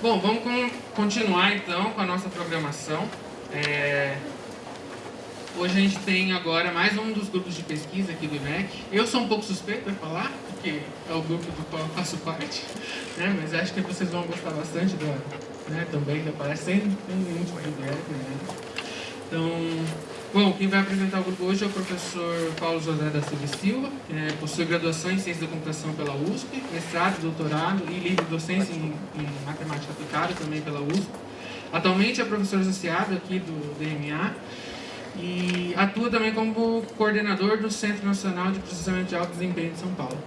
Bom, vamos continuar então com a nossa programação. Hoje a gente tem agora mais um dos grupos de pesquisa aqui do IMEC. Eu sou um pouco suspeito para falar, porque é o grupo do qual eu faço parte, né? Mas acho que vocês vão gostar bastante também da palestra, sem nenhum tipo de viés, né? Então, bom, quem vai apresentar o grupo hoje é o professor Paulo José da Silva e Silva, possui graduação em Ciência da Computação pela USP, mestrado, doutorado e livre docência em Matemática Aplicada também pela USP. Atualmente é professor associado aqui do DMA e atua também como coordenador do Centro Nacional de Processamento de Alto Desempenho de São Paulo.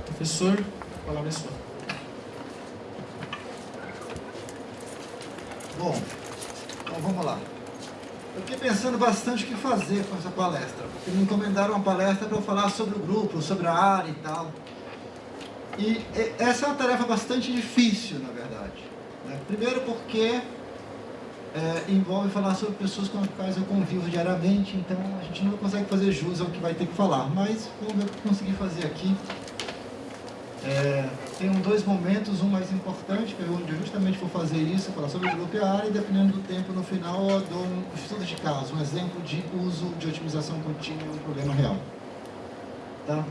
Professor, a palavra é sua. Bom, então vamos lá. Eu fiquei pensando bastante o que fazer com essa palestra, porque me encomendaram uma palestra para eu falar sobre o grupo, sobre a área e tal. E essa é uma tarefa bastante difícil, na verdade, né? Primeiro porque envolve falar sobre pessoas com as quais eu convivo diariamente, então a gente não consegue fazer jus ao que vai ter que falar, mas vamos ver o que eu consegui fazer aqui. Tem dois momentos, um mais importante, que é onde eu justamente vou fazer isso, falar sobre o grupo e a área, e dependendo do tempo, no final eu dou um estudo de caso, um exemplo de uso de otimização contínua em um problema real. Tá?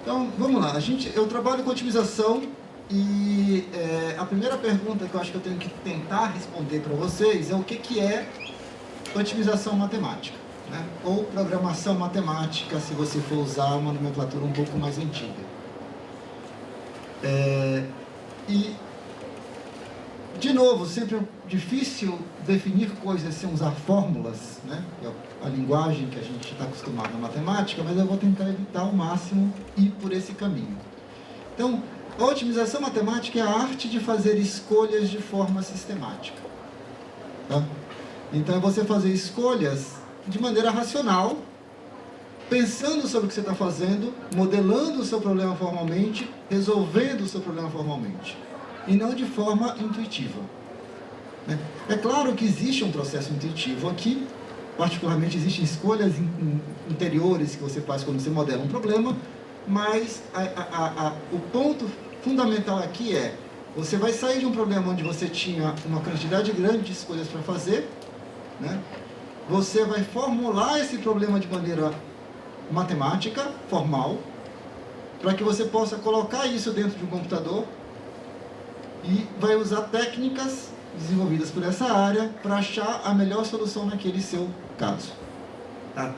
Então, vamos lá. Eu trabalho com otimização e a primeira pergunta que eu acho que eu tenho que tentar responder para vocês é o que é otimização matemática, né? Ou programação matemática, se você for usar uma nomenclatura um pouco mais antiga. E, de novo, sempre é difícil definir coisas sem usar fórmulas, né? É a linguagem que a gente está acostumado na matemática, mas eu vou tentar evitar ao máximo ir por esse caminho. Então, a otimização matemática é a arte de fazer escolhas de forma sistemática. Tá? Então, é você fazer escolhas de maneira racional, pensando sobre o que você está fazendo, modelando o seu problema formalmente, resolvendo o seu problema formalmente, e não de forma intuitiva. É claro que existe um processo intuitivo aqui, particularmente existem escolhas interiores que você faz quando você modela um problema, mas o ponto fundamental aqui é, você vai sair de um problema onde você tinha uma quantidade grande de escolhas para fazer, né? Você vai formular esse problema de maneira matemática, formal, para que você possa colocar isso dentro de um computador e vai usar técnicas desenvolvidas por essa área para achar a melhor solução naquele seu caso. Tá?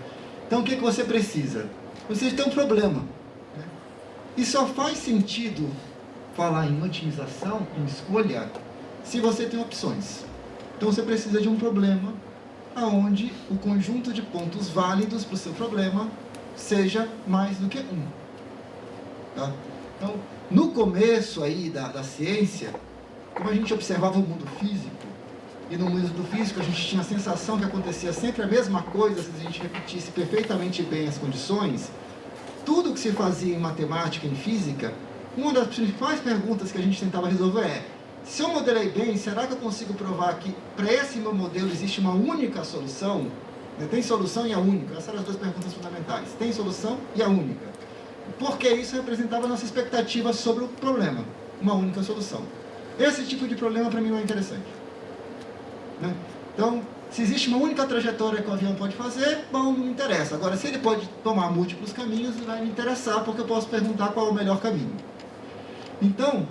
Então, o que você precisa? Você tem um problema, né? E só faz sentido falar em otimização, em escolha, se você tem opções. Então, você precisa de um problema onde o conjunto de pontos válidos para o seu problema seja mais do que um. Tá? Então, no começo aí da ciência, como a gente observava o mundo físico, e no mundo físico a gente tinha a sensação que acontecia sempre a mesma coisa se a gente repetisse perfeitamente bem as condições, tudo que se fazia em matemática, em física, uma das principais perguntas que a gente tentava resolver é: se eu modelei bem, será que eu consigo provar que para esse meu modelo existe uma única solução? Tem solução e a única? Essas eram as duas perguntas fundamentais. Tem solução e a única. Porque isso representava a nossa expectativa sobre o problema. Uma única solução. Esse tipo de problema para mim não é interessante. Né? Então, se existe uma única trajetória que o avião pode fazer, bom, não me interessa. Agora, se ele pode tomar múltiplos caminhos, vai me interessar, porque eu posso perguntar qual é o melhor caminho. Então,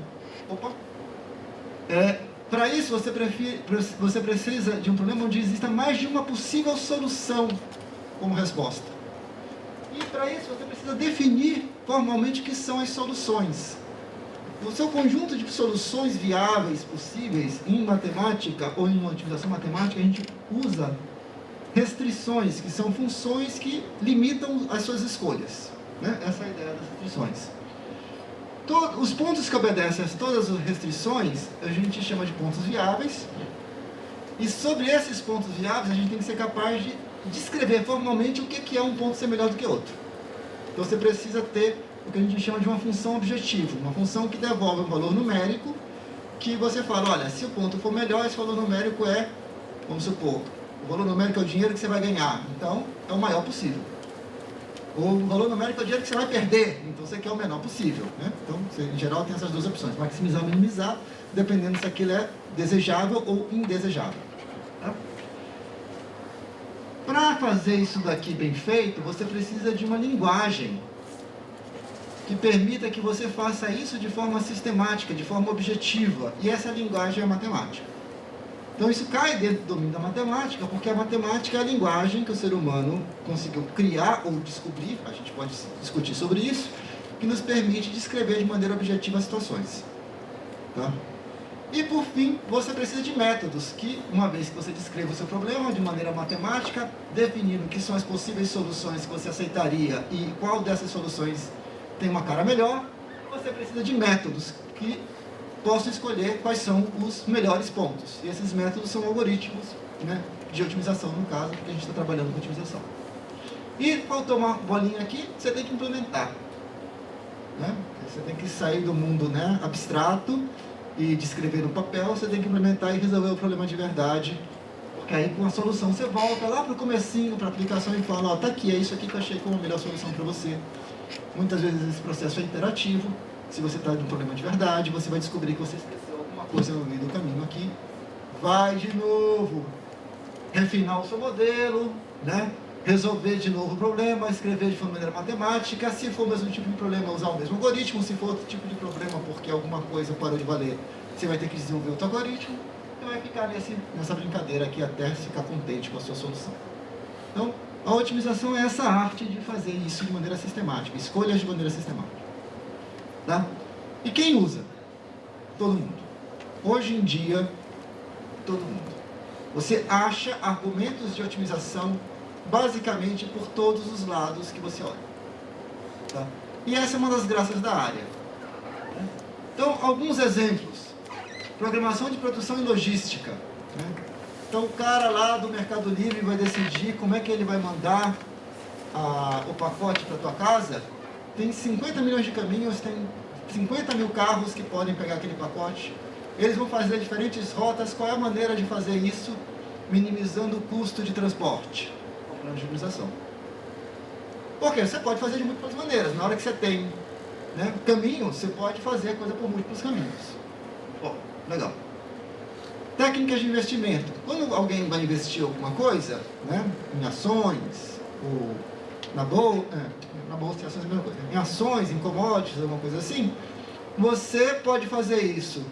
para isso você precisa de um problema onde exista mais de uma possível solução como resposta. E para isso você precisa definir formalmente o que são as soluções. O seu conjunto de soluções viáveis, possíveis, em matemática ou em otimização matemática, a gente usa restrições, que são funções que limitam as suas escolhas. Né? Essa é a ideia das restrições. Os pontos que obedecem a todas as restrições, a gente chama de pontos viáveis. E sobre esses pontos viáveis, a gente tem que ser capaz de descrever formalmente o que é um ponto ser melhor do que outro. Então você precisa ter o que a gente chama de uma função objetiva, uma função que devolve um valor numérico, que você fala, olha, se o ponto for melhor, esse valor numérico é, vamos supor, o valor numérico é o dinheiro que você vai ganhar, então é o maior possível. Ou o valor numérico é o dinheiro que você vai perder, então você quer o menor possível, né? Então, você, em geral, tem essas duas opções, maximizar ou minimizar, dependendo se aquilo é desejável ou indesejável. Tá? Para fazer isso daqui bem feito, você precisa de uma linguagem que permita que você faça isso de forma sistemática, de forma objetiva, e essa linguagem é a matemática. Então isso cai dentro do domínio da matemática, porque a matemática é a linguagem que o ser humano conseguiu criar ou descobrir, a gente pode discutir sobre isso, que nos permite descrever de maneira objetiva as situações. Tá? E por fim, você precisa de métodos que, uma vez que você descreva o seu problema de maneira matemática, definindo o que são as possíveis soluções que você aceitaria e qual dessas soluções tem uma cara melhor, você precisa de métodos que posso escolher quais são os melhores pontos. E esses métodos são algoritmos, né, de otimização, no caso, porque a gente está trabalhando com otimização. E faltou uma bolinha aqui, você tem que implementar. Né? Você tem que sair do mundo, né, abstrato e descrever no papel, você tem que implementar e resolver o problema de verdade. Porque aí com a solução você volta lá para o comecinho, para a aplicação e fala, ó, tá aqui, é isso aqui que eu achei como a melhor solução para você. Muitas vezes esse processo é interativo. Se você está de um problema de verdade, você vai descobrir que você esqueceu alguma coisa no meio do caminho aqui. Vai de novo refinar o seu modelo, né? Resolver de novo o problema, escrever de maneira matemática. Se for o mesmo tipo de problema, usar o mesmo algoritmo. Se for outro tipo de problema porque alguma coisa parou de valer, você vai ter que desenvolver outro algoritmo. E vai ficar nessa brincadeira aqui até ficar contente com a sua solução. Então, a otimização é essa arte de fazer isso de maneira sistemática, escolhas de maneira sistemática. Tá? E quem usa? Todo mundo. Hoje em dia, todo mundo. Você acha argumentos de otimização basicamente por todos os lados que você olha. Tá? E essa é uma das graças da área. Então, alguns exemplos. Programação de produção e logística. Né? Então, o cara lá do Mercado Livre vai decidir como é que ele vai mandar o pacote para a tua casa. Tem 50 milhões de caminhos, tem 50 mil carros que podem pegar aquele pacote. Eles vão fazer diferentes rotas. Qual é a maneira de fazer isso? Minimizando o custo de transporte. Um plano de otimização. Por quê? Você pode fazer de múltiplas maneiras. Na hora que você tem, né, caminho, você pode fazer a coisa por múltiplos caminhos. Bom, legal. Técnicas de investimento. Quando alguém vai investir alguma coisa, né, em ações, ou na bolsa e ações é a mesma coisa. Em ações, em commodities, alguma coisa assim, você pode fazer isso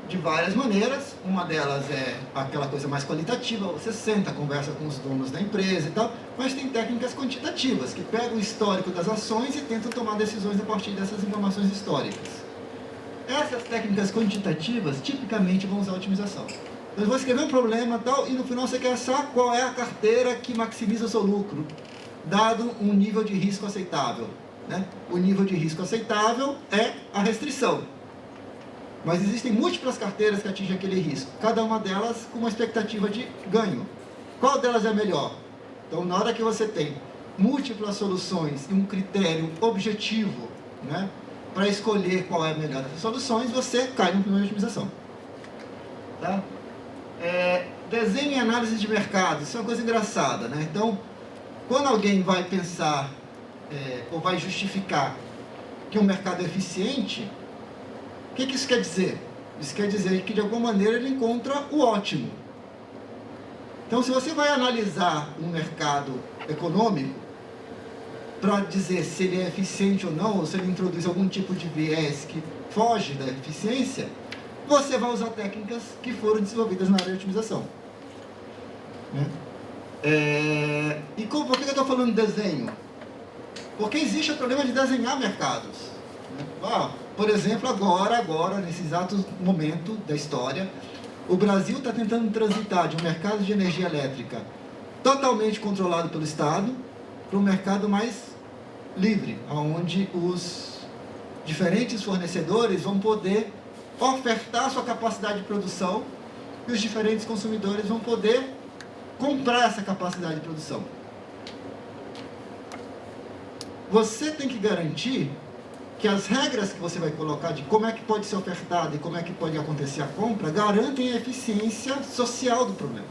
de várias maneiras. Uma delas é aquela coisa mais qualitativa, você senta, conversa com os donos da empresa e tal, mas tem técnicas quantitativas, que pegam o histórico das ações e tentam tomar decisões a partir dessas informações históricas. Essas técnicas quantitativas, tipicamente, vão usar a otimização. Eu vou escrever um problema tal, e no final você quer saber qual é a carteira que maximiza o seu lucro, dado um nível de risco aceitável. Né? O nível de risco aceitável é a restrição. Mas existem múltiplas carteiras que atingem aquele risco, cada uma delas com uma expectativa de ganho. Qual delas é a melhor? Então, na hora que você tem múltiplas soluções e um critério objetivo, né, para escolher qual é a melhor dessas soluções, você cai no problema de otimização. Tá? Desenho e análise de mercado, isso é uma coisa engraçada, né? Então, quando alguém vai pensar ou vai justificar que um mercado é eficiente, o que isso quer dizer? Isso quer dizer que de alguma maneira ele encontra o ótimo. Então, se você vai analisar um mercado econômico para dizer se ele é eficiente ou não, ou se ele introduz algum tipo de viés que foge da eficiência, você vai usar técnicas que foram desenvolvidas na área de otimização. Né? Por que eu estou falando de desenho? Porque existe o problema de desenhar mercados. Né? Por exemplo, agora, nesse exato momento da história, o Brasil está tentando transitar de um mercado de energia elétrica totalmente controlado pelo Estado para um mercado mais livre, onde os diferentes fornecedores vão poder ofertar sua capacidade de produção e os diferentes consumidores vão poder comprar essa capacidade de produção. Você tem que garantir que as regras que você vai colocar de como é que pode ser ofertado e como é que pode acontecer a compra garantem a eficiência social do problema.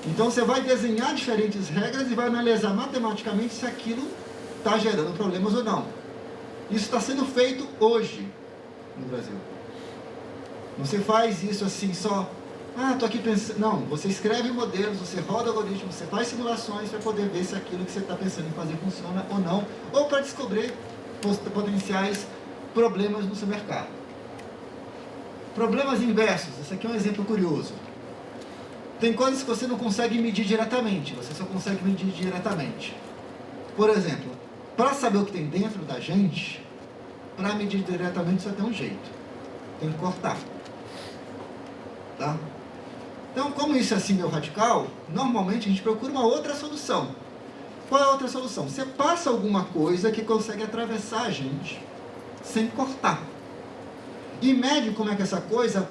Então você vai desenhar diferentes regras e vai analisar matematicamente se aquilo está gerando problemas ou não. Isso está sendo feito hoje no Brasil. Não se faz isso assim só, estou aqui pensando. Não, você escreve modelos, você roda algoritmos, você faz simulações para poder ver se aquilo que você está pensando em fazer funciona ou não, ou para descobrir potenciais problemas no seu mercado. Problemas inversos, esse aqui é um exemplo curioso. Tem coisas que você não consegue medir diretamente, você só consegue medir diretamente. Por exemplo, para saber o que tem dentro da gente, para medir diretamente só tem um jeito. Tem que cortar. Tá? Então, como isso é assim meio radical, normalmente a gente procura uma outra solução. Qual é a outra solução? Você passa alguma coisa que consegue atravessar a gente sem cortar. E mede como é que essa coisa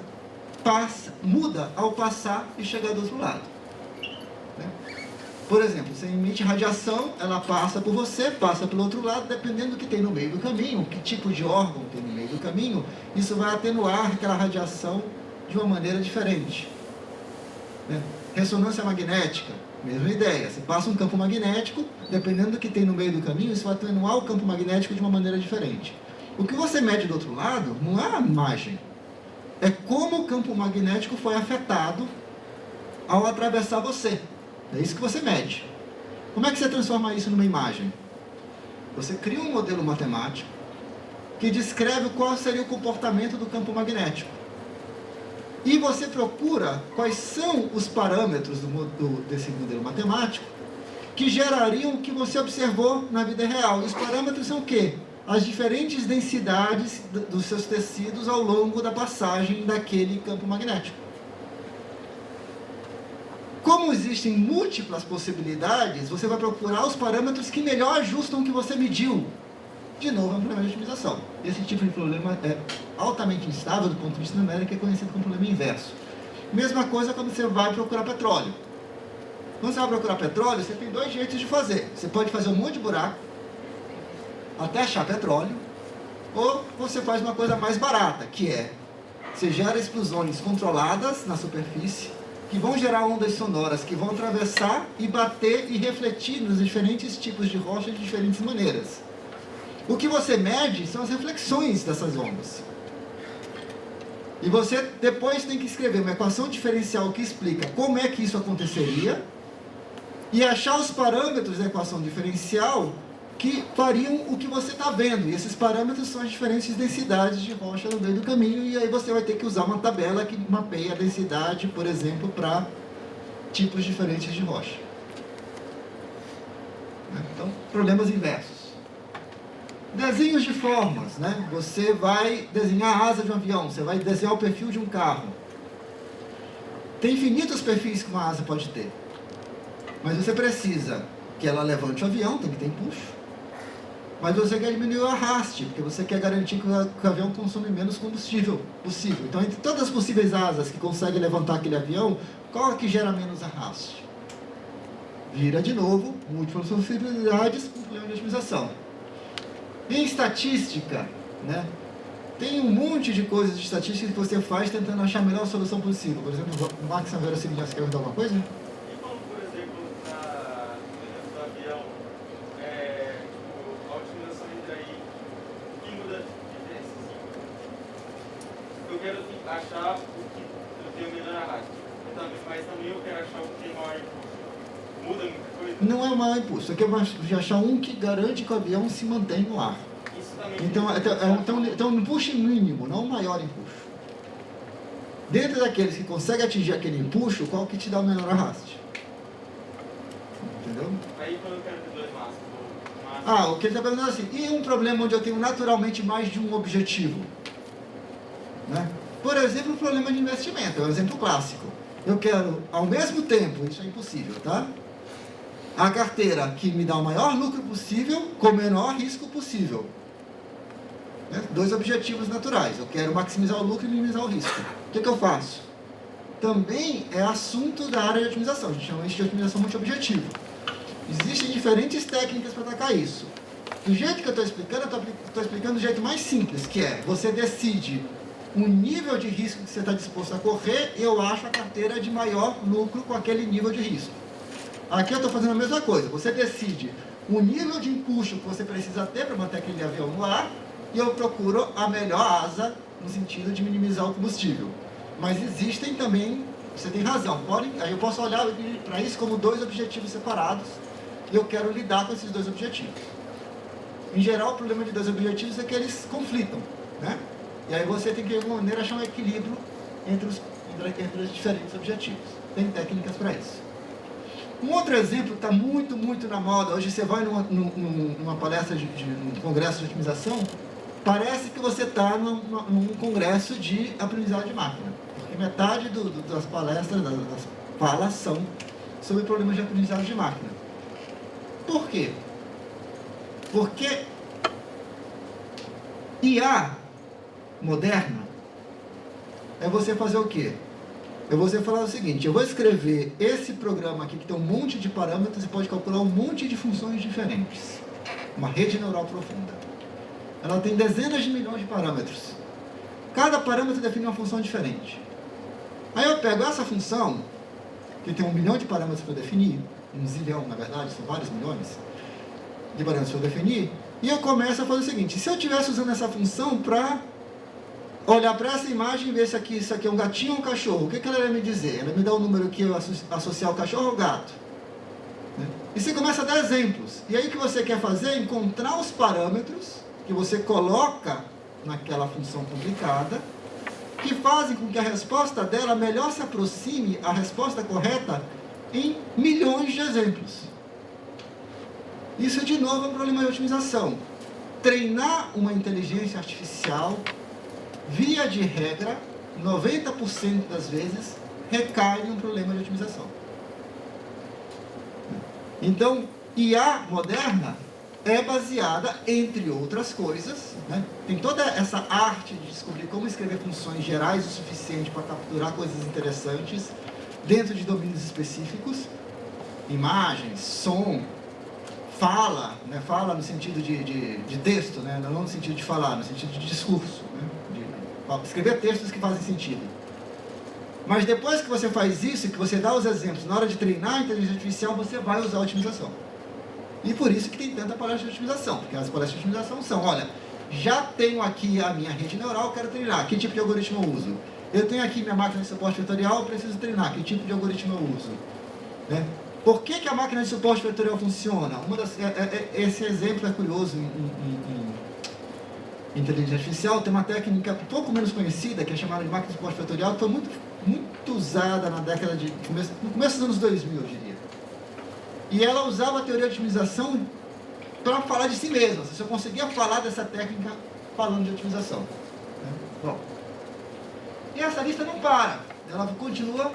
muda ao passar e chegar do outro lado. Né? Por exemplo, você emite radiação, ela passa por você, passa pelo outro lado, dependendo do que tem no meio do caminho, que tipo de órgão tem no meio do caminho, isso vai atenuar aquela radiação de uma maneira diferente. Né? Ressonância magnética, mesma ideia. Você passa um campo magnético, dependendo do que tem no meio do caminho, isso vai atenuar o campo magnético de uma maneira diferente. O que você mede do outro lado não é a imagem, é como o campo magnético foi afetado ao atravessar você. É isso que você mede. Como é que você transforma isso numa imagem? Você cria um modelo matemático que descreve qual seria o comportamento do campo magnético. E você procura quais são os parâmetros desse modelo matemático que gerariam o que você observou na vida real. E os parâmetros são o quê? As diferentes densidades dos seus tecidos ao longo da passagem daquele campo magnético. Como existem múltiplas possibilidades, você vai procurar os parâmetros que melhor ajustam o que você mediu. De novo, é um problema de otimização. Esse tipo de problema é altamente instável do ponto de vista numérico, é conhecido como problema inverso. Mesma coisa quando você vai procurar petróleo. Quando você vai procurar petróleo, você tem dois jeitos de fazer. Você pode fazer um monte de buraco, até achar petróleo, ou você faz uma coisa mais barata, que é, você gera explosões controladas na superfície, que vão gerar ondas sonoras, que vão atravessar e bater e refletir nos diferentes tipos de rocha de diferentes maneiras. O que você mede são as reflexões dessas ondas. E você depois tem que escrever uma equação diferencial que explica como é que isso aconteceria, e achar os parâmetros da equação diferencial que variam o que você está vendo. E esses parâmetros são as diferentes densidades de rocha no meio do caminho, e aí você vai ter que usar uma tabela que mapeia a densidade, por exemplo, para tipos diferentes de rocha. Então, problemas inversos. Desenhos de formas, né? Você vai desenhar a asa de um avião, você vai desenhar o perfil de um carro. Tem infinitos perfis que uma asa pode ter. Mas você precisa que ela levante o avião, tem que ter empuxo. Mas você quer diminuir o arraste, porque você quer garantir que o avião consome menos combustível possível. Então, entre todas as possíveis asas que conseguem levantar aquele avião, qual é que gera menos arraste? Vira, de novo, múltiplas possibilidades com problema de otimização. Em estatística, né, tem um monte de coisas de estatística que você faz tentando achar a melhor solução possível. Por exemplo, o Max Verossimilhança quer perguntar alguma coisa? Eu quero achar o que eu tenho melhor arraste, mas também eu quero achar o que tem maior impulso. Muda muita coisa? Não é o maior impulso, aqui eu gosto de achar um que garante que o avião se mantém no ar. Isso também. Então um impulso mínimo, não o maior impulso. Dentro daqueles que conseguem atingir aquele impulso, qual que te dá o menor arraste? Entendeu? Aí quando eu quero ter dois máximos. O que ele está perguntando é assim, e um problema onde eu tenho naturalmente mais de um objetivo? Né? Por exemplo, o problema de investimento, é um exemplo clássico. Eu quero, ao mesmo tempo, isso é impossível, tá? A carteira que me dá o maior lucro possível com o menor risco possível. Né? Dois objetivos naturais. Eu quero maximizar o lucro e minimizar o risco. O que eu faço? Também é assunto da área de otimização. A gente chama isso de otimização multiobjetivo. Existem diferentes técnicas para atacar isso. Do jeito que eu estou explicando, eu estou explicando do jeito mais simples, que é, você decide o nível de risco que você está disposto a correr, eu acho a carteira de maior lucro com aquele nível de risco. Aqui eu estou fazendo a mesma coisa. Você decide o nível de empuxo que você precisa ter para manter aquele avião no ar, e eu procuro a melhor asa no sentido de minimizar o combustível. Mas existem também, você tem razão, aí eu posso olhar para isso como dois objetivos separados, e eu quero lidar com esses dois objetivos. Em geral, o problema de dois objetivos é que eles conflitam, né? E aí você tem que, de alguma maneira, achar um equilíbrio entre os diferentes objetivos. Tem técnicas para isso. Um outro exemplo que está muito, muito na moda, hoje você vai numa palestra, num congresso de otimização, parece que você está num congresso de aprendizagem de máquina, porque metade das palestras, das falas são sobre problemas de aprendizagem de máquina. Por quê? Porque IA moderna é você fazer o quê? É você falar o seguinte: eu vou escrever esse programa aqui que tem um monte de parâmetros e pode calcular um monte de funções diferentes. Uma rede neural profunda. Ela tem dezenas de milhões de parâmetros. Cada parâmetro define uma função diferente. Aí eu pego essa função, que tem 1 milhão de parâmetros para definir, 1 zilhão na verdade, são vários milhões de parâmetros para definir, e eu começo a fazer o seguinte: se eu estivesse usando essa função para olhar para essa imagem e ver se isso aqui é um gatinho ou um cachorro, o que ela vai me dizer? Ela me dá um número que eu associar o cachorro ou o gato. E você começa a dar exemplos. E aí o que você quer fazer é encontrar os parâmetros que você coloca naquela função complicada, que fazem com que a resposta dela melhor se aproxime à resposta correta em milhões de exemplos. Isso, de novo, é um problema de otimização. Treinar uma inteligência artificial, via de regra, 90% das vezes, recai em um problema de otimização. Então, IA moderna é baseada, entre outras coisas, né? Tem toda essa arte de descobrir como escrever funções gerais o suficiente para capturar coisas interessantes dentro de domínios específicos, imagens, som, fala, né? Fala no sentido de texto, né? Não no sentido de falar, no sentido de discurso, né? De escrever textos que fazem sentido. Mas depois que você faz isso, que você dá os exemplos, na hora de treinar a inteligência artificial, você vai usar a otimização. E por isso que tem tanta palestra de otimização, porque as palestras de otimização são: olha, já tenho aqui a minha rede neural, quero treinar, que tipo de algoritmo eu uso? Eu tenho aqui minha máquina de suporte vetorial, preciso treinar, que tipo de algoritmo eu uso? Né? Por que a máquina de suporte vetorial funciona? Esse exemplo é curioso em inteligência artificial. Tem uma técnica um pouco menos conhecida, que é chamada de máquina de suporte vetorial, que foi muito usada na década no começo dos anos 2000, eu diria. E ela usava a teoria de otimização para falar de si mesma. Você só conseguia falar dessa técnica falando de otimização. Né? Bom, e essa lista não para. Ela continua,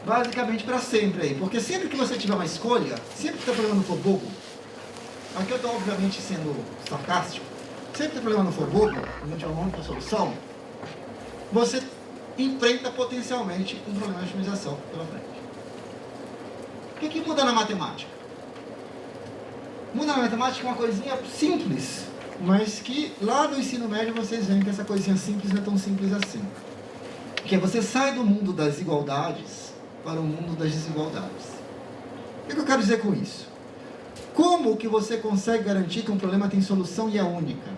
basicamente para sempre aí. Porque sempre que você tiver uma escolha, sempre que o problema não for bobo, aqui eu estou obviamente sendo sarcástico, sempre que o problema não for bobo, não tiver uma única solução, você enfrenta potencialmente um problema de otimização pela frente. O que muda na matemática? Muda na matemática uma coisinha simples, mas que lá no ensino médio vocês veem que essa coisinha simples não é tão simples assim. Que é você sai do mundo das igualdades para o mundo das desigualdades. O que eu quero dizer com isso? Como que você consegue garantir que um problema tem solução e é única?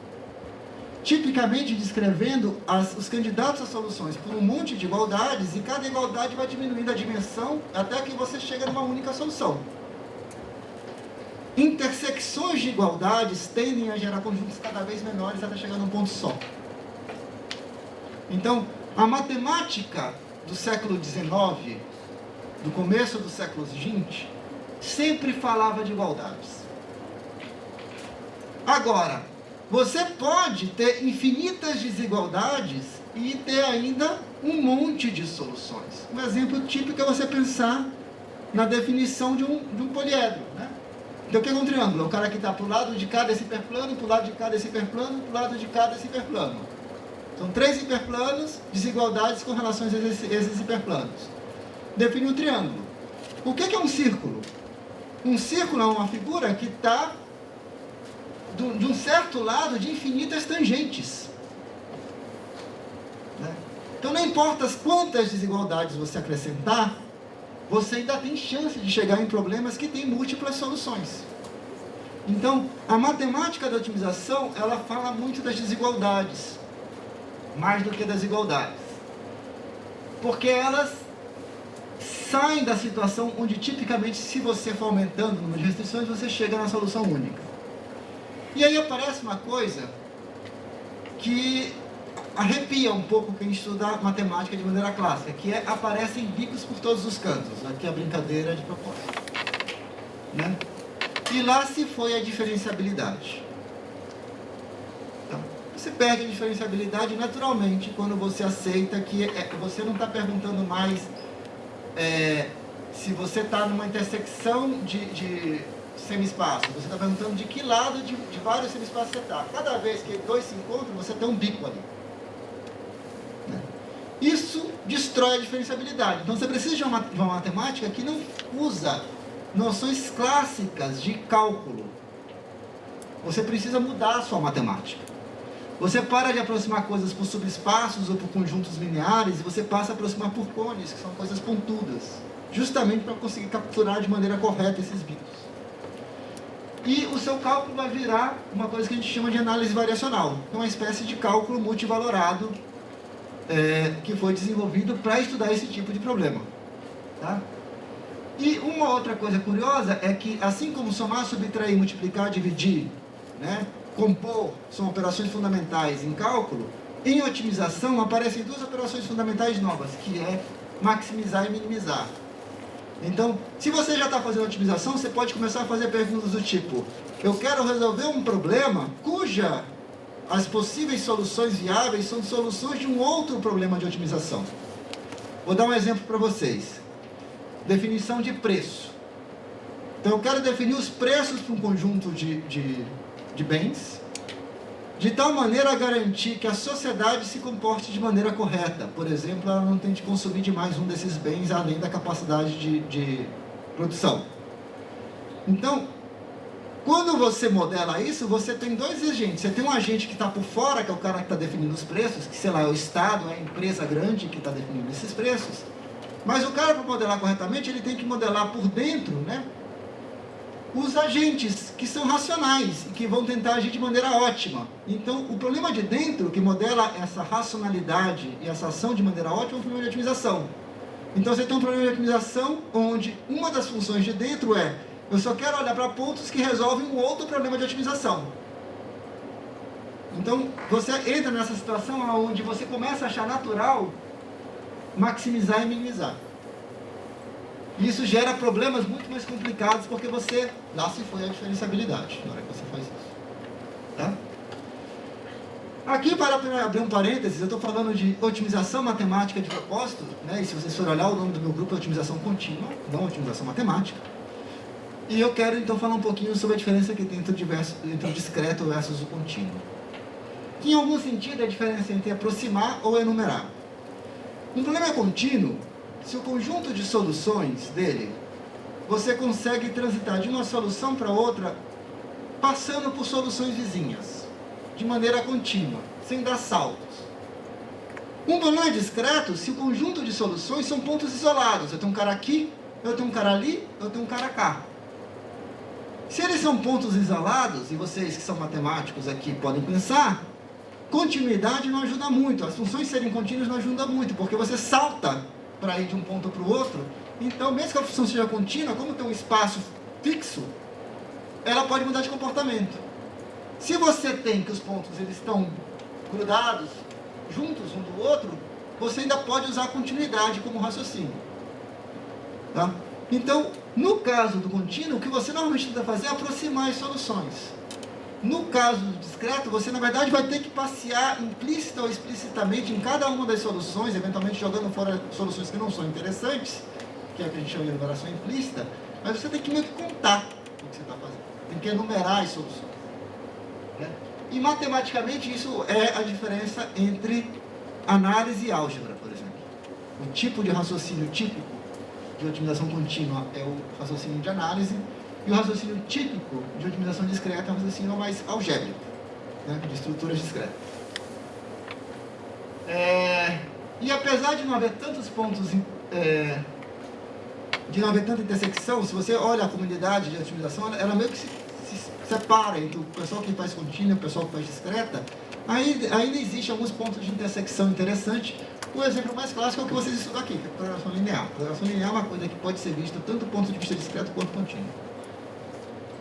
Tipicamente descrevendo os candidatos a soluções por um monte de igualdades, e cada igualdade vai diminuindo a dimensão até que você chega numa única solução. Intersecções de igualdades tendem a gerar conjuntos cada vez menores até chegar num ponto só. Então, a matemática do século XIX, do começo do século XX, sempre falava de igualdades. Agora, você pode ter infinitas desigualdades e ter ainda um monte de soluções. Um exemplo típico é você pensar na definição de um poliedro, né? Então, o que é um triângulo? É o cara que está para o lado de cá desse hiperplano, para o lado de cá desse hiperplano, para o lado de cá desse hiperplano. São 3 hiperplanos, desigualdades com relação a esses hiperplanos. Define um triângulo. O que é um círculo? Um círculo é uma figura que está de um certo lado de infinitas tangentes. Então, não importa quantas desigualdades você acrescentar, você ainda tem chance de chegar em problemas que têm múltiplas soluções. Então, a matemática da otimização, ela fala muito das desigualdades, mais do que das igualdades. Porque elas saem da situação onde, tipicamente, se você for aumentando o número de restrições, você chega na solução única. E aí aparece uma coisa que arrepia um pouco quem estuda matemática de maneira clássica, que é, aparecem bicos por todos os cantos. Aqui a brincadeira de propósito, né? E lá se foi a diferenciabilidade. Então, você perde a diferenciabilidade naturalmente quando você aceita que você não está perguntando mais se você está numa intersecção de semi-espaço. Você está perguntando de que lado de vários semi-espaços você está. Cada vez que dois se encontram, você tem um bico ali. Isso destrói a diferenciabilidade. Então você precisa de uma matemática que não usa noções clássicas de cálculo. Você precisa mudar a sua matemática. Você para de aproximar coisas por subespaços ou por conjuntos lineares e você passa a aproximar por cones, que são coisas pontudas, justamente para conseguir capturar de maneira correta esses bicos. E o seu cálculo vai virar uma coisa que a gente chama de análise variacional, que é uma espécie de cálculo multivalorado que foi desenvolvido para estudar esse tipo de problema. Tá? E uma outra coisa curiosa é que, assim como somar, subtrair, multiplicar, dividir, né, compor, são operações fundamentais em cálculo, em otimização aparecem duas operações fundamentais novas, que é maximizar e minimizar. Então, se você já está fazendo otimização, você pode começar a fazer perguntas do tipo: eu quero resolver um problema cuja as possíveis soluções viáveis são soluções de um outro problema de otimização. Vou dar um exemplo para vocês. Definição de preço. Então, eu quero definir os preços para um conjunto de bens, de tal maneira a garantir que a sociedade se comporte de maneira correta. Por exemplo, ela não tente consumir demais um desses bens além da capacidade de produção. Então, quando você modela isso, você tem dois agentes. Você tem um agente que está por fora, que é o cara que está definindo os preços, que, sei lá, é o Estado, é a empresa grande que está definindo esses preços. Mas o cara, para modelar corretamente, ele tem que modelar por dentro, né, os agentes que são racionais e que vão tentar agir de maneira ótima. Então, o problema de dentro, que modela essa racionalidade e essa ação de maneira ótima, é um problema de otimização. Então, você tem um problema de otimização onde uma das funções de dentro é: eu só quero olhar para pontos que resolvem um outro problema de otimização. Então, você entra nessa situação onde você começa a achar natural maximizar e minimizar. E isso gera problemas muito mais complicados, porque você, lá se foi a diferenciabilidade, na hora que você faz isso. Tá? Aqui, para abrir um parênteses, eu estou falando de otimização matemática de propósito, né? E se vocês forem olhar, o nome do meu grupo é otimização contínua, não otimização matemática. E eu quero, então, falar um pouquinho sobre a diferença que tem entre o discreto versus o contínuo. Que, em algum sentido, é a diferença entre aproximar ou enumerar. Um problema contínuo, se o conjunto de soluções dele, você consegue transitar de uma solução para outra, passando por soluções vizinhas, de maneira contínua, sem dar saltos. Um problema discreto, se o conjunto de soluções são pontos isolados. Eu tenho um cara aqui, eu tenho um cara ali, eu tenho um cara cá. Se eles são pontos isolados, e vocês que são matemáticos aqui podem pensar, continuidade não ajuda muito. As funções serem contínuas não ajudam muito, porque você salta para ir de um ponto para o outro. Então, mesmo que a função seja contínua, como tem um espaço fixo, ela pode mudar de comportamento. Se você tem que os pontos eles estão grudados, juntos um do outro, você ainda pode usar a continuidade como raciocínio. Tá? Então, no caso do contínuo, o que você normalmente tenta fazer é aproximar as soluções. No caso do discreto, você na verdade vai ter que passear implícita ou explicitamente em cada uma das soluções, eventualmente jogando fora soluções que não são interessantes, que é o que a gente chama de enumeração implícita, mas você tem que meio que contar o que você está fazendo. Tem que enumerar as soluções. Né? E matematicamente isso é a diferença entre análise e álgebra, por exemplo. O tipo de raciocínio típico de otimização contínua é o raciocínio de análise, e o raciocínio típico de otimização discreta é um raciocínio mais algébrico, né, de estruturas discretas. E apesar de não haver tantos pontos, de não haver tanta intersecção, se você olha a comunidade de otimização, ela meio que se separa entre o pessoal que faz contínua e o pessoal que faz discreta. Ainda existe alguns pontos de intersecção interessantes. O exemplo mais clássico é o que vocês estudam aqui, que é a programação linear. A programação linear é uma coisa que pode ser vista tanto do ponto de vista discreto quanto contínuo.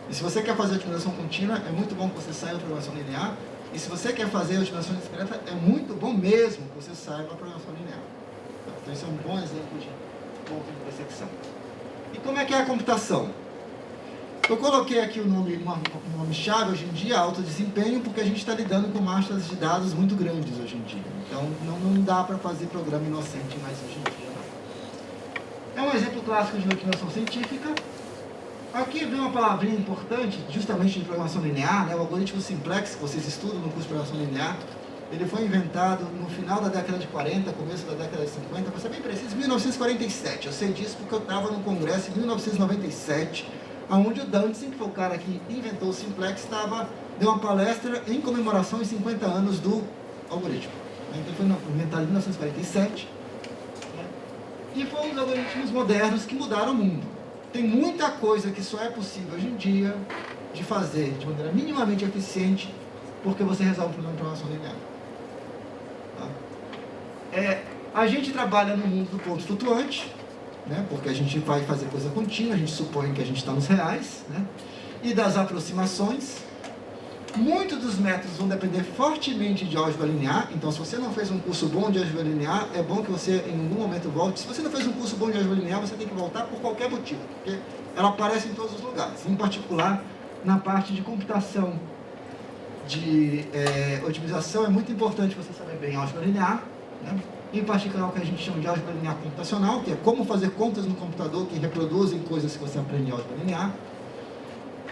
E se você quer fazer otimização contínua, é muito bom que você saiba da programação linear. E se você quer fazer otimização discreta, é muito bom mesmo que você saiba a programação linear. Então, esse é um bom exemplo de ponto de intersecção. E como é que é a computação? Eu coloquei aqui o nome-chave hoje em dia, alto desempenho, porque a gente está lidando com masas de dados muito grandes hoje em dia. Então, não dá para fazer programa inocente mais hoje em dia. Não. É um exemplo clássico de otimização científica. Aqui vem uma palavrinha importante, justamente de programação linear, né? O algoritmo simplex, que vocês estudam no curso de programação linear. Ele foi inventado no final da década de 40, começo da década de 50, para ser bem preciso, 1947. Eu sei disso porque eu estava no congresso em 1997, onde o Dantzig, que foi o cara que inventou o simplex, deu uma palestra em comemoração aos 50 anos do algoritmo. Então foi inventado em 1947, né? E foi um dos algoritmos modernos que mudaram o mundo. Tem muita coisa que só é possível hoje em dia de fazer de maneira minimamente eficiente porque você resolve o problema de programação linear. Tá? A gente trabalha no mundo do ponto flutuante, né? Porque a gente vai fazer coisa contínua, a gente supõe que a gente está nos reais, né? E das aproximações. Muitos dos métodos vão depender fortemente de álgebra linear. Então, se você não fez um curso bom de álgebra linear, é bom que você em algum momento volte. Se você não fez um curso bom de álgebra linear, você tem que voltar por qualquer motivo, porque ela aparece em todos os lugares. Em particular, na parte de computação, de otimização, é muito importante você saber bem álgebra linear, né? Em particular o que a gente chama de álgebra linear computacional, que é como fazer contas no computador que reproduzem coisas que você aprende em álgebra linear.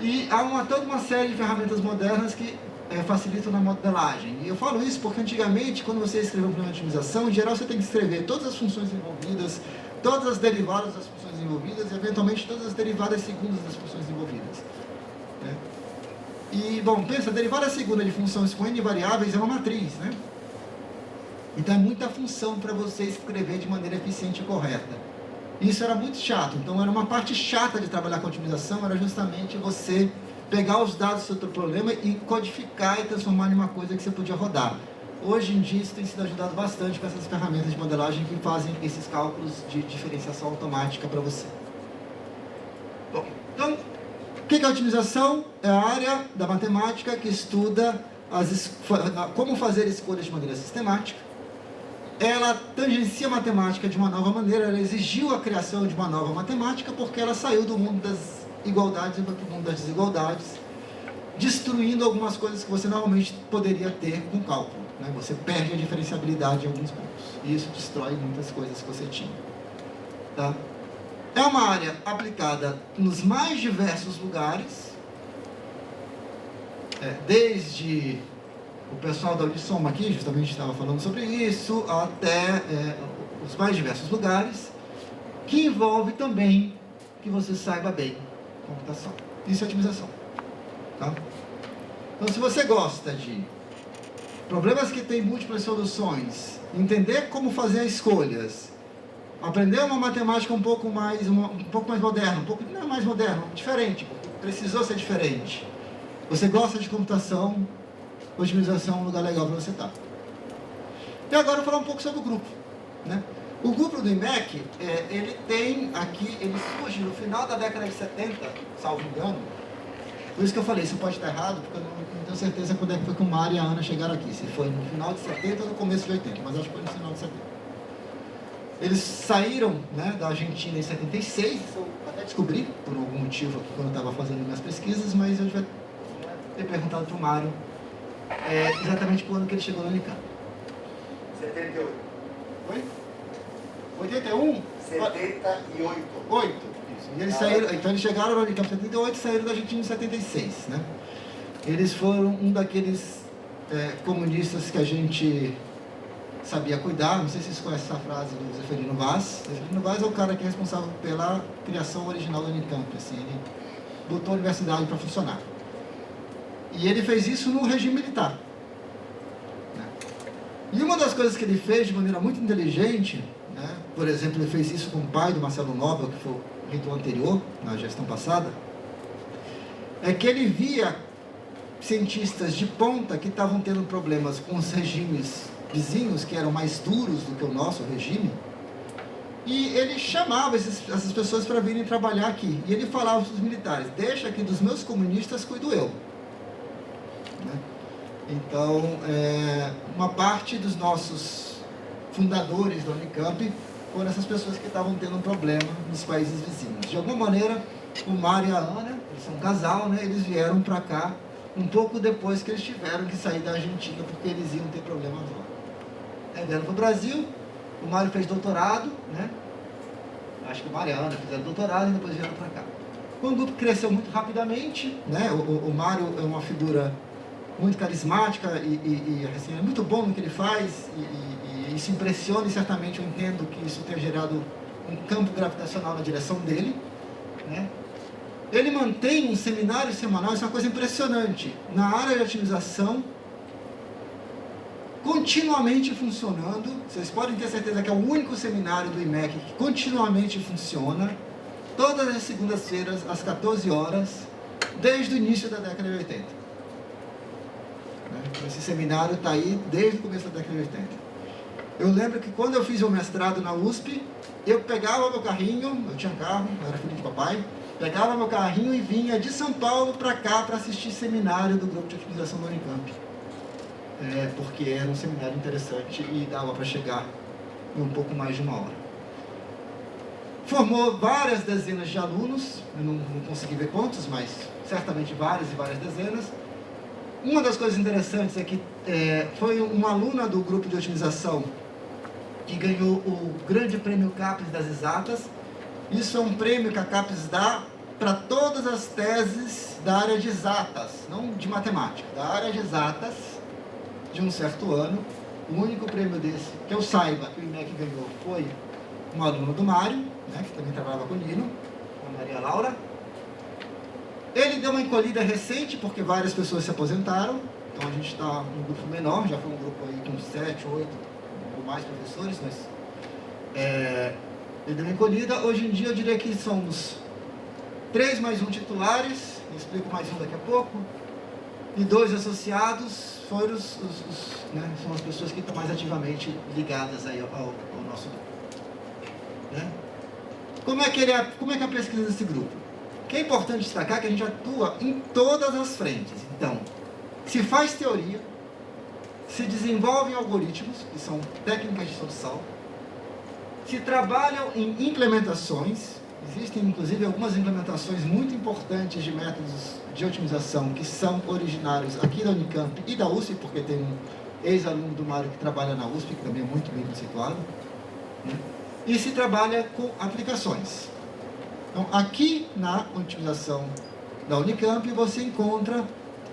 E há toda uma série de ferramentas modernas que facilitam na modelagem. E eu falo isso porque antigamente, quando você escreveu um problema de otimização, em geral você tem que escrever todas as funções envolvidas, todas as derivadas das funções envolvidas e, eventualmente, todas as derivadas segundas das funções envolvidas. Né? E, bom, pensa, a derivada segunda de funções com n variáveis é uma matriz, né? Então é muita função para você escrever de maneira eficiente e correta. Isso era muito chato, então era uma parte chata de trabalhar com otimização, era justamente você pegar os dados do seu problema e codificar e transformar em uma coisa que você podia rodar. Hoje em dia isso tem sido ajudado bastante com essas ferramentas de modelagem que fazem esses cálculos de diferenciação automática para você. Bom, então, o que é a otimização? É a área da matemática que estuda como fazer escolhas de maneira sistemática. Ela tangencia a matemática de uma nova maneira, ela exigiu a criação de uma nova matemática porque ela saiu do mundo das igualdades e para o mundo das desigualdades, destruindo algumas coisas que você normalmente poderia ter com cálculo, né? Você perde a diferenciabilidade em alguns pontos, e isso destrói muitas coisas que você tinha. Tá? É uma área aplicada nos mais diversos lugares, desde o pessoal da Unisoma aqui justamente estava falando sobre isso, até os mais diversos lugares, que envolve também que você saiba bem computação. Isso é otimização. Tá? Então, se você gosta de problemas que têm múltiplas soluções, entender como fazer escolhas, aprender uma matemática um pouco mais moderna, não mais moderna, diferente, porque precisou ser diferente. Você gosta de computação, otimização é um lugar legal para você estar. E agora eu vou falar um pouco sobre o grupo. Né? O grupo do IMEC, ele surge no final da década de 70, salvo engano. Por isso que eu falei, isso pode estar errado, porque eu não tenho certeza quando é que foi que o Mário e a Ana chegaram aqui. Se foi no final de 70 ou no começo de 80, mas acho que foi no final de 70. Eles saíram, né, da Argentina em 76, eu até descobri, por algum motivo, aqui, quando eu estava fazendo minhas pesquisas, mas eu devia ter perguntado para o Mário exatamente quando que ele chegou no Unicamp. 78. Oi? 81? 78. 8. Isso. E eles saíram, então eles chegaram no Unicamp em 78 e saíram da Argentina em 76. Né? Eles foram um daqueles comunistas que a gente sabia cuidar. Não sei se vocês conhecem essa frase do Zeferino Vaz. Zeferino Vaz é o cara que é responsável pela criação original do Unicamp. Assim, ele botou a universidade para funcionar. E ele fez isso no regime militar. Né? E uma das coisas que ele fez de maneira muito inteligente, né, por exemplo, ele fez isso com o pai do Marcelo Nobel, que foi o reitor anterior, na gestão passada, é que ele via cientistas de ponta que estavam tendo problemas com os regimes vizinhos, que eram mais duros do que o nosso regime, e ele chamava essas pessoas para virem trabalhar aqui. E ele falava para os militares: deixa que dos meus comunistas cuido eu. Né? Então, uma parte dos nossos fundadores da Unicamp foram essas pessoas que estavam tendo um problema nos países vizinhos. De alguma maneira, o Mário e a Ana, eles são um casal, né? Eles vieram para cá um pouco depois que eles tiveram que sair da Argentina, porque eles iam ter problemas lá. Vieram para o Brasil, o Mário fez doutorado, né? Acho que o Mário e a Ana fizeram doutorado e depois vieram para cá. O grupo cresceu muito rapidamente, né? O Mário é uma figura muito carismática e assim, é muito bom no que ele faz e isso impressiona, e certamente eu entendo que isso tenha gerado um campo gravitacional na direção dele, né? Ele mantém um seminário semanal, isso é uma coisa impressionante, na área de otimização, continuamente funcionando. Vocês podem ter certeza que é o único seminário do IMEC que continuamente funciona, todas as segundas-feiras, às 14 horas, desde o início da década de 80. Esse seminário está aí desde o começo da década de 80. Eu lembro que quando eu fiz o mestrado na USP, eu pegava meu carrinho, eu tinha carro, eu era filho de papai, pegava meu carrinho e vinha de São Paulo para cá para assistir seminário do grupo de otimização da Unicamp. Porque era um seminário interessante e dava para chegar em um pouco mais de uma hora. Formou várias dezenas de alunos, eu não consegui ver quantos, mas certamente várias e várias dezenas. Uma das coisas interessantes é que foi uma aluna do grupo de otimização que ganhou o grande prêmio CAPES das exatas. Isso é um prêmio que a CAPES dá para todas as teses da área de exatas, não de matemática, da área de exatas de um certo ano. O único prêmio desse, que eu saiba, que o IMEC ganhou foi um aluno do Mário, né, que também trabalhava com o Nino, com a Maria Laura. Ele deu uma encolhida recente, porque várias pessoas se aposentaram, então a gente está um grupo menor, já foi um grupo aí com 7, 8 ou mais professores, mas ele deu uma encolhida. Hoje em dia eu diria que somos 3 mais 1 titulares, eu explico mais um daqui a pouco, e 2 associados, foram são as pessoas que estão mais ativamente ligadas aí ao nosso grupo. Né? Como é que é a pesquisa desse grupo? O que é importante destacar é que a gente atua em todas as frentes. Então, se faz teoria, se desenvolvem algoritmos, que são técnicas de solução, se trabalham em implementações. Existem, inclusive, algumas implementações muito importantes de métodos de otimização que são originários aqui da Unicamp e da USP, porque tem um ex-aluno do Mário que trabalha na USP, que também é muito bem conceituado, né? E se trabalha com aplicações. Então, aqui na otimização da Unicamp, você encontra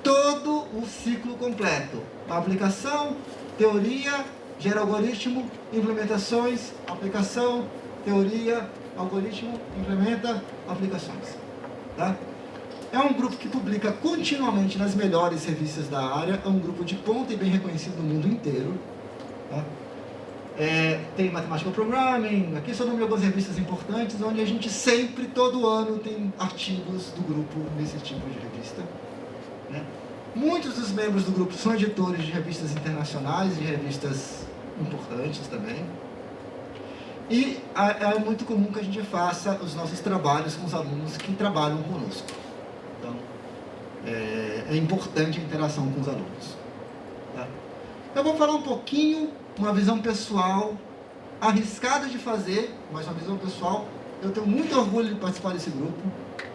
todo o ciclo completo. A aplicação, teoria, gera algoritmo, implementações, aplicação, teoria, algoritmo, implementa, aplicações. Tá? É um grupo que publica continuamente nas melhores revistas da área, é um grupo de ponta e bem reconhecido no mundo inteiro. Tá? Tem Mathematical Programming, aqui só nome de algumas revistas importantes, onde a gente sempre, todo ano, tem artigos do grupo nesse tipo de revista. Né? Muitos dos membros do grupo são editores de revistas internacionais, de revistas importantes também. E é muito comum que a gente faça os nossos trabalhos com os alunos que trabalham conosco. Então, é importante a interação com os alunos. Tá? Eu vou falar um pouquinho, uma visão pessoal, arriscada de fazer, mas uma visão pessoal. Eu tenho muito orgulho de participar desse grupo.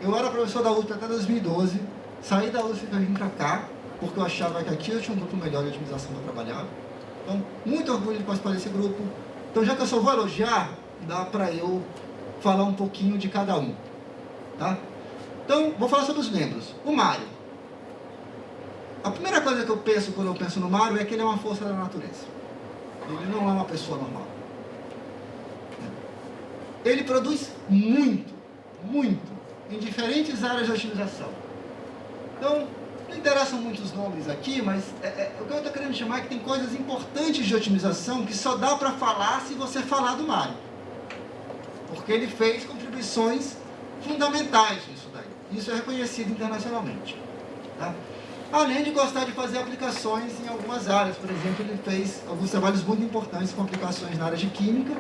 Eu era professor da USP até 2012, saí da USP para vir para cá, porque eu achava que aqui eu tinha um grupo melhor de otimização para trabalhar. Então, muito orgulho de participar desse grupo. Então, já que eu só vou elogiar, dá para eu falar um pouquinho de cada um. Tá? Então, vou falar sobre os membros. O Mário. A primeira coisa que eu penso quando eu penso no Mário é que ele é uma força da natureza. Ele não é uma pessoa normal. Ele produz muito, muito, em diferentes áreas de otimização. Então, Não interessam muitos nomes aqui, mas o que eu estou querendo chamar é que tem coisas importantes de otimização que só dá para falar se você falar do Mário. Porque ele fez contribuições fundamentais nisso daí. Isso é reconhecido internacionalmente. Tá? Além de gostar de fazer aplicações em algumas áreas. Por exemplo, ele fez alguns trabalhos muito importantes com aplicações na área de química.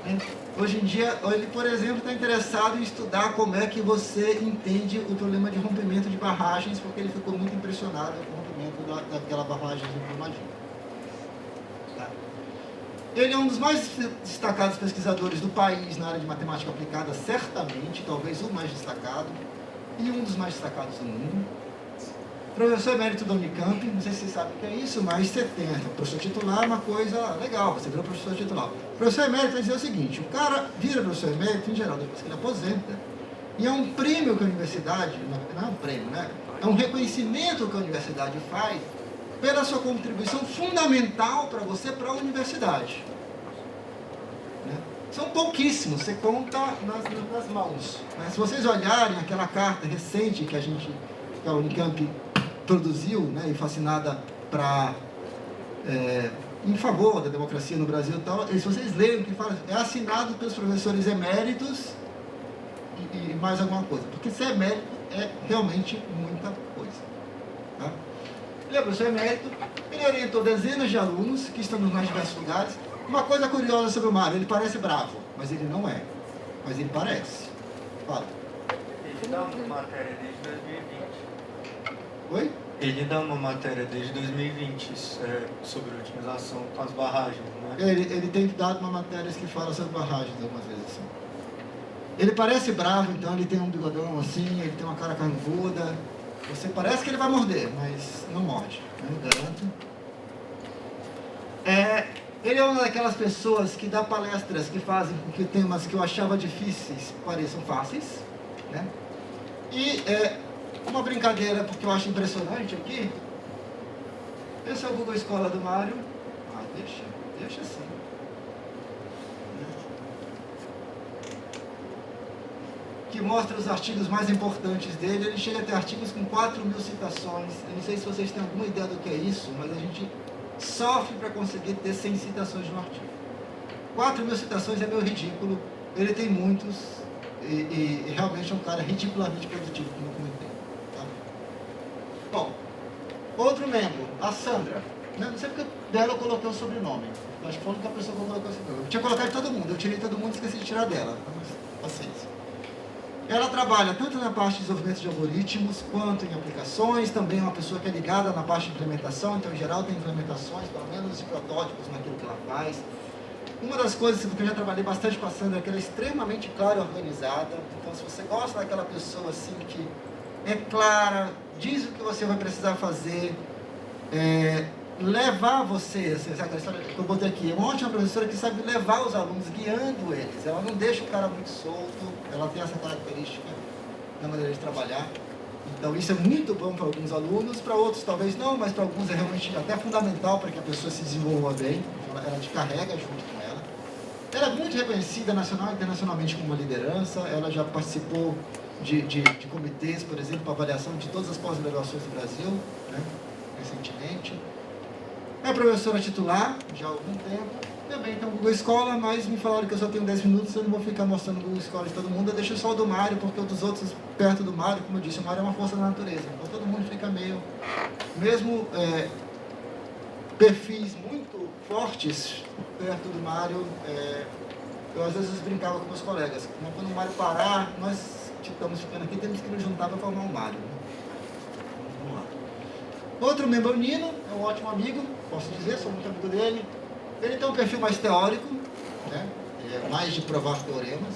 Né? Hoje em dia, ele, por exemplo, está interessado em estudar como é que você entende o problema de rompimento de barragens, porque ele ficou muito impressionado com o rompimento daquela barragem de Brumadinho. Tá? Ele é um dos mais destacados pesquisadores do país na área de matemática aplicada, certamente, talvez o mais destacado, e um dos mais destacados do mundo. Professor emérito da Unicamp, não sei se vocês sabem o que é isso, mas você tem, professor titular é uma coisa legal, você virou professor titular. O professor emérito vai dizer o seguinte, o cara vira professor emérito, em geral, depois que ele aposenta, e é um prêmio que a universidade, não é um prêmio, né? É um reconhecimento que a universidade faz pela sua contribuição fundamental para você, para a universidade. Né? São pouquíssimos, você conta nas mãos. Né? Se vocês olharem aquela carta recente que a Unicamp produziu, né, e fascinada em favor da democracia no Brasil e tal, e se vocês lerem o que fala, é assinado pelos professores eméritos e mais alguma coisa, porque ser emérito é realmente muita coisa. Tá? Ele é professor emérito, ele orientou dezenas de alunos que estão nos mais diversos lugares. Uma coisa curiosa sobre o Mário, ele parece bravo, mas ele não é, mas ele parece. Fala. Ele dá uma matéria desde 2020. Oi? Ele dá uma matéria desde 2020 sobre otimização com as barragens, né? Ele tem dado uma matéria que fala sobre barragens algumas vezes assim. Ele parece bravo, então ele tem um bigodão assim, ele tem uma cara carrancuda. Você parece que ele vai morder, mas não morde, né? Eu garanto. Ele é uma daquelas pessoas que dá palestras que fazem com que temas que eu achava difíceis pareçam fáceis, né? E uma brincadeira, porque eu acho impressionante aqui. Esse é o Google Escola do Mário. Ah, deixa assim. Que mostra os artigos mais importantes dele. Ele chega a ter artigos com 4.000 citações. Eu não sei se vocês têm alguma ideia do que é isso, mas a gente sofre para conseguir ter 100 citações no artigo. 4.000 citações é meio ridículo. Ele tem muitos e realmente é um cara ridiculamente produtivo, como eu comentei. Tá? Bom, outro membro, a Sandra. Não sei porque dela eu coloquei o sobrenome. Acho que foi a única pessoa que eu coloquei o sobrenome. Eu tinha colocado de todo mundo, eu tirei todo mundo e esqueci de tirar dela. Paciência. Ela trabalha tanto na parte de desenvolvimento de algoritmos, quanto em aplicações. Também é uma pessoa que é ligada na parte de implementação, então, em geral, tem implementações, pelo menos de protótipos naquilo que ela faz. Uma das coisas que eu já trabalhei bastante com a Sandra é que ela é extremamente clara e organizada. Então, se você gosta daquela pessoa assim que é clara, diz o que você vai precisar fazer, levar você, assim, sabe, a história que eu botei aqui, é uma ótima professora que sabe levar os alunos, guiando eles. Ela não deixa o cara muito solto, ela tem essa característica na maneira de trabalhar. Então isso é muito bom para alguns alunos, para outros talvez não, mas para alguns é realmente até fundamental para que a pessoa se desenvolva bem. Ela te carrega junto com ela. Ela é muito reconhecida nacional e internacionalmente como uma liderança. Ela já participou de comitês, por exemplo, para avaliação de todas as pós-graduações do Brasil, né, recentemente. É professora titular, já há algum tempo. Também tem o Google Escola, mas me falaram que eu só tenho 10 minutos, eu não vou ficar mostrando o Google Escola de todo mundo. Eu deixo só o do Mário, porque o dos outros, perto do Mário, como eu disse, o Mário é uma força da natureza. Então todo mundo fica meio... Mesmo perfis muito fortes perto do Mário, eu às vezes brincava com meus colegas. Quando o Mário parar, nós estamos ficando aqui, temos que nos juntar para formar um Mário. Vamos lá. Outro membro, o Nino, é um ótimo amigo, posso dizer, sou muito amigo dele. Ele tem um perfil mais teórico, né? Ele é mais de provar teoremas.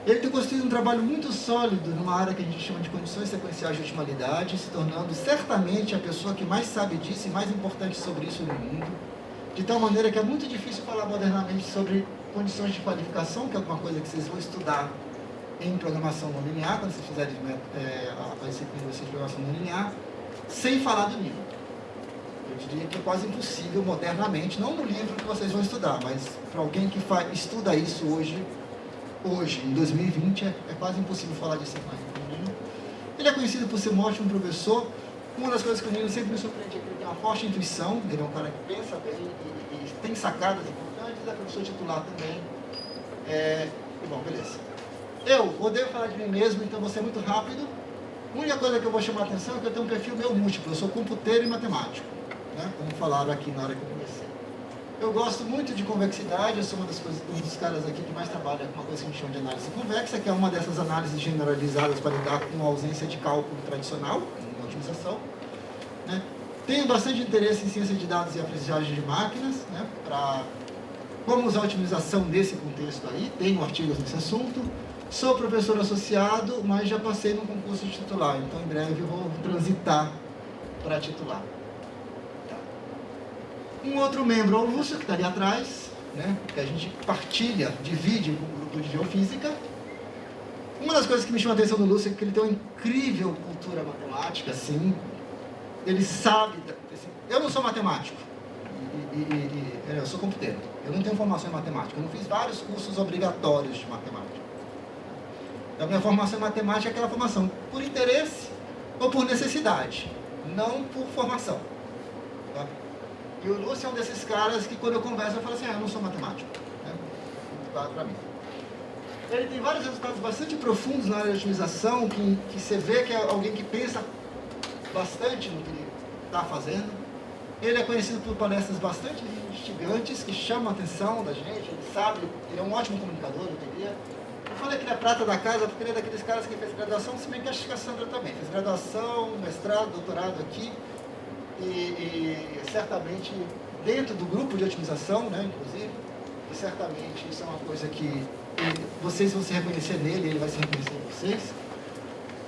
Ele tem construído um trabalho muito sólido numa área que a gente chama de condições sequenciais de otimalidade, se tornando certamente a pessoa que mais sabe disso e mais importante sobre isso no mundo, de tal maneira que é muito difícil falar modernamente sobre condições de qualificação, que é alguma coisa que vocês vão estudar em programação não linear, quando vocês fizerem a disciplina de programação não linear, sem falar do nível. Eu diria que é quase impossível modernamente, não no livro que vocês vão estudar, mas para alguém que estuda isso hoje, em 2020, é quase impossível falar disso mais. Ele é conhecido por ser um ótimo professor, Uma das coisas que o Nilo sempre me surpreende é que ele tem uma forte intuição, ele é um cara que pensa bem e tem sacadas importantes, é professor titular também. Bom, beleza. Eu odeio falar de mim mesmo, então vou ser muito rápido. A única coisa que eu vou chamar a atenção é que eu tenho um perfil meio múltiplo, eu sou computeiro e matemático, né? Como falaram aqui na hora que eu comecei. Eu gosto muito de convexidade, eu sou um dos caras aqui que mais trabalha com uma coisa que a gente chama de análise convexa, que é uma dessas análises generalizadas para lidar com a ausência de cálculo tradicional, em otimização. Né? Tenho bastante interesse em ciência de dados e aprendizagem de máquinas, né? Para como usar a otimização nesse contexto aí, tenho artigos nesse assunto. Sou professor associado, mas já passei no concurso de titular, então em breve eu vou transitar para titular. Um outro membro é o Lúcio, que está ali atrás, né? Que a gente partilha, divide com um grupo de geofísica. Uma das coisas que me chama a atenção do Lúcio é que ele tem uma incrível cultura matemática, assim. Ele sabe... Assim, eu não sou matemático, eu sou computeiro. Eu não tenho formação em matemática, eu não fiz vários cursos obrigatórios de matemática. A minha formação em matemática é aquela formação por interesse ou por necessidade, não por formação. Tá? E o Lúcio é um desses caras que, quando eu converso, eu falo assim, eu não sou matemático. Né? Muito claro para mim. Ele tem vários resultados bastante profundos na área de otimização, que você vê que é alguém que pensa bastante no que ele está fazendo. Ele é conhecido por palestras bastante instigantes, que chamam a atenção da gente, ele sabe, ele é um ótimo comunicador, eu diria. Eu falei que ele é prata da casa, porque ele é daqueles caras que fez graduação, se bem que acho que a Sandra também. Fez graduação, mestrado, doutorado aqui. E certamente dentro do grupo de otimização, né, inclusive, e certamente isso é uma coisa que vocês vão se reconhecer nele, ele vai se reconhecer em vocês.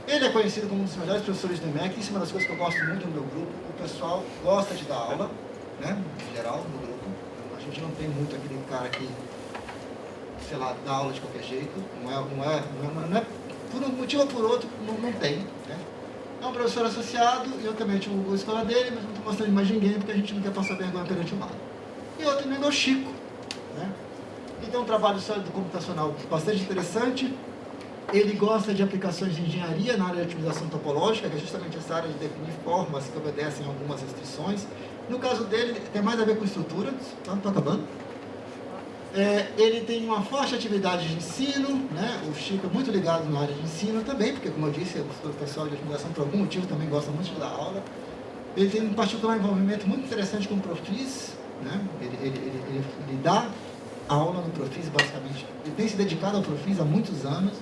Ele é conhecido como um dos melhores professores do IMEC, isso é uma das coisas que eu gosto muito no meu grupo. O pessoal gosta de dar aula, né, em geral, no grupo. A gente não tem muito aquele cara que, sei lá, dá aula de qualquer jeito, não é por um motivo ou por outro, não tem, né? É um professor associado, e eu também tive a escola dele, mas não estou mostrando mais ninguém, porque a gente não quer passar vergonha perante o mar. E outro também é o Chico, né? Ele tem um trabalho sólido computacional bastante interessante. Ele gosta de aplicações de engenharia na área de otimização topológica, que é justamente essa área de definir formas que obedecem a algumas restrições. No caso dele, tem mais a ver com estrutura, tá? Estou acabando. Ele tem uma forte atividade de ensino, né? O Chico é muito ligado na área de ensino também, porque, como eu disse, o pessoal de otimização, por algum motivo, também gosta muito de dar aula. Ele tem um particular envolvimento muito interessante com o Profis, né? Ele dá aula no Profis, basicamente. Ele tem se dedicado ao Profis há muitos anos,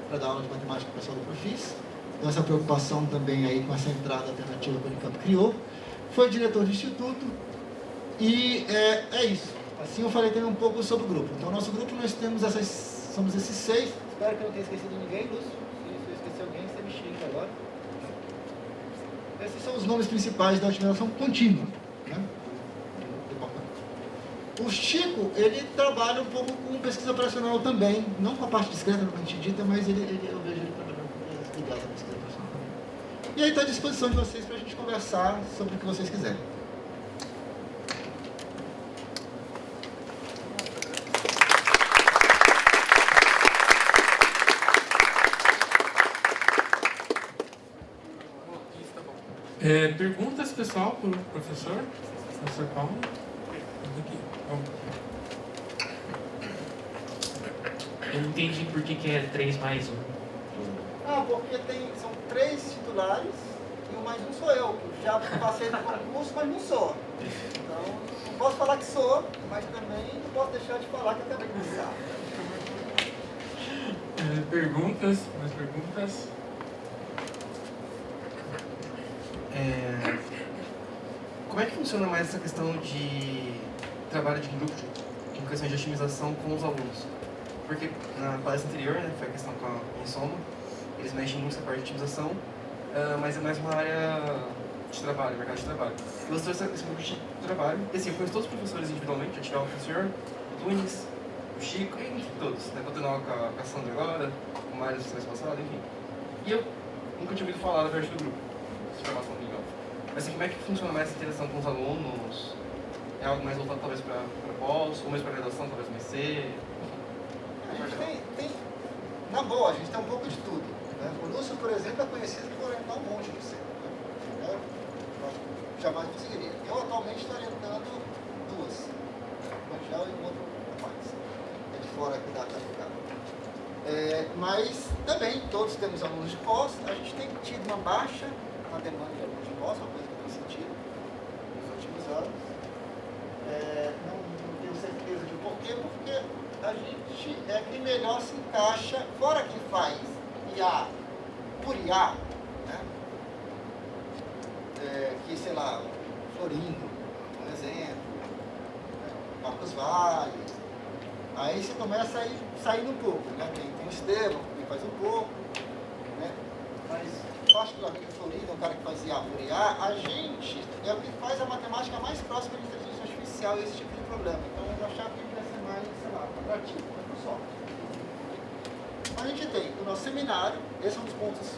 para dar aula de matemática para o pessoal do Profis. Então, essa preocupação também aí com essa entrada alternativa que o Unicamp criou. Foi diretor do Instituto e é isso. Assim eu falei também um pouco sobre o grupo. Então, nosso grupo, nós temos somos esses 6. Espero que eu não tenha esquecido ninguém, Lúcio. Se eu esquecer alguém, você me xinga agora. Esses são os nomes principais da otimização contínua, né? Do departamento. O Chico, ele trabalha um pouco com pesquisa operacional também. Não com a parte discreta, propriamente dita, mas eu vejo ele trabalhando com coisas ligadas à pesquisa operacional também. E aí está à disposição de vocês para a gente conversar sobre o que vocês quiserem. Perguntas, pessoal, para o professor Paulo. Eu não entendi por que é 3 mais 1. Porque são 3 titulares e o mais um sou eu, que já passei no concurso, mas não sou. Então, não posso falar que sou, mas também não posso deixar de falar que eu acabei de começar. Perguntas? Mais perguntas? Como é que funciona mais essa questão de trabalho de grupo, em questão de otimização com os alunos? Porque na palestra anterior, né, foi a questão com a Insoma, eles mexem muito nessa parte de otimização, mas é mais uma área de trabalho, mercado de trabalho. E você trouxe esse grupo de trabalho, e assim, eu conheço todos os professores individualmente, já tive aula com o senhor, o Tunis, o Chico, enfim, todos. Né? Estou tendo aula com a Sandra agora, com o Mário semestre passado, enfim. E eu nunca tinha ouvido falar da parte do grupo, de formação legal. Mas assim, como é que funciona mais essa interação com os alunos? É algo mais voltado talvez para pós, ou mesmo para graduação, talvez mais C? A gente tem, na boa, a gente tem um pouco de tudo. Né? O Lúcio, por exemplo, é conhecido por orientar um monte de C. Né? jamais conseguiria. Eu atualmente estou orientando duas, Rangel e um outro rapaz, é de fora aqui da Capital. Mas também todos temos alunos de pós, a gente tem tido uma baixa na demanda de alunos de pós, uma coisa que eu tenho sentido nos últimos anos. Não tenho certeza de porquê, porque a gente é quem melhor se encaixa, fora quem faz IA por IA, né? Que, sei lá, Florindo, por exemplo, Marcos Vale. Aí você começa a ir saindo um pouco, né? Tem o Estevam, que faz um pouco, né? Mas, particularmente o Florindo, um cara que faz IA por IA, a gente é o que faz a matemática mais próxima de inteligência artificial e esse tipo de problema. Então, eu achava que a gente vai ser mais, sei lá, atrativo, Microsoft. A gente tem o nosso seminário, esse é um dos pontos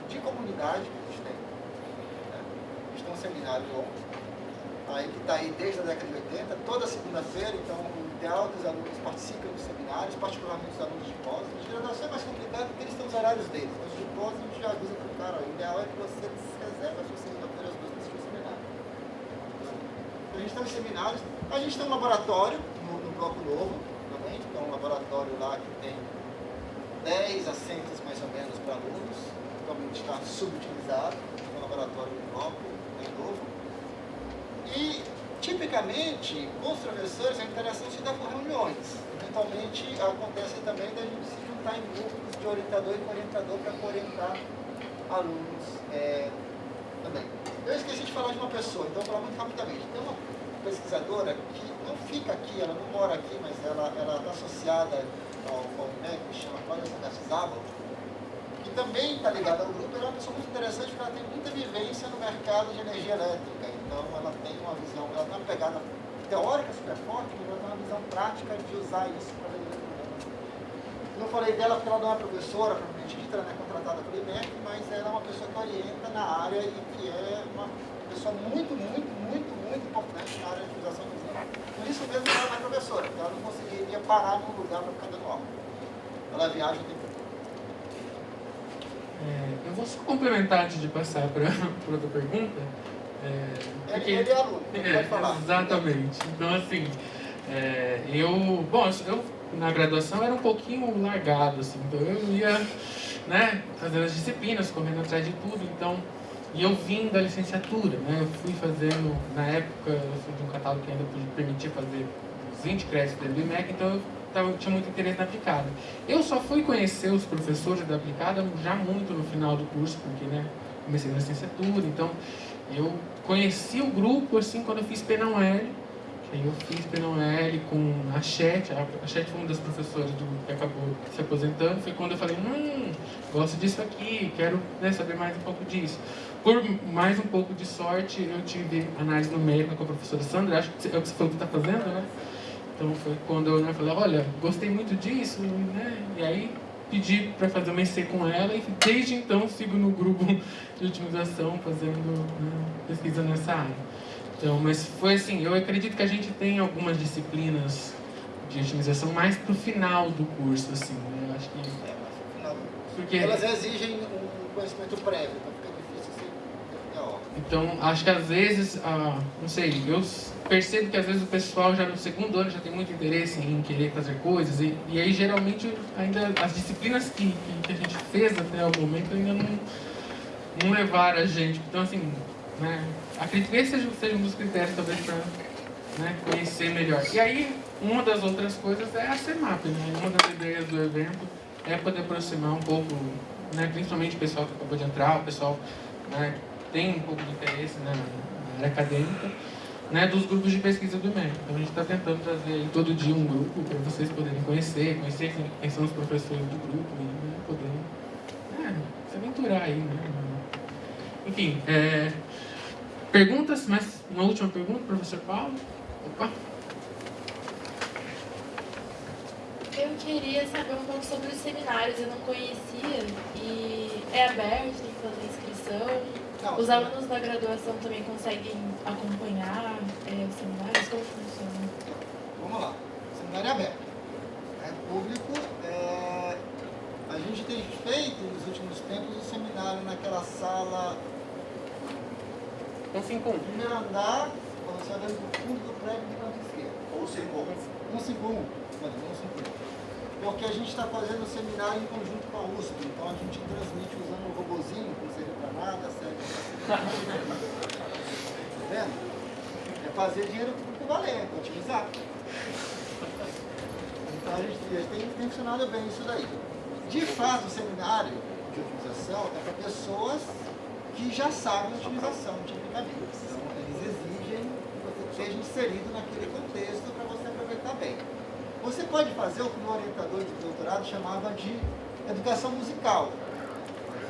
de comunidade que a gente tem. Né? A gente tem um seminário longo, aí que está aí desde a década de 80, toda segunda-feira, então o ideal dos alunos participam dos seminários, particularmente os alunos de pós. De graduação é mais complicado porque eles têm os horários deles, mas os de pós a gente já avisa para o cara, o ideal é que você reserve a sua segunda-feira às 2 para assistir o seminário. Então, a gente tem os seminários, a gente tem um laboratório no bloco novo também, que é um laboratório lá que tem 10 assentos mais ou menos para alunos, atualmente está subutilizado, é um laboratório no bloco, bem novo. E, tipicamente, com os professores, a interação se dá por reuniões. Eventualmente, acontece também da gente se juntar em grupos de orientador e orientador para orientar alunos também. Eu esqueci de falar de uma pessoa, então vou falar muito rapidamente. Tem uma pesquisadora que não fica aqui, ela não mora aqui, mas ela está associada ao IMEC, que chama Cláudia Sagastizaba, que também está ligada ao grupo. Ela é uma pessoa muito interessante porque ela tem muita vivência no mercado de energia elétrica. Então ela tem uma visão, ela tem uma pegada teórica super forte, mas ela tem uma visão prática de usar isso para resolver problemas. Não falei dela porque ela não é professora, propriamente dita, ela não é contratada pelo IMEC, mas ela é uma pessoa que orienta na área e que é uma pessoa muito importante na área de utilização do uso. Por isso mesmo ela não é professora, porque ela não conseguiria parar num lugar para ficar dando aula. Ela viaja o tempo todo. Eu vou só complementar antes de passar para outra pergunta. Ele é aluno, pode falar. Exatamente. Então, assim, eu na graduação era um pouquinho largado, assim, então eu ia, né, fazendo as disciplinas, correndo atrás de tudo, então, e eu vim da licenciatura, né, eu fui fazendo, na época, eu sou de um catálogo que ainda permitia fazer 20 créditos do IMEC, então eu tinha muito interesse na aplicada. Eu só fui conhecer os professores da aplicada já muito no final do curso, porque, né, comecei na licenciatura, então eu conheci o grupo, assim, quando eu fiz P-Não-L, que aí eu fiz P-Não-L com a Chet foi uma das professoras do grupo que acabou se aposentando, foi quando eu falei, gosto disso aqui, quero, né, saber mais um pouco disso. Por mais um pouco de sorte, eu tive análise numérica com a professora Sandra, acho que é o que você falou que está fazendo, né? Então foi quando eu falei, olha, gostei muito disso, né? E aí pedi para fazer uma EC com ela e desde então sigo no grupo de otimização fazendo, né, pesquisa nessa área. Então, mas foi assim, eu acredito que a gente tem algumas disciplinas de otimização mais para o final do curso, assim, né? Eu acho que... Porque elas exigem um conhecimento prévio, então fica difícil você definir a ordem. Então, acho que às vezes, não sei, eu percebo que às vezes o pessoal já no segundo ano já tem muito interesse em querer fazer coisas e aí geralmente ainda as disciplinas que a gente fez até o momento ainda não levaram a gente. Então, assim, né, acredito que esse seja um dos critérios talvez para, né, conhecer melhor. E aí, uma das outras coisas é a CEMAP, né? Uma das ideias do evento é poder aproximar um pouco, né, principalmente o pessoal que acabou de entrar, o pessoal, né, tem um pouco de interesse, né, na área acadêmica, né, dos grupos de pesquisa do IMEC. Então a gente está tentando trazer aí todo dia um grupo para vocês poderem conhecer quem são os professores do grupo e, né, poderem se aventurar aí, né. Enfim, perguntas, mas uma última pergunta, professor Paulo? Opa! Eu queria saber um pouco sobre os seminários, eu não conhecia, e é aberto, tem que fazer inscrição. Não, os alunos da graduação também conseguem acompanhar os seminários? Como funciona? Vamos lá, o seminário é aberto, é público. A gente tem feito nos últimos tempos o seminário naquela sala 151. Primeiro andar, quando você olhando para o fundo do prédio de canto esquerdo. Ou se for. 151. Mano, 151. Porque a gente está fazendo o seminário em conjunto com a USP, então a gente transmite usando um robozinho, que não serve para nada, serve para... Tá vendo? É fazer dinheiro público valer, é otimizar. Então a gente tem funcionado bem isso daí. De fato, o seminário de otimização é para pessoas que já sabem otimização tipicamente. Então eles exigem que você esteja inserido naquele contexto para você aproveitar bem. Você pode fazer o que o meu orientador de doutorado chamava de educação musical.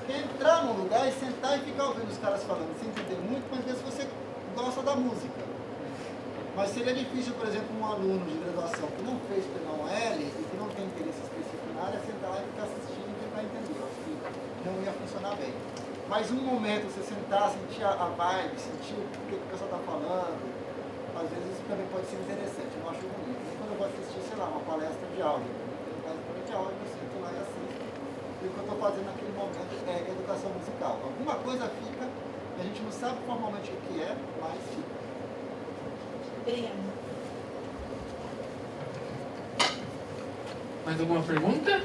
Entrar num lugar e sentar e ficar ouvindo os caras falando, sem entender muito, mas ver se você gosta da música. Mas seria difícil, por exemplo, um aluno de graduação que não fez PNOL e que não tem interesse específico na área, sentar lá e ficar assistindo e tentar entender. Eu acho que não ia funcionar bem. Mas um momento, você sentar, sentir a vibe, sentir o que o pessoal está falando, às vezes isso também pode ser interessante, eu não acho ruim. Nem quando eu vou assistir, sei lá, uma palestra de áudio. Basicamente a áudio eu sinto lá e assisto. E o que eu estou fazendo naquele momento é educação musical. Alguma coisa fica, a gente não sabe formalmente o que é, mas fica. Obrigada. Mais alguma pergunta?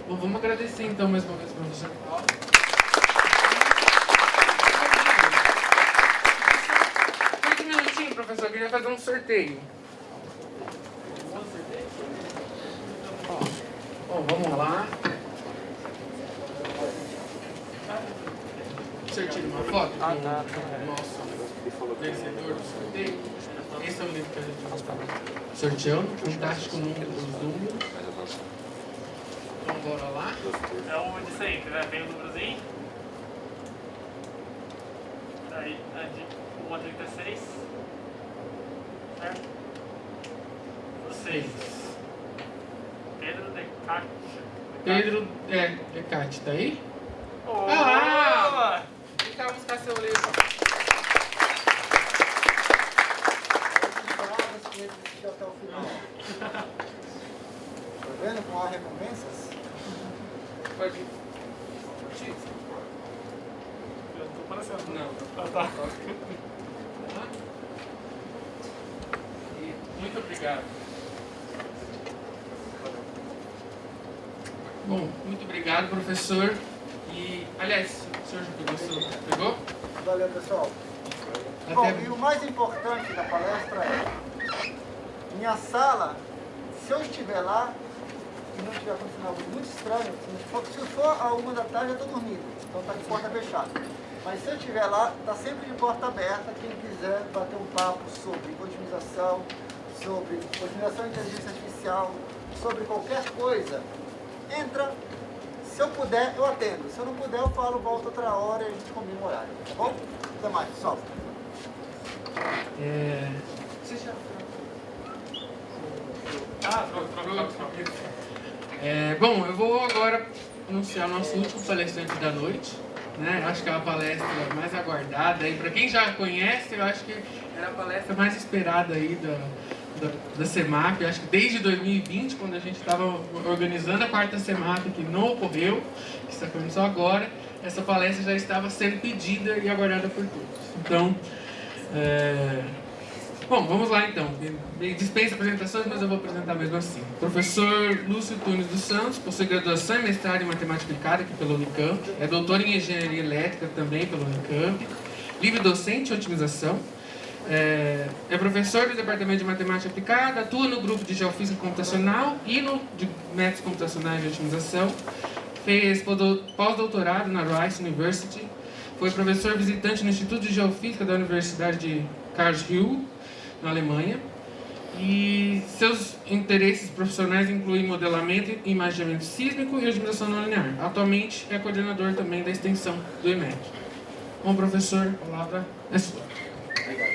Bom, vamos agradecer então mais uma vez ao professor Paulo. Um minutinho, professor, eu queria fazer um sorteio. Bom, vamos lá. Você tira uma foto com o nosso vencedor do sorteio. Esse é o livro que a gente está sorteando. Fantástico número dos números. Então, bora lá. É o de sempre, né? Vem o númerozinho. Aí, a de 1 a 36. Certo? 6. Pedro Decate. Pedro Decate, tá aí? Oh! Ah! Vem cá buscar seu livro. Até o final. Tá vendo como há recompensas? Pode ir. Eu tô parecendo. Não. Ah, tá. Muito obrigado. Bom, muito obrigado, professor. E, aliás, o senhor já pegou? Valeu, pessoal. Até... Bom, e o mais importante da palestra é: minha sala, se eu estiver lá e não estiver acontecendo algo muito estranho, se for a 1 da tarde eu estou dormindo, então está de porta fechada. Mas se eu estiver lá, está sempre de porta aberta. Quem quiser bater um papo sobre otimização e inteligência artificial, sobre qualquer coisa, entra. Se eu puder, eu atendo. Se eu não puder, eu falo, volto outra hora e a gente combina o horário. Tá bom? Até mais, pessoal. Você já... Pronto. Bom, eu vou agora anunciar o nosso último palestrante da noite, né? Acho que é a palestra mais aguardada. Para quem já conhece, eu acho que era a palestra mais esperada aí da CEMAP. Eu acho que desde 2020, quando a gente estava organizando a 4ª CEMAP, que não ocorreu, que está começando só agora, essa palestra já estava sendo pedida e aguardada por todos. Então, bom, vamos lá então. Dispensa apresentações, mas eu vou apresentar mesmo assim. Professor Lúcio Tunes dos Santos, possui graduação e mestrado em Matemática Aplicada aqui pelo Unicamp. É doutor em Engenharia Elétrica também pelo Unicamp. Livre docente em otimização. É professor do Departamento de Matemática Aplicada, atua no grupo de Geofísica Computacional e no de Métodos Computacionais de Otimização. Fez pós-doutorado na Rice University. Foi professor visitante no Instituto de Geofísica da Universidade de Karlsruhe, na Alemanha. E seus interesses profissionais incluem modelamento e imaginamento sísmico e otimização não linear. Atualmente é coordenador também da extensão do EMEC. Bom, professor, a palavra é sua. Obrigado.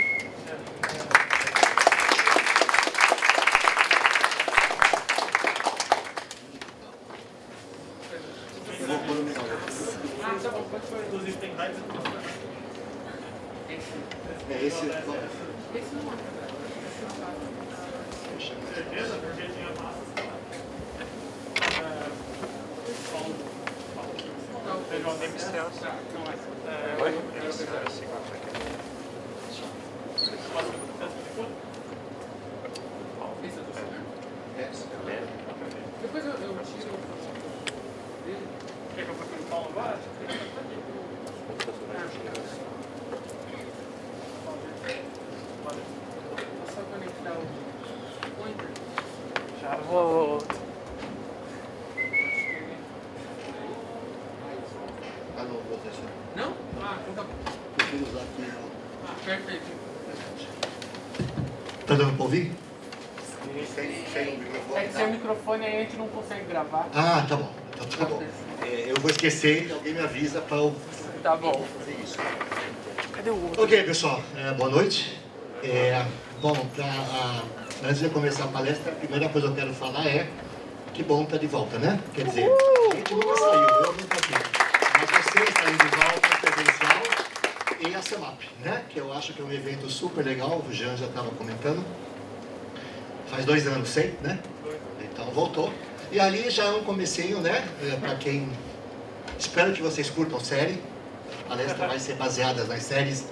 Inclusive tem mais. Esse não Certeza? Porque tinha massa. João, tem que ser. Oi? Depois eu tiro. Quer que eu procure o Paulo agora? É só conectar o pointer. Já vou. Ah, não, vou deixar. Não? Ah, então tá bom. Prefiro usar aqui. Ah, perfeito. Tá dando para ouvir? Sem o microfone. É que sem o microfone aí a gente não consegue gravar. Ah, tá bom. Então tá bom. Eu vou esquecer e alguém me avisa para eu Tá bom. fazer isso. Cadê o outro? Ok, pessoal, boa noite. Bom, antes de começar a palestra, a primeira coisa que eu quero falar é que bom estar de volta, né? Quer dizer, a gente nunca saiu, eu nunca aqui. Mas você saiu de volta presencial e a CEMAP, né? Que eu acho que é um evento super legal, o Jean já estava comentando. Faz 2 anos, sei, né? Então voltou. E ali já é um comecinho, né? Para quem... Espero que vocês curtam a série. A palestra vai ser baseada nas séries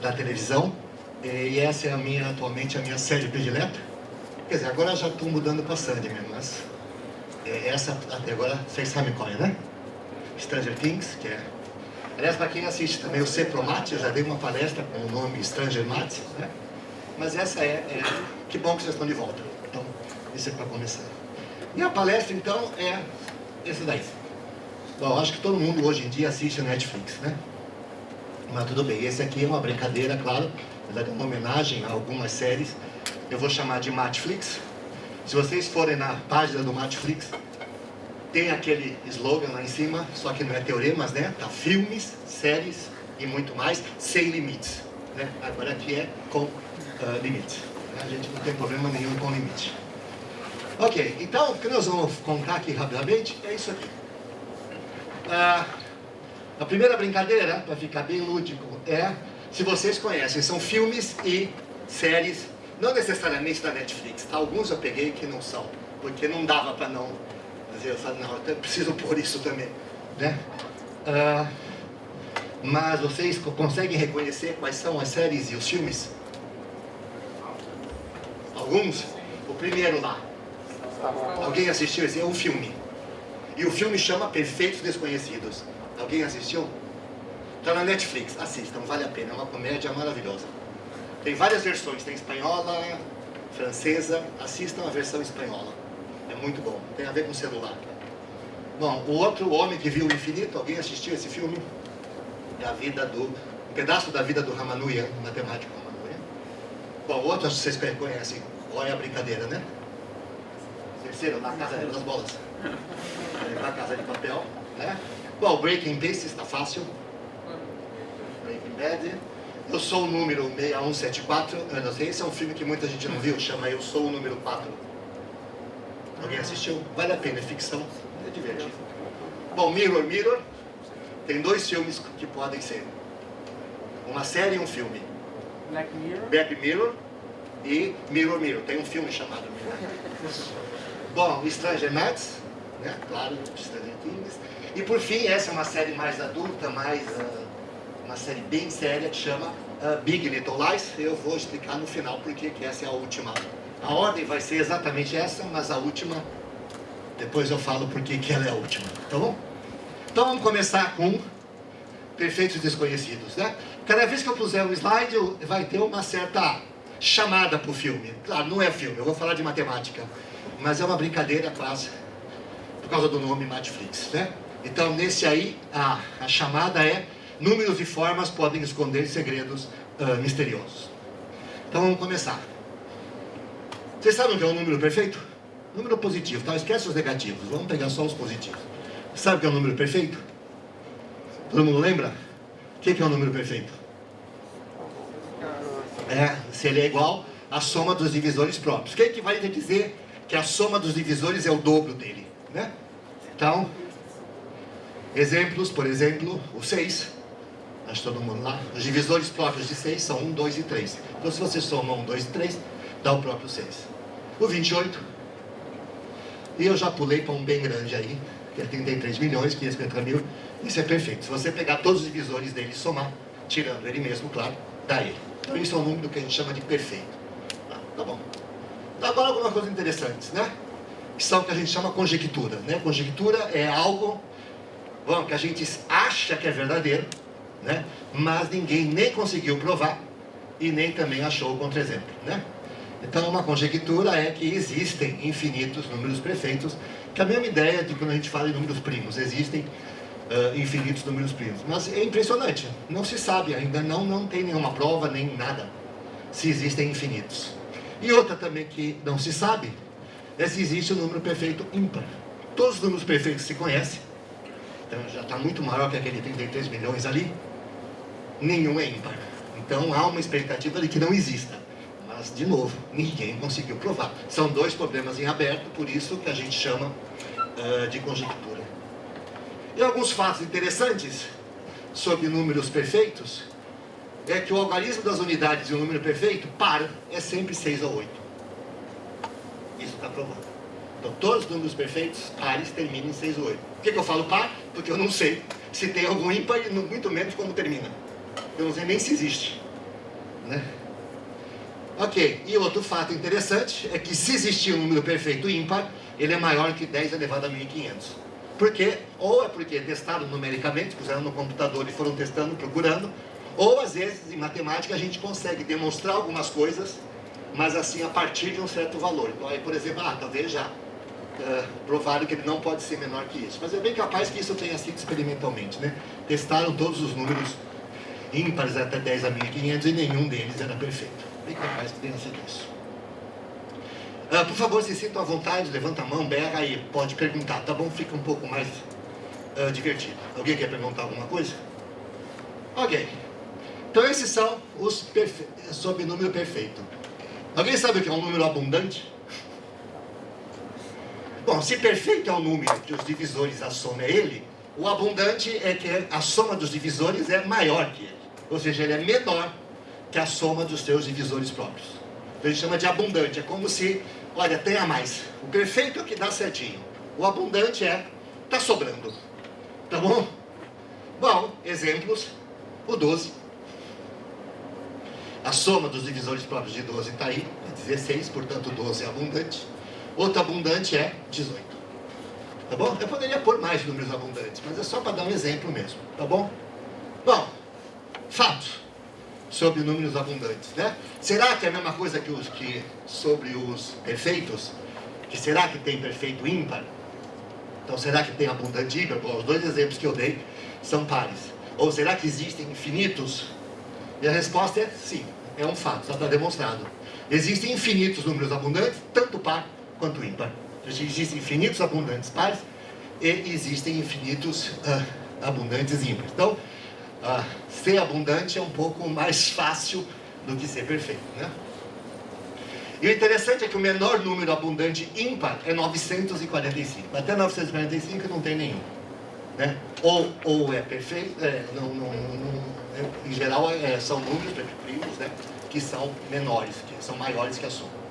da televisão. E essa é atualmente a minha série predileta. Quer dizer, agora já estou mudando para Sandman, mas essa até agora vocês sabem qual é, né? Stranger Things, que é... Aliás, para quem assiste também o Cepromat, eu já dei uma palestra com o nome Stranger Mat, né? Mas essa que bom que vocês estão de volta. Então, isso é para começar. E a palestra, então, é esse daí. Bom, acho que todo mundo hoje em dia assiste a Netflix, né? Mas tudo bem, esse aqui é uma brincadeira, claro. Na verdade, é uma homenagem a algumas séries. Eu vou chamar de Matflix. Se vocês forem na página do Matflix, tem aquele slogan lá em cima, só que não é teoremas, né? Tá filmes, séries e muito mais, sem limites. Né? Agora aqui é com limites. A gente não tem problema nenhum com limite. Ok, então o que nós vamos contar aqui rapidamente é isso aqui. A primeira brincadeira, para ficar bem lúdico, se vocês conhecem, são filmes e séries, não necessariamente da Netflix, tá? Alguns eu peguei que não são, porque não dava para não dizer, eu falei, não, eu preciso pôr isso também, né? Mas vocês conseguem reconhecer quais são as séries e os filmes? Alguns? O primeiro lá. Alguém assistiu? Esse é um filme. E o filme chama Perfeitos Desconhecidos. Alguém assistiu? Está na Netflix. Assistam, vale a pena. É uma comédia maravilhosa. Tem várias versões. Tem espanhola, francesa. Assistam a versão espanhola. É muito bom. Tem a ver com celular. Bom, o outro, O Homem que Viu o Infinito. Alguém assistiu esse filme? É a vida um pedaço da vida do Ramanujan, matemático Ramanujan. Bom, o outro, vocês conhecem. Olha a brincadeira, né? Terceiro, Na Casa das Bolas. Na Casa de Papel, né? Bom, Breaking Bad está fácil. Breaking Bad. Eu Sou o Número 6174. Eu não sei, esse é um filme que muita gente não viu, chama Eu Sou o Número 4. Alguém assistiu? Vale a pena, é ficção, é divertido. Bom, Mirror, Mirror. Tem 2 filmes que podem ser. Uma série e um filme. Black Mirror e Mirror, Mirror. Tem um filme chamado Mirror. Bom, Stranger Things, né? Claro, Stranger Things. E por fim, essa é uma série mais adulta, uma série bem séria que chama Big Little Lies. Eu vou explicar no final porque que essa é a última. A ordem vai ser exatamente essa, mas a última, depois eu falo porque que ela é a última, tá bom? Então vamos começar com Perfeitos Desconhecidos, né? Cada vez que eu puser um slide, vai ter uma certa chamada para o filme. Claro, não é filme, eu vou falar de matemática, mas é uma brincadeira quase, por causa do nome Matflix, né? Então, nesse aí, a chamada é Números e formas podem esconder segredos misteriosos. Então, vamos começar. Vocês sabem o que é um número perfeito? Número positivo, tá? Esquece os negativos, vamos pegar só os positivos. Sabe o que é um número perfeito? Todo mundo lembra? O que é um número perfeito? Se ele é igual à soma dos divisores próprios. O que equivale a dizer que a soma dos divisores é o dobro dele, né? Então, exemplos, por exemplo, o 6. Acho todo mundo lá. Os divisores próprios de 6 são 1, 2 e 3. Então, se você soma 1, 2 e 3, dá o próprio 6. O 28. E eu já pulei para um bem grande aí, que é 33.550.000 Isso é perfeito. Se você pegar todos os divisores dele e somar, tirando ele mesmo, claro, dá ele. Então isso é um número que a gente chama de perfeito. Tá bom. Então, agora algumas coisas interessantes, né? Que são o que a gente chama conjectura, né? Conjectura é algo, bom, que a gente acha que é verdadeiro, né? Mas ninguém nem conseguiu provar e nem também achou o contra-exemplo, né? Então, uma conjectura é que existem infinitos números perfeitos, que é a mesma ideia de quando a gente fala em números primos. Existem infinitos números primos. Mas é impressionante, não se sabe ainda, não tem nenhuma prova, nem nada, se existem infinitos. E outra também que não se sabe é se existe o número perfeito ímpar. Todos os números perfeitos se conhecem, então já está muito maior que aquele 33 milhões ali, nenhum é ímpar. Então há uma expectativa de que não exista. Mas, de novo, ninguém conseguiu provar. São dois problemas em aberto, por isso que a gente chama de conjectura. E alguns fatos interessantes sobre números perfeitos é que o algarismo das unidades de um número perfeito, par, é sempre 6 ou 8. Isso está provado. Então, todos os números perfeitos, pares, terminam em 6 ou 8. Por que eu falo par? Porque eu não sei se tem algum ímpar e muito menos como termina. Eu não sei nem se existe, né? Ok, e outro fato interessante é que se existir um número perfeito ímpar, ele é maior que 10 elevado a 1500. Por quê? Ou é porque testaram numericamente, puseram no computador e foram testando, procurando, ou às vezes em matemática a gente consegue demonstrar algumas coisas, mas assim a partir de um certo valor. Então aí, por exemplo, talvez já provaram que ele não pode ser menor que isso. Mas é bem capaz que isso tenha sido experimentalmente, né? Testaram todos os números ímpares até 10 a 1500 e nenhum deles era perfeito. Bem capaz que tenha sido isso. Por favor, se sintam à vontade, levanta a mão, berra aí, pode perguntar, tá bom? Fica um pouco mais divertido. Alguém quer perguntar alguma coisa? Ok. Então esses são os sobre número perfeito. Alguém sabe o que é um número abundante? Bom, se perfeito é um número que os divisores, a soma é ele, o abundante é que a soma dos divisores é maior que ele. Ou seja, ele é menor que a soma dos seus divisores próprios. Então, a gente chama de abundante. É como se, olha, tenha mais. O perfeito é o que dá certinho. O abundante é, está sobrando. Tá bom? Bom, exemplos. O 12. A soma dos divisores próprios de 12 está aí. É 16, portanto 12 é abundante. Outro abundante é 18. Tá bom? Eu poderia pôr mais números abundantes, mas é só para dar um exemplo mesmo. Tá bom? Bom, fato sobre números abundantes, né? Será que é a mesma coisa que sobre os perfeitos? Que será que tem perfeito ímpar? Então será que tem abundante ímpar? Bom, os dois exemplos que eu dei são pares. Ou será que existem infinitos? E a resposta é sim, é um fato, já está demonstrado. Existem infinitos números abundantes, tanto par quanto ímpar. Existem infinitos abundantes pares e existem infinitos abundantes ímpares. Então, ser abundante é um pouco mais fácil do que ser perfeito, né? E o interessante é que o menor número abundante ímpar é 945. Até 945 não tem nenhum, né? Ou é perfeito, em geral são números primos, né? Que são menores, que são maiores que a soma.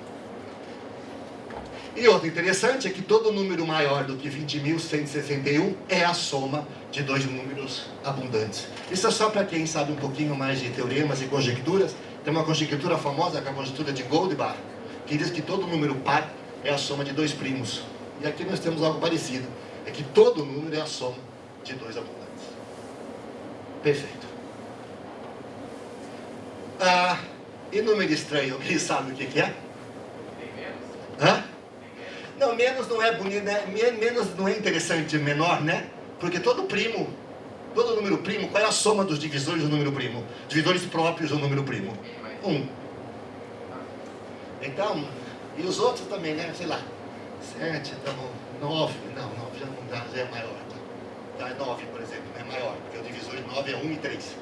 E outro interessante é que todo número maior do que 20.161 é a soma de dois números abundantes. Isso é só para quem sabe um pouquinho mais de teoremas e conjecturas. Tem uma conjectura famosa, que é a conjectura de Goldbach, que diz que todo número par é a soma de dois primos. E aqui nós temos algo parecido. É que todo número é a soma de dois abundantes. Perfeito. E número estranho, alguém sabe o que é? Hã? Não, menos não é bonito, né? Menos não é interessante, menor, né? Porque todo número primo, qual é a soma dos divisores do número primo? Divisores próprios do número primo? 1. Então, e os outros também, né? Sei lá, 7, tá bom, 9, não, 9 já não dá, já é maior. Tá? 9, por exemplo, é maior, porque o divisor de 9 é 1 e 3.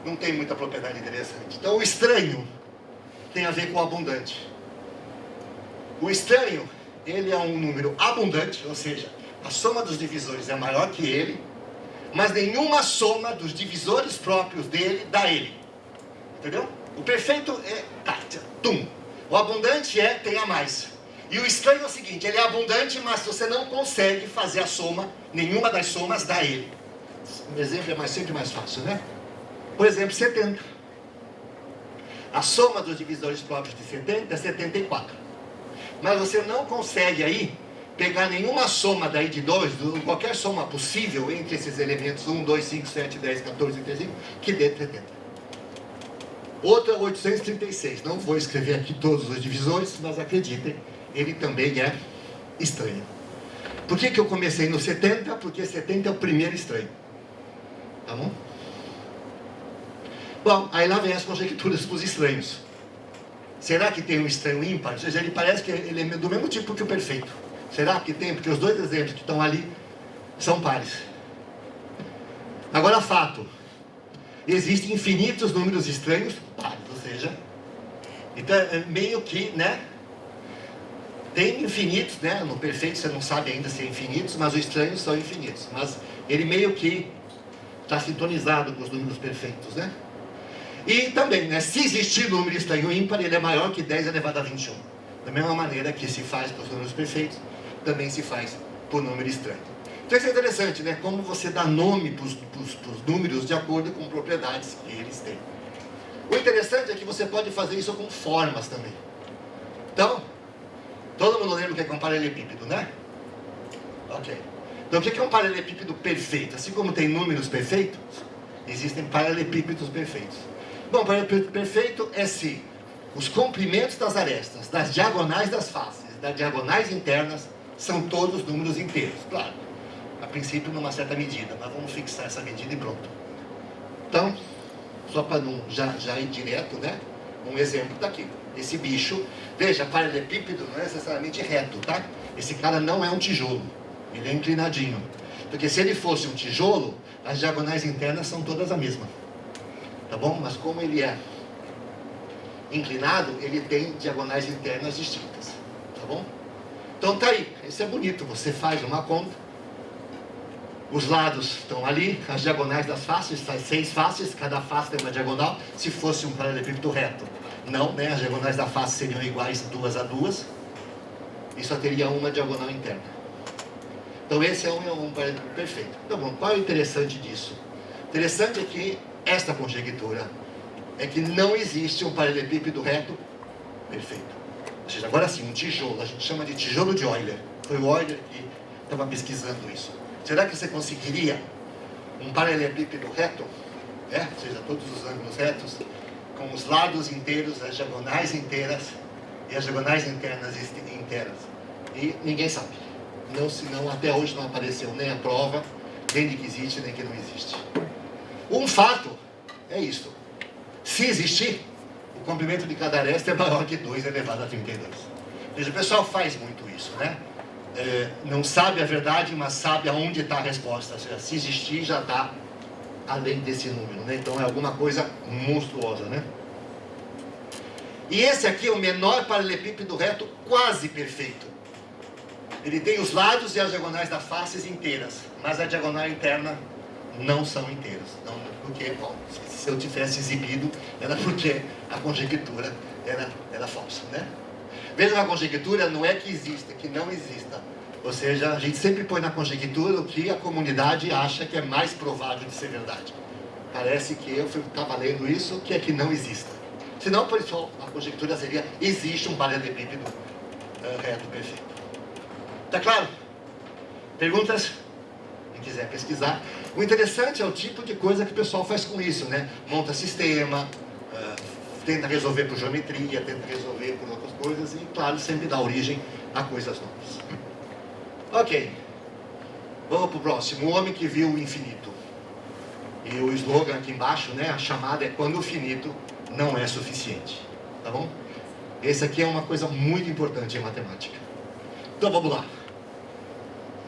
Não tem muita propriedade interessante. Então, o estranho tem a ver com o abundante. O estranho, ele é um número abundante, ou seja, a soma dos divisores é maior que ele, mas nenhuma soma dos divisores próprios dele dá ele. Entendeu? O perfeito é tum. O abundante tem a mais. E o estranho é o seguinte, ele é abundante, mas você não consegue fazer a soma, nenhuma das somas dá ele. Um exemplo é sempre mais fácil, né? Por exemplo, 70. A soma dos divisores próprios de 70 é 74. Mas você não consegue aí pegar nenhuma soma daí de 2, qualquer soma possível entre esses elementos 1, 2, 5, 7, 10, 14, 35, que dê 70. Outra 836. Não vou escrever aqui todos os divisores, mas acreditem, ele também é estranho. Por que eu comecei no 70? Porque 70 é o primeiro estranho. Tá bom? Bom, aí lá vem as conjecturas para os estranhos. Será que tem um estranho ímpar? Ou seja, ele parece que ele é do mesmo tipo que o perfeito. Será que tem? Porque os dois exemplos que estão ali são pares. Agora, fato. Existem infinitos números estranhos pares, ou seja, então meio que, né? Tem infinitos, né? No perfeito você não sabe ainda se é infinitos, mas os estranhos são infinitos. Mas ele meio que está sintonizado com os números perfeitos, né? E também, né, se existir número estranho ímpar, ele é maior que 10 elevado a 21. Da mesma maneira que se faz para os números perfeitos, também se faz por número estranho. Então isso é interessante, né? Como você dá nome para os números de acordo com propriedades que eles têm. O interessante é que você pode fazer isso com formas também. Então, todo mundo lembra o que é um paralelepípedo, né? Ok. Então o que é um paralelepípedo perfeito? Assim como tem números perfeitos, existem paralelepípedos perfeitos. Bom, paralelepípedo perfeito é se os comprimentos das arestas, das diagonais das faces, das diagonais internas, são todos números inteiros. Claro, a princípio numa certa medida, mas vamos fixar essa medida e pronto. Então, só para não já ir direto, né? Um exemplo daqui. Esse bicho, veja, paralelepípedo não é necessariamente reto, tá? Esse cara não é um tijolo, ele é inclinadinho. Porque se ele fosse um tijolo, as diagonais internas são todas a mesma. Tá bom? Mas como ele é inclinado, ele tem diagonais internas distintas. Tá bom? Então tá aí, isso é bonito, você faz uma conta, os lados estão ali, as diagonais das faces, faz 6 faces, cada face tem uma diagonal, se fosse um paralelepípedo reto. Não, né? As diagonais da face seriam iguais 2 a 2, e só teria uma diagonal interna. Então esse é um paralelepípedo perfeito. Então bom, qual é o interessante disso? O interessante é que esta conjectura é que não existe um paralelepípedo reto perfeito. Ou seja, agora sim, um tijolo, a gente chama de tijolo de Euler. Foi o Euler que estava pesquisando isso. Será que você conseguiria um paralelepípedo reto? Ou seja, todos os ângulos retos, com os lados inteiros, as diagonais inteiras e as diagonais internas inteiras. E ninguém sabe. Não, senão até hoje não apareceu nem a prova, nem de que existe, nem que não existe. Um fato é isso. Se existir, o comprimento de cada aresta é maior que 2 elevado a 32. Ou seja, o pessoal faz muito isso, né? Não sabe a verdade, mas sabe aonde está a resposta. Ou seja, se existir, já está além desse número, né? Então é alguma coisa monstruosa, né? E esse aqui é o menor paralelepípedo reto quase perfeito. Ele tem os lados e as diagonais das faces inteiras, mas a diagonal interna não são inteiras. Não, porque, bom, se eu tivesse exibido, era porque a conjectura era falsa, né? Veja, a conjectura não é que exista, que não exista. Ou seja, a gente sempre põe na conjectura o que a comunidade acha que é mais provável de ser verdade. Parece que eu estava lendo isso, que é que não exista. Senão, por isso, a conjectura seria, existe um paralelepípedo reto perfeito. Tá claro? Perguntas? Quem quiser pesquisar. O interessante é o tipo de coisa que o pessoal faz com isso, né? Monta sistema, tenta resolver por geometria, tenta resolver por outras coisas e, claro, sempre dá origem a coisas novas. Ok. Vamos para o próximo. O homem que viu o infinito. E o slogan aqui embaixo, né? A chamada é quando o finito não é suficiente. Tá bom? Esse aqui é uma coisa muito importante em matemática. Então vamos lá.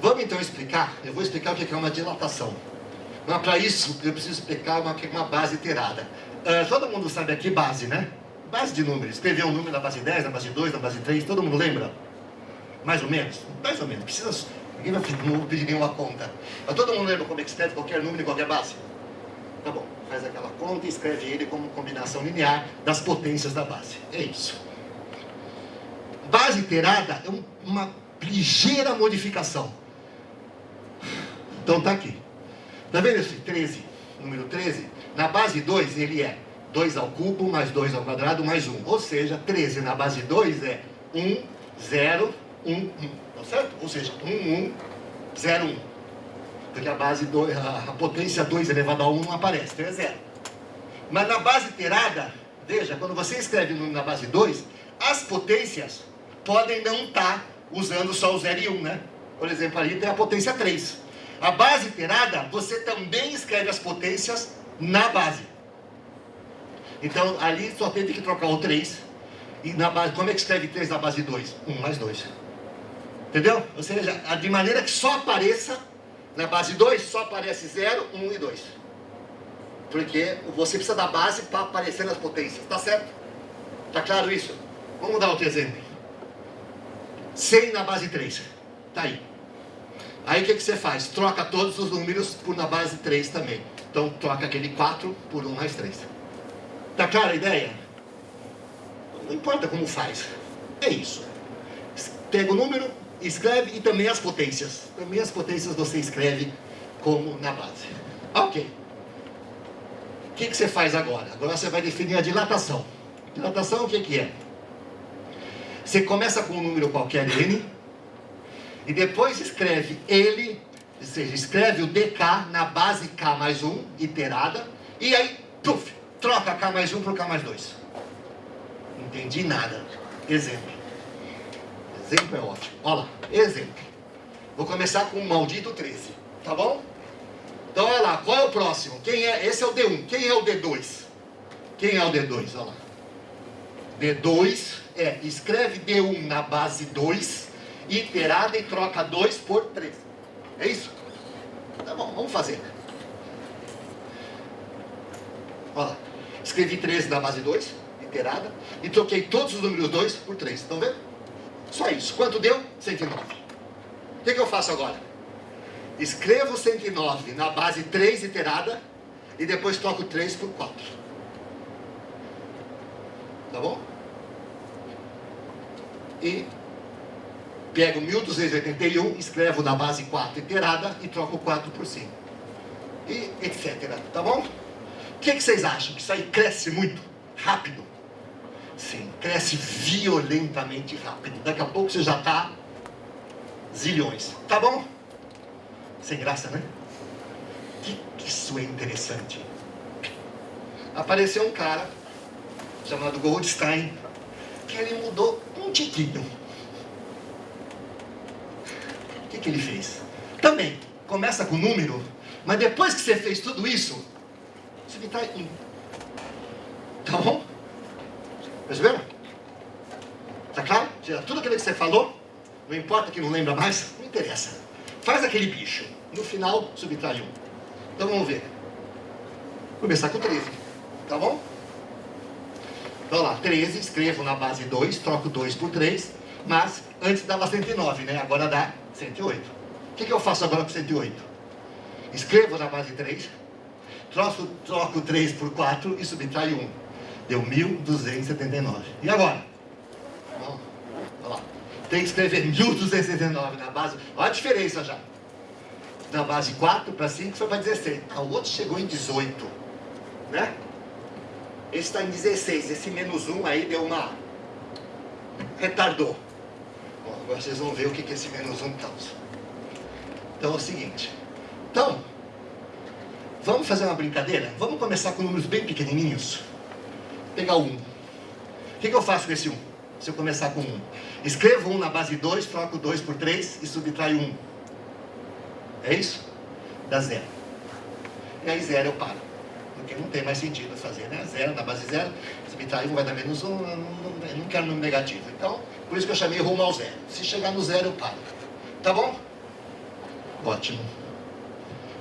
Vamos então explicar. Eu vou explicar o que é uma dilatação. Mas para isso eu preciso explicar o que é uma base iterada. Todo mundo sabe aqui base, né? Base de números. Escrever um número na base 10, na base 2, na base 3. Todo mundo lembra? Mais ou menos? Mais ou menos. Ninguém vai pedir nenhuma conta. Mas todo mundo lembra como é que escreve qualquer número em qualquer base? Tá bom. Faz aquela conta e escreve ele como combinação linear das potências da base. É isso. Base iterada é uma ligeira modificação. Então tá aqui. Tá vendo esse 13? Número 13? Na base 2 ele é 2 ao cubo mais 2 ao quadrado mais 1. Ou seja, 13 na base 2 é 1, 0, 1, 1. Tá certo? Ou seja, 1, 1, 0, 1. Porque a base 2, a potência 2 elevado a 1 não aparece, então é 0. Mas na base iterada, veja, quando você escreve o número na base 2, as potências podem não estar usando só o 0 e 1, né? Por exemplo, ali tem a potência 3. A base iterada, você também escreve as potências na base. Então, ali só teve que trocar o 3. E na base, como é que escreve 3 na base 2? 1 mais 2. Entendeu? Ou seja, de maneira que só apareça, na base 2, só aparece 0, 1 e 2. Porque você precisa da base para aparecer nas potências. Tá certo? Tá claro isso? Vamos dar outro exemplo. 100 na base 3. Tá aí. Aí o que você faz? Troca todos os números por na base 3 também. Então troca aquele 4 por 1 mais 3. Tá clara a ideia? Não importa como faz. É isso. Pega o número, escreve e também as potências. Também as potências você escreve como na base. Ok. O que você faz agora? Agora você vai definir a dilatação. Dilatação o que é? Você começa com um número qualquer N e depois escreve ele, ou seja, escreve o dk na base k mais 1, iterada, e aí, puf, troca k mais 1 por k mais 2. Não entendi nada. Exemplo. Exemplo é ótimo. Olha lá, exemplo. Vou começar com o maldito 13, tá bom? Então olha lá, qual é o próximo? Quem é? Esse é o D1. Quem é o D2? Quem é o D2? Olha lá. D2 é, escreve D1 na base 2, iterada e troca 2 por 3. É isso? Tá bom, vamos fazer. Olha lá. Escrevi 13 na base 2, iterada, e troquei todos os números 2 por 3. Estão vendo? Só isso. Quanto deu? 109. O que eu faço agora? Escrevo 109 na base 3 iterada e depois troco 3 por 4. Tá bom? E pego 1281, escrevo na base 4 iterada e troco 4 por 5. E etc. Tá bom? O que vocês acham? Que isso aí cresce muito rápido? Sim, cresce violentamente rápido. Daqui a pouco você já está zilhões. Tá bom? Sem graça, né? Que isso é interessante. Apareceu um cara chamado Goldstein, que ele mudou um tiquinho. O que ele fez? Também, começa com número, mas depois que você fez tudo isso, você fica em 1. Tá bom? Perceberam? Tá claro? Tudo aquilo que você falou, não importa que não lembra mais, não interessa. Faz aquele bicho. No final, subtrai 1. Então vamos ver. Vou começar com 13. Tá bom? Então lá, 13, escrevo na base 2, troco 2 por 3, mas antes dava 109, né? Agora dá 108. O que eu faço agora com 108? Escrevo na base 3, troco 3 por 4 e subtraio 1. Deu 1279. E agora? Bom, olha lá. Tem que escrever 1279 na base. Olha a diferença já. Na base 4 para 5 foi para 16. O outro chegou em 18. Né? Esse está em 16. Esse menos 1 aí deu uma... retardou. Bom, agora vocês vão ver o que esse menos 1 causa. Então é o seguinte. Então, vamos fazer uma brincadeira? Vamos começar com números bem pequenininhos. Vou pegar o 1. O que eu faço com esse 1? Se eu começar com 1. Escrevo 1 na base 2, troco 2 por 3 e subtraio 1. É isso? Dá 0. E aí 0 eu paro. Porque não tem mais sentido fazer, né? 0 na base 0, subtrair 1 vai dar menos 1, eu não quero número negativo. Então, por isso que eu chamei rumo ao 0. Se chegar no 0 eu paro. Tá bom? Ótimo.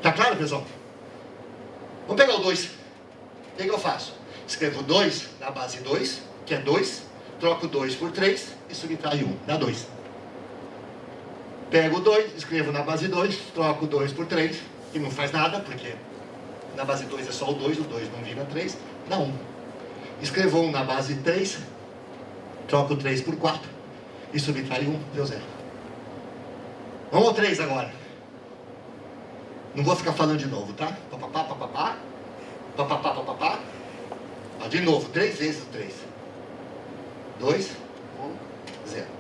Tá claro, pessoal? Vamos pegar o 2. O que eu faço? Escrevo 2 na base 2, que é 2, troco 2 por 3 e subtraio 1, dá 2. Pego o 2, escrevo na base 2, troco 2 por 3, que não faz nada, porque na base 2 é só o 2 não vira 3, dá 1. Escrevo 1 na base 3, troco 3 por 4 e subtraio 1, deu 0. Vamos ao 3 agora. Não vou ficar falando de novo, tá? Papapá, papapá. Papapá, papapá. Ó, de novo, 3 vezes o 3. 2, 1, 0. Tá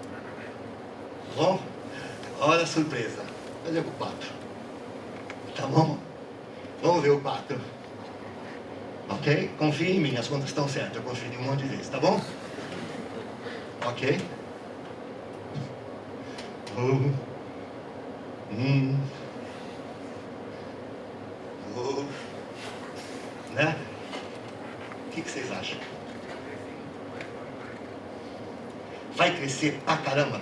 bom? Olha a surpresa. Cadê o 4? Tá bom? Vamos ver o 4. Ok? Confia em mim, as contas estão certas. Eu conferi um monte de vezes, tá bom? Ok? Né? O que vocês acham? Vai crescer pra caramba?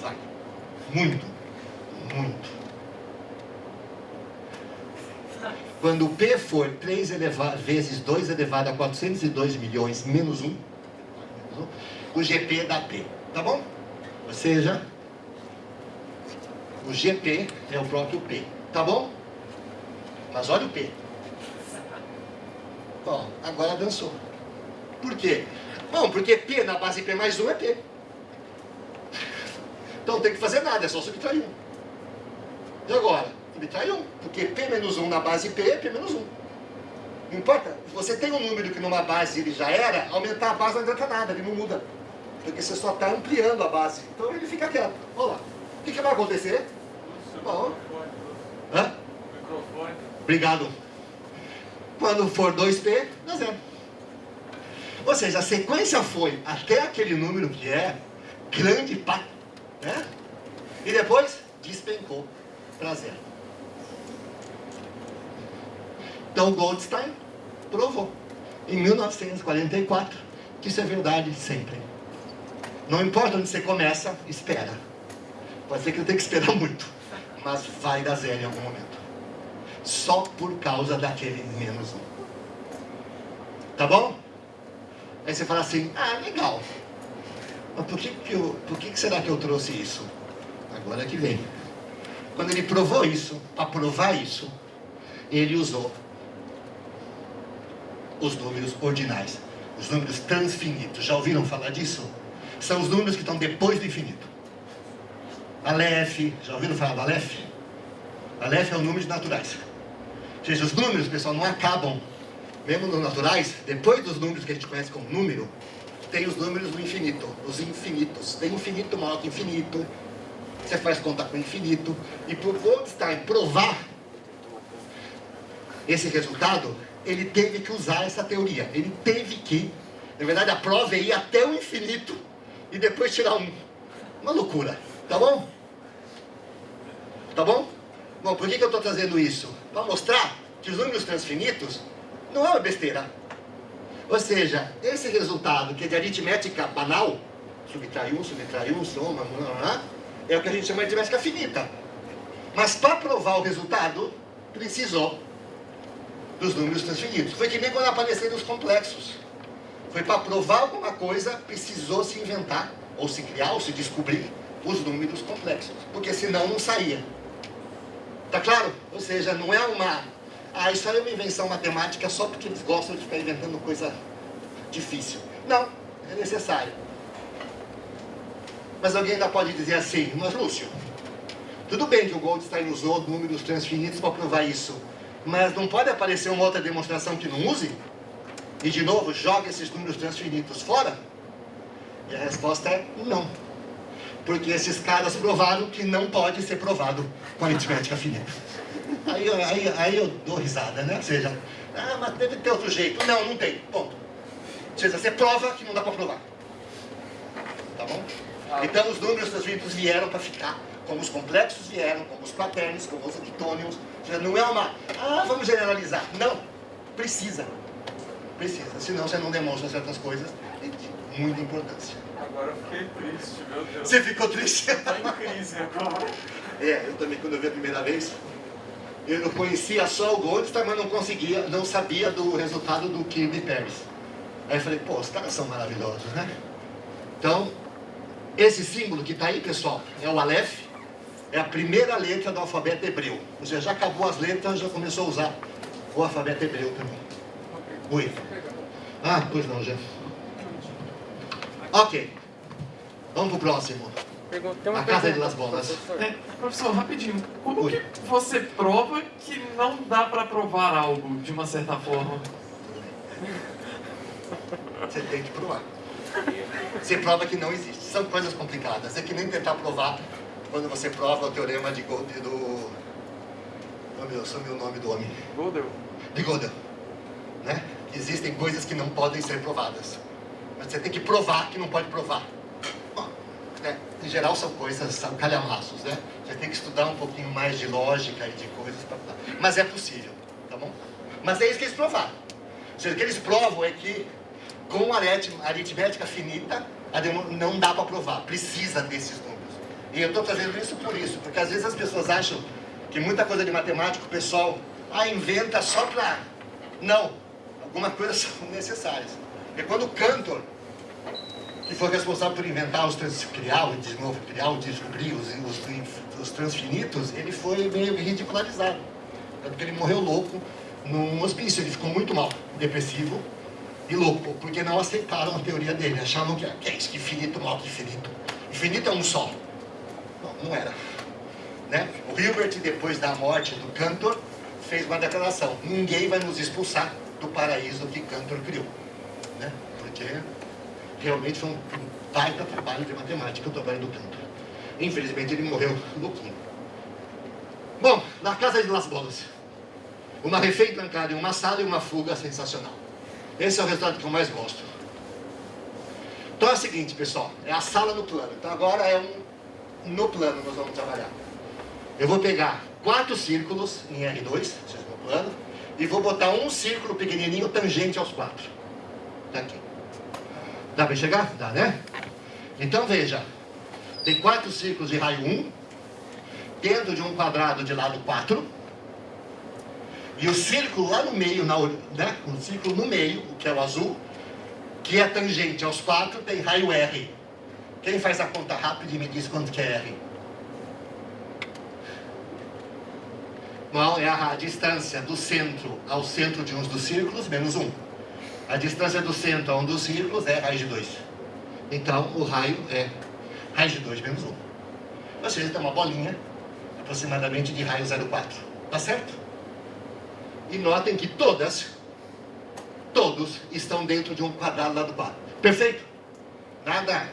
Vai. Muito. Muito. Quando o P for 3 vezes 2 elevado a 402 milhões menos 1, o GP dá P. Tá bom? Ou seja, o GP é o próprio P. Tá bom? Mas olha o P. Ó, agora dançou. Por quê? Bom, porque P na base P mais 1 é P. Então não tem que fazer nada, é só subtrair 1. E agora? Subtrai 1. Porque P menos 1 na base P é P menos 1. Não importa. Você tem um número que numa base ele já era, aumentar a base não adianta nada, ele não muda. Porque você só está ampliando a base. Então ele fica quieto. Olha lá. O que vai acontecer? Bom. Hã? Microfone. Obrigado. Quando for 2P, dá 0. Ou seja, a sequência foi até aquele número que é grande pá, né? E depois despencou para 0. Então Goldstein provou em 1944 que isso é verdade sempre. Não importa onde você começa, espera. Pode ser que eu tenha que esperar muito, mas vai dar 0 em algum momento. Só por causa daquele menos 1. Tá bom? Aí você fala assim, ah, legal. Mas por que será que eu trouxe isso? Agora que vem. Quando ele provou isso, para provar isso, ele usou os números ordinais, os números transfinitos. Já ouviram falar disso? São os números que estão depois do infinito. Aleph, já ouviram falar do Aleph? Aleph é o número de naturais. Ou seja, os números, pessoal, não acabam. Mesmo nos naturais, depois dos números que a gente conhece como número, tem os números do infinito, os infinitos. Tem infinito maior que infinito. Você faz conta com infinito. E para o Goldstein provar esse resultado, ele teve que usar essa teoria. Ele teve que, na verdade, a prova é ir até o infinito e depois tirar uma loucura. Tá bom? Tá bom? Bom, por que eu estou trazendo isso? Para mostrar que os números transfinitos não é uma besteira. Ou seja, esse resultado que é de aritmética banal, subtrai 1, soma, é o que a gente chama de aritmética finita. Mas para provar o resultado, precisou dos números transfinitos. Foi que nem quando apareceram os complexos. Foi para provar alguma coisa, precisou se inventar, ou se criar, ou se descobrir os números complexos. Porque senão não saía. Tá claro? Ou seja, não é uma... Ah, isso aí é uma invenção matemática só porque eles gostam de ficar inventando coisa difícil. Não, é necessário. Mas alguém ainda pode dizer assim, mas Lúcio, tudo bem que o Goldstein usou números transfinitos para provar isso, mas não pode aparecer uma outra demonstração que não use? E de novo, joga esses números transfinitos fora? E a resposta é não. Porque esses caras provaram que não pode ser provado com aritmética finita. Aí eu dou risada, né? Ou seja, ah, mas deve ter outro jeito. Não, não tem. Ponto. Ou seja, você prova que não dá para provar. Tá bom? Então os números transfinitos vieram para ficar. Como os complexos vieram, como os quaternos, como os octônios. Ou seja, não é uma... Ah, vamos generalizar. Não. Precisa. Precisa. Senão você não demonstra certas coisas de muita importância. Agora eu fiquei triste, meu Deus. Você ficou triste? Tá em crise agora. É, eu também, quando eu vi a primeira vez, eu não conhecia só o Goldstein, mas não sabia do resultado do Kirby Paris. Aí eu falei, pô, os caras são maravilhosos, né? Então, esse símbolo que está aí, pessoal, é o Aleph, é a primeira letra do alfabeto hebreu. Ou seja, já acabou as letras, já começou a usar o alfabeto hebreu também. Oi. Ah, pois não, já. Ok. Vamos pro próximo. Pergunta, tem uma A casa de pergunta, Las Bolas. professor. Professor, rapidinho. Como Oi. que você prova que não dá pra provar algo de uma certa forma? Você tem que provar. Você prova que não existe. São coisas complicadas. É que nem tentar provar quando você prova o teorema de Gödel do... Oh, meu, sumiu o nome do homem. Gödel. De Gödel. Né? Existem coisas que não podem ser provadas. Mas você tem que provar que não pode provar. Bom, né? Em geral são coisas, são calhamaços, né? Você tem que estudar um pouquinho mais de lógica e de coisas para... Mas é possível, tá bom? Mas é isso que eles provaram. Ou seja, o que eles provam é que com aritmética finita não dá para provar, precisa desses números. E eu estou trazendo isso por isso, porque às vezes as pessoas acham que muita coisa de matemática o pessoal inventa só para... Não, algumas coisas são necessárias. Porque quando o Cantor, que foi responsável por inventar criar o descobrir os transfinitos, ele foi meio ridicularizado. Porque ele morreu louco num hospício, ele ficou muito mal, depressivo e louco, porque não aceitaram a teoria dele, achavam que é isso, que infinito, mal que infinito. Infinito é um só. Não era. Né? O Hilbert, depois da morte do Cantor, fez uma declaração: ninguém vai nos expulsar do paraíso que Cantor criou. Né? Porque realmente foi um baita trabalho de matemática, o trabalho do Cantor. Infelizmente ele morreu louquinho. Bom, na casa de Las Bolas, uma refém trancada em uma sala e uma fuga sensacional. Esse é o resultado que eu mais gosto. Então é o seguinte, pessoal, é a sala no plano. Então agora no plano nós vamos trabalhar. Eu vou pegar 4 círculos em R2, vocês no plano, e vou botar um círculo pequenininho tangente aos 4. Tá aqui. Dá para enxergar? Dá, né? Então veja, tem 4 círculos de raio 1, dentro de um quadrado de lado 4, e o círculo lá no meio, né? O círculo no meio, o que é o azul, que é tangente aos 4, tem raio R. Quem faz a conta rápida e me diz quanto que é R? Bom, é a distância do centro ao centro de um dos círculos, menos 1. A distância do centro a um dos círculos é raiz de 2. Então, o raio é raiz de 2 menos 1. Ou seja, tem uma bolinha, aproximadamente de raio 0,4. Tá certo? E notem que todos estão dentro de um quadrado lá do 4. Perfeito? Nada?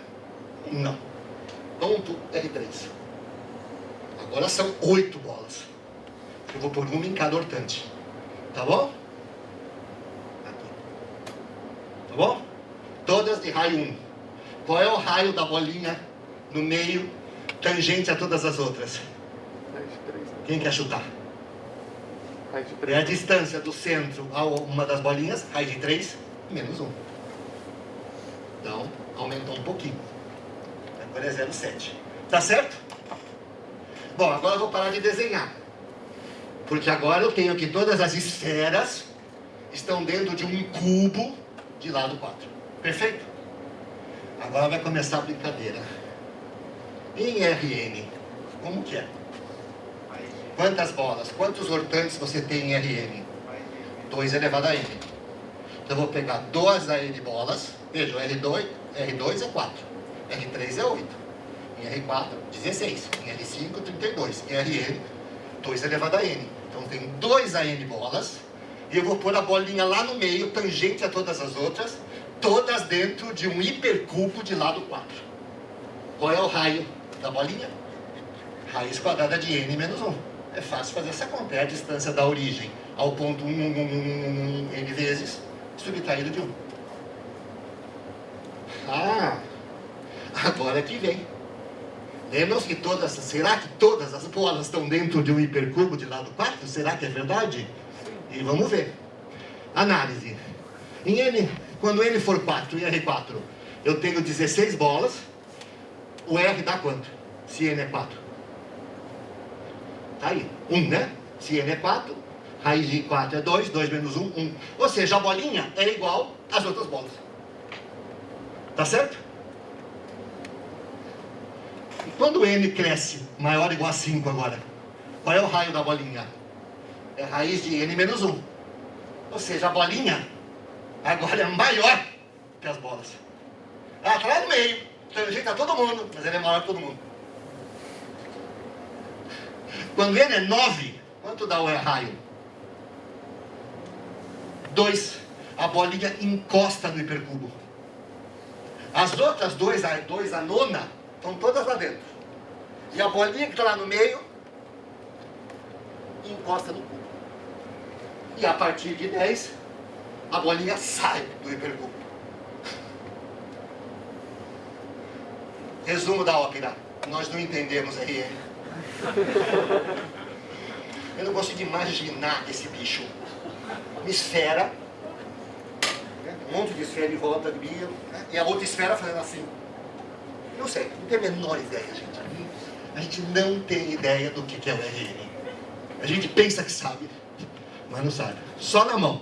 Não. Ponto R3. Agora são 8 bolas. Eu vou pôr uma em cada hortante. Tá bom? Aqui. Tá bom? Todas de raio 1. Qual é o raio da bolinha no meio, tangente a todas as outras? Quem quer chutar? É a distância do centro a uma das bolinhas, raiz de 3, menos 1. Então, aumentou um pouquinho. Agora é 0,7. Tá certo? Bom, agora eu vou parar de desenhar. Porque agora eu tenho que todas as esferas estão dentro de um cubo de lado 4. Perfeito? Agora vai começar a brincadeira. Em Rn, como que é? Quantas bolas? Quantos hortantes você tem em Rn? 2 elevado a n. Então eu vou pegar 2 n bolas. Veja, R2 é 4. R3 é 8. Em R4, 16. Em R5, 32. Em Rn, 2 elevado a n. Então tem 2 n bolas. E eu vou pôr a bolinha lá no meio, tangente a todas as outras, todas dentro de um hipercubo de lado 4. Qual é o raio da bolinha? Raiz quadrada de n menos 1. É fácil fazer essa conta. É a distância da origem ao ponto 1, n vezes, subtraído de 1. Agora que vem. Lembram-se que será que todas as bolas estão dentro de um hipercubo de lado 4? Será que é verdade? E vamos ver. Análise. Quando n for 4, em R4, eu tenho 16 bolas. O R dá quanto? Se n é 4. Tá aí. 1, né? Se n é 4, raiz de 4 é 2, 2 menos 1, 1. Ou seja, a bolinha é igual às outras bolas. Tá certo? E quando n cresce, maior ou igual a 5 agora, qual é o raio da bolinha? É raiz de n menos 1. Ou seja, a bolinha agora é maior que as bolas. Ela está lá no meio, tangente a todo mundo, mas ela é maior que todo mundo. Quando n é 9, quanto dá o raio? 2. A bolinha encosta no hipercubo. As outras 2, a nona, estão todas lá dentro. E a bolinha que está lá no meio, encosta no cubo. E a partir de 10, a bolinha sai do hipercubo. Resumo da ópera. Nós não entendemos RN. Eu não consigo imaginar esse bicho. Uma esfera, né? Um monte de esfera em volta de mim, né? E a outra esfera fazendo assim. Não sei, não tem a menor ideia, gente. A gente não tem ideia do que é o RN. A gente pensa que sabe, mas não sabe. Só na mão,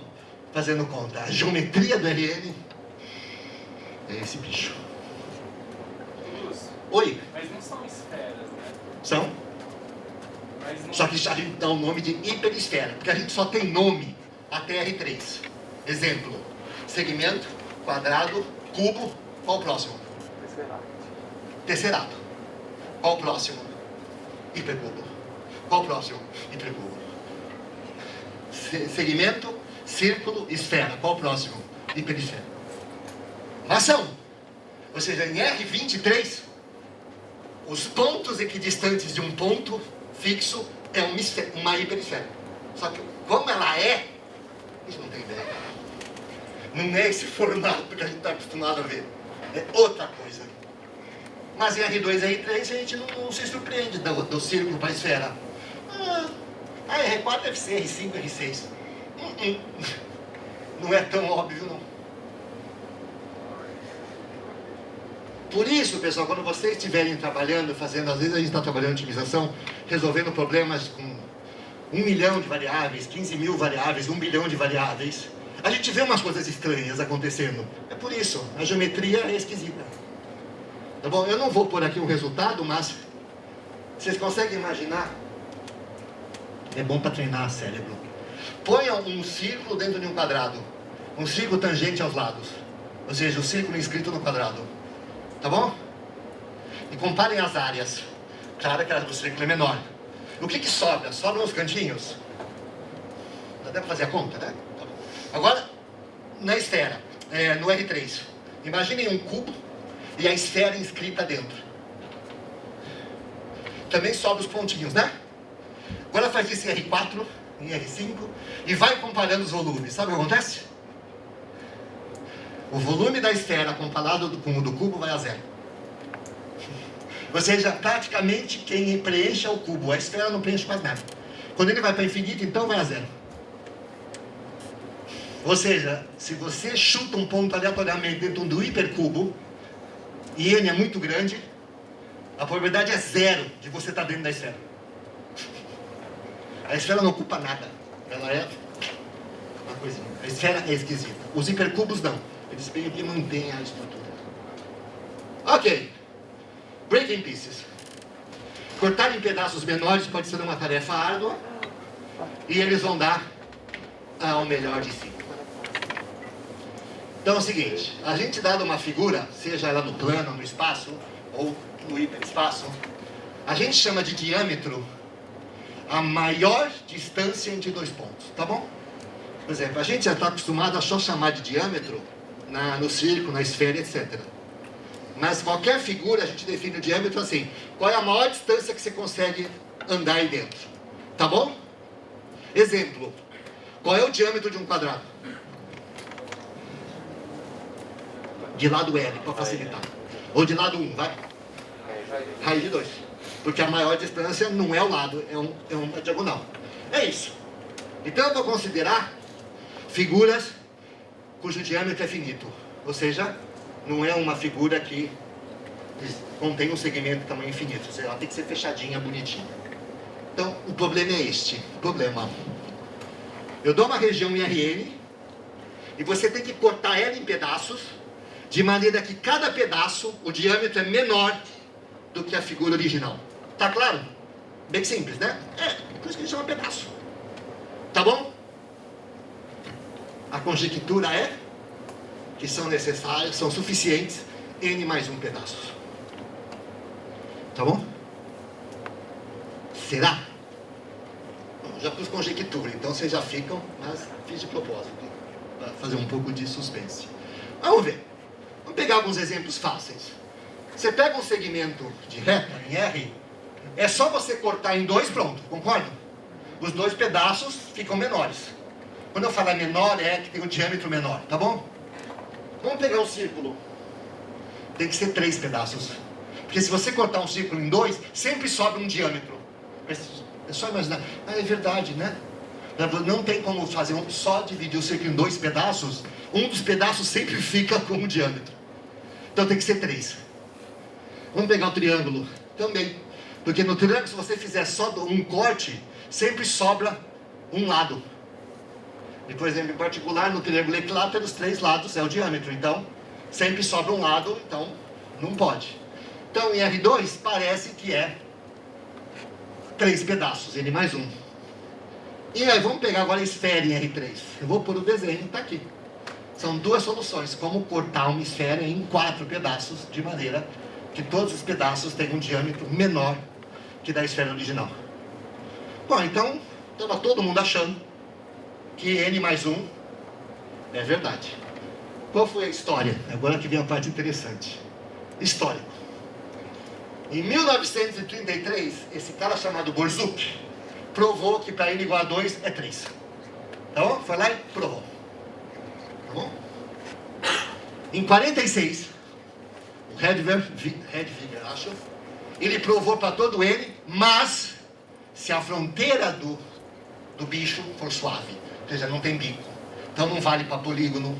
fazendo conta. A geometria do RN é esse bicho. Oi? Mas não são esferas, né? São. Mas não... Só que a gente dá o nome de hiperesfera, porque a gente só tem nome até R3. Exemplo, segmento, quadrado, cubo, qual o próximo? Tesserato. Qual o próximo? Hipercubo. Qual o próximo? Hipercubo. Segmento, círculo, esfera. Qual o próximo? Hiperesfera. Mação. Ou seja, em R23, os pontos equidistantes de um ponto fixo é uma hiperesfera. Só que como ela é, a gente não tem ideia. Não é esse formato que a gente está acostumado a ver. É outra coisa. Mas em R2 e R3 a gente não se surpreende do círculo para a esfera. A R4 deve ser R5, R6. Não é tão óbvio, não. Por isso, pessoal, quando vocês estiverem trabalhando, fazendo, às vezes a gente está trabalhando em otimização, resolvendo problemas com 1 milhão de variáveis, 15 mil variáveis, 1 bilhão de variáveis, a gente vê umas coisas estranhas acontecendo. É por isso, a geometria é esquisita. Tá bom? Eu não vou pôr aqui um resultado, mas vocês conseguem imaginar? É bom para treinar o cérebro. Ponham um círculo dentro de um quadrado. Um círculo tangente aos lados. Ou seja, o círculo inscrito no quadrado. Tá bom? E comparem as áreas. Claro que a do círculo é menor. O que sobra? Sobram os cantinhos? Dá para fazer a conta, né? Tá bom. Agora, na esfera, no R3. Imaginem um cubo e a esfera inscrita dentro. Também sobra os pontinhos, né? Agora faz isso em R4, em R5 e vai comparando os volumes. Sabe o que acontece? O volume da esfera comparado com o do cubo vai a 0. Ou seja, praticamente quem preenche é o cubo. A esfera não preenche quase nada. Quando ele vai para infinito, então vai a 0. Ou seja, se você chuta um ponto aleatoriamente dentro do hipercubo e n é muito grande, a probabilidade é 0 de você estar dentro da esfera. A esfera não ocupa nada. Ela é uma coisinha. A esfera é esquisita. Os hipercubos não. Eles bem que mantêm a estrutura. Ok. Break in pieces. Cortar em pedaços menores pode ser uma tarefa árdua. E eles vão dar ao melhor de si. Então é o seguinte. A gente dado uma figura, seja ela no plano, no espaço, ou no hiperespaço, a gente chama de diâmetro a maior distância entre dois pontos. Tá bom? Por exemplo, a gente já está acostumado a só chamar de diâmetro no círculo, na esfera, etc. Mas qualquer figura a gente define o diâmetro assim. Qual é a maior distância que você consegue andar aí dentro? Tá bom? Exemplo. Qual é o diâmetro de um quadrado? De lado L, para facilitar. Ou de lado 1, vai? Raiz de 2. Porque a maior distância não é o lado, é uma diagonal. É isso. Então eu vou considerar figuras cujo diâmetro é finito. Ou seja, não é uma figura que contém um segmento de tamanho infinito. Ou seja, ela tem que ser fechadinha, bonitinha. Então, o problema é este. Problema. Eu dou uma região em Rn e você tem que cortar ela em pedaços de maneira que cada pedaço, o diâmetro é menor do que a figura original. Tá claro? Bem simples, né? Por isso que a gente chama pedaço. Tá bom? A conjectura é que são necessários, são suficientes n mais um pedaços. Tá bom? Será? Eu já pus conjectura, então vocês já ficam, mas fiz de propósito, para fazer um pouco de suspense. Vamos ver. Vamos pegar alguns exemplos fáceis. Você pega um segmento de reta em R, é só você cortar em dois, pronto, concorda? Os dois pedaços ficam menores. Quando eu falar menor, é que tem um diâmetro menor, tá bom? Vamos pegar um círculo. Tem que ser 3 pedaços. Porque se você cortar um círculo em 2, sempre sobra um diâmetro. É só imaginar. Ah, é verdade, né? Não tem como fazer só dividir o círculo em 2 pedaços. Um dos pedaços sempre fica com um diâmetro. Então tem que ser 3. Vamos pegar o triângulo também. Porque no triângulo, se você fizer só um corte, sempre sobra um lado. E, por exemplo, em particular, no triângulo equilátero, os 3 lados é o diâmetro. Então, sempre sobra um lado, então não pode. Então, em R2, parece que é 3 pedaços, N mais 1. E aí, vamos pegar agora a esfera em R3. Eu vou pôr o desenho, está aqui. São 2 soluções, como cortar uma esfera em 4 pedaços, de maneira que todos os pedaços tenham um diâmetro menor que da esfera original. Bom, então, estava todo mundo achando que N mais 1 é verdade. Qual foi a história? Agora que vem a parte interessante. Histórico. Em 1933, esse cara chamado Borzuk provou que para N igual a 2 é 3. Tá bom? Foi lá e provou. Tá bom? Em 46, o Hedwiger, acho, ele provou para todo N, mas se a fronteira do bicho for suave, ou seja, não tem bico. Então não vale para polígono,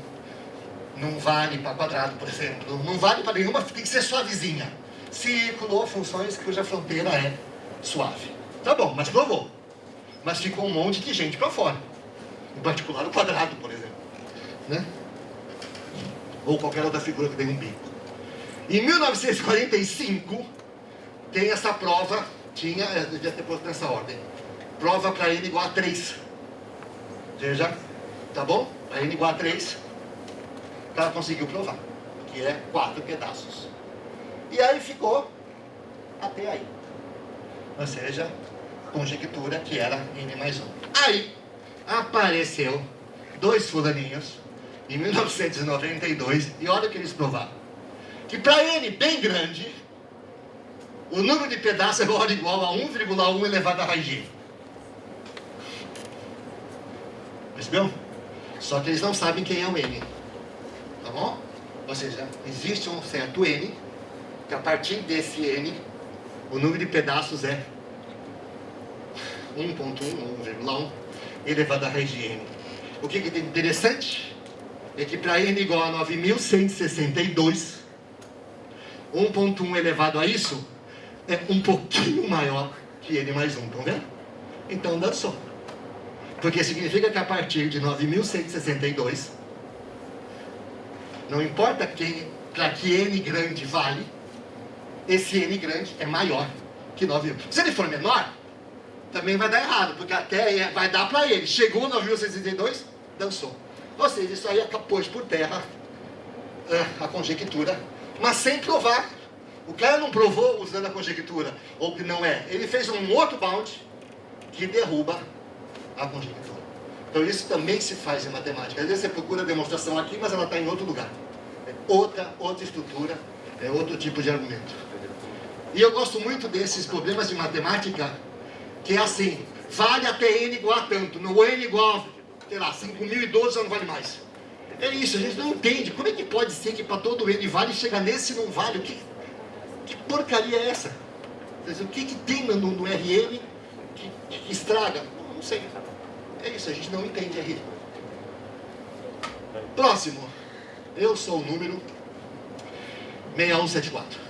não vale para quadrado, por exemplo, não vale para nenhuma, tem que ser suavezinha. Círculo ou funções cuja fronteira é suave. Tá bom, mas provou. Mas ficou um monte de gente para fora. Em particular o quadrado, por exemplo. Né? Ou qualquer outra figura que tenha um bico. Em 1945, tem essa prova, eu devia ter posto nessa ordem. Prova para N igual a 3. Veja, tá bom? Para N igual a 3, o cara conseguiu provar, que é 4 pedaços. E aí ficou até aí. Ou seja, conjectura que era N mais 1. Aí apareceu 2 fulaninhos em 1992 e olha o que eles provaram. Que para N bem grande, o número de pedaços é igual a 1,1 elevado à raiz de N. Percebeu? Só que eles não sabem quem é o N. Tá bom? Ou seja, existe um certo N, que a partir desse N, o número de pedaços é 1,1, 1,1 elevado à raiz de N. O que é interessante é que para N igual a 9.162, 1,1 elevado a isso é um pouquinho maior que N mais 1, estão vendo? Então dançou. Porque significa que a partir de 9.162, não importa para que N grande vale, esse N grande é maior que 9.000. Se ele for menor, também vai dar errado, porque até vai dar para ele. Chegou a 9.162, dançou. Ou seja, isso aí pôs por terra a conjectura, mas sem provar. O cara não provou usando a conjectura, ou que não é. Ele fez um outro bound que derruba a conjectura. Então isso também se faz em matemática. Às vezes você procura a demonstração aqui, mas ela está em outro lugar. É outra estrutura, é outro tipo de argumento. E eu gosto muito desses problemas de matemática, que é assim, vale até N igual a tanto. No N igual a, sei lá, 5.012 já não vale mais. É isso, a gente não entende. Como é que pode ser que para todo N vale, chega nesse não vale? Que porcaria é essa? O que tem no RN que estraga? Não sei. É isso, a gente não entende RN. Próximo. Eu sou o número 6174.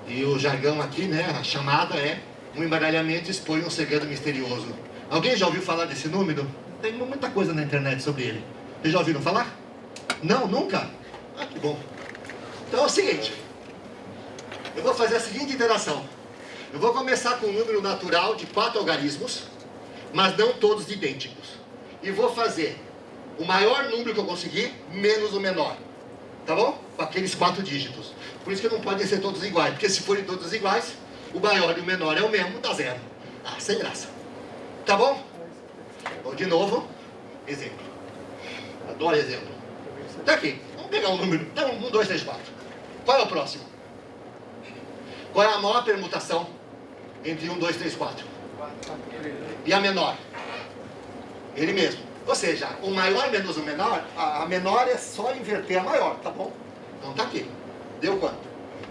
E o jargão aqui, né, a chamada é: um embaralhamento expõe um segredo misterioso. Alguém já ouviu falar desse número? Tem muita coisa na internet sobre ele. Vocês já ouviram falar? Não? Nunca? Ah, que bom. Então é o seguinte. Eu vou fazer a seguinte interação. Eu vou começar com um número natural de 4 algarismos, mas não todos idênticos. E vou fazer o maior número que eu conseguir, menos o menor. Tá bom? Com aqueles 4 dígitos. Por isso que não podem ser todos iguais. Porque se forem todos iguais, o maior e o menor é o mesmo, dá 0. Ah, sem graça. Tá bom? Bom, de novo, exemplo. Adoro exemplo. Tá aqui. Vamos pegar um número. Tá, 1, 2, 3, 4. Qual é o próximo? Qual é a maior permutação entre 1, 2, 3, 4? E a menor? Ele mesmo. Ou seja, o maior menos o menor, a menor é só inverter a maior, tá bom? Então tá aqui. Deu quanto?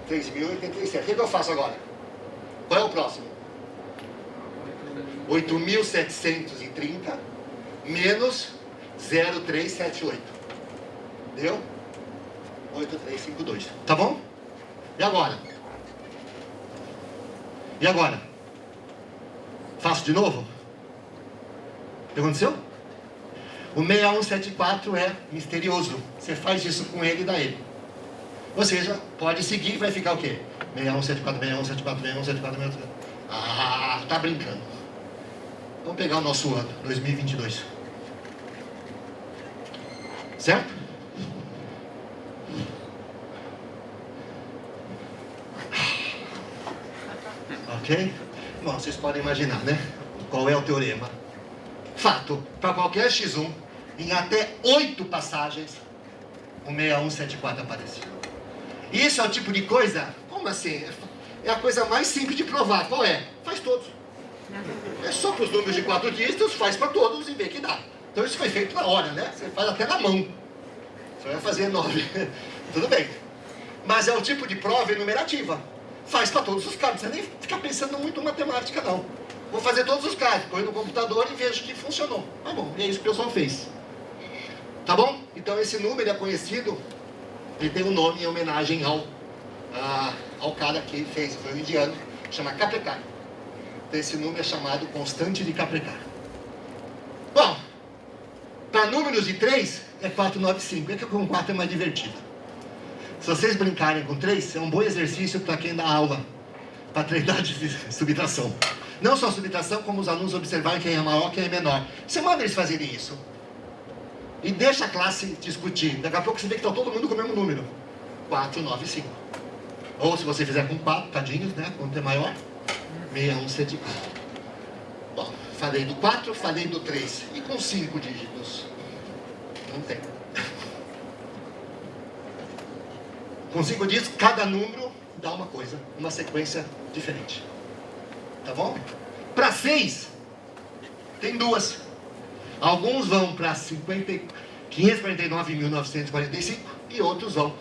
3.087. O que eu faço agora? Qual é o próximo? 8.730 menos 0,378. Deu? 8.352. Tá bom? E agora? E agora? Faço de novo? O que aconteceu? O 6174 é misterioso. Você faz isso com ele e dá ele. Ou seja, pode seguir e vai ficar o quê? 6174, 6174, 6174, 6174. Ah, tá brincando. Vamos pegar o nosso ano, 2022. Certo? Ok? Bom, vocês podem imaginar, né? Qual é o teorema? Fato, para qualquer x1, em até 8 passagens, o 6174 aparece. Isso é o tipo de coisa, como assim? É a coisa mais simples de provar. Qual é? Faz todos. É só para os números de 4 dígitos, faz para todos e vê que dá. Então isso foi feito na hora, né? Você faz até na mão. Você vai fazer 9. Tudo bem. Mas é o tipo de prova enumerativa. Faz para todos os casos. Você nem fica pensando muito em matemática, não. Vou fazer todos os casos. Põe no computador e vejo que funcionou. Tá bom. E é isso que o pessoal fez. Tá bom? Então esse número é conhecido. Ele tem um nome em homenagem ao cara que fez. Foi um indiano. Chama Kaprekar. Então esse número é chamado constante de Kaprekar. Bom, para números de 3 é 495. É que com 4 é mais divertido. Se vocês brincarem com 3, é um bom exercício para quem dá aula, para treinar de subtração. Não só subtração, como os alunos observarem quem é maior, quem é menor. Você manda eles fazerem isso. E deixa a classe discutir. Daqui a pouco você vê que está todo mundo com o mesmo número. 495. Ou se você fizer com 4, tadinhos, né? Quanto é maior? 6174. Bom, falei do 4, falei do 3. E com 5 dígitos? Não tem. Com 5 dígitos, cada número dá uma coisa, uma sequência diferente. Tá bom? Para 6, tem duas. Alguns vão para 549.945 e outros vão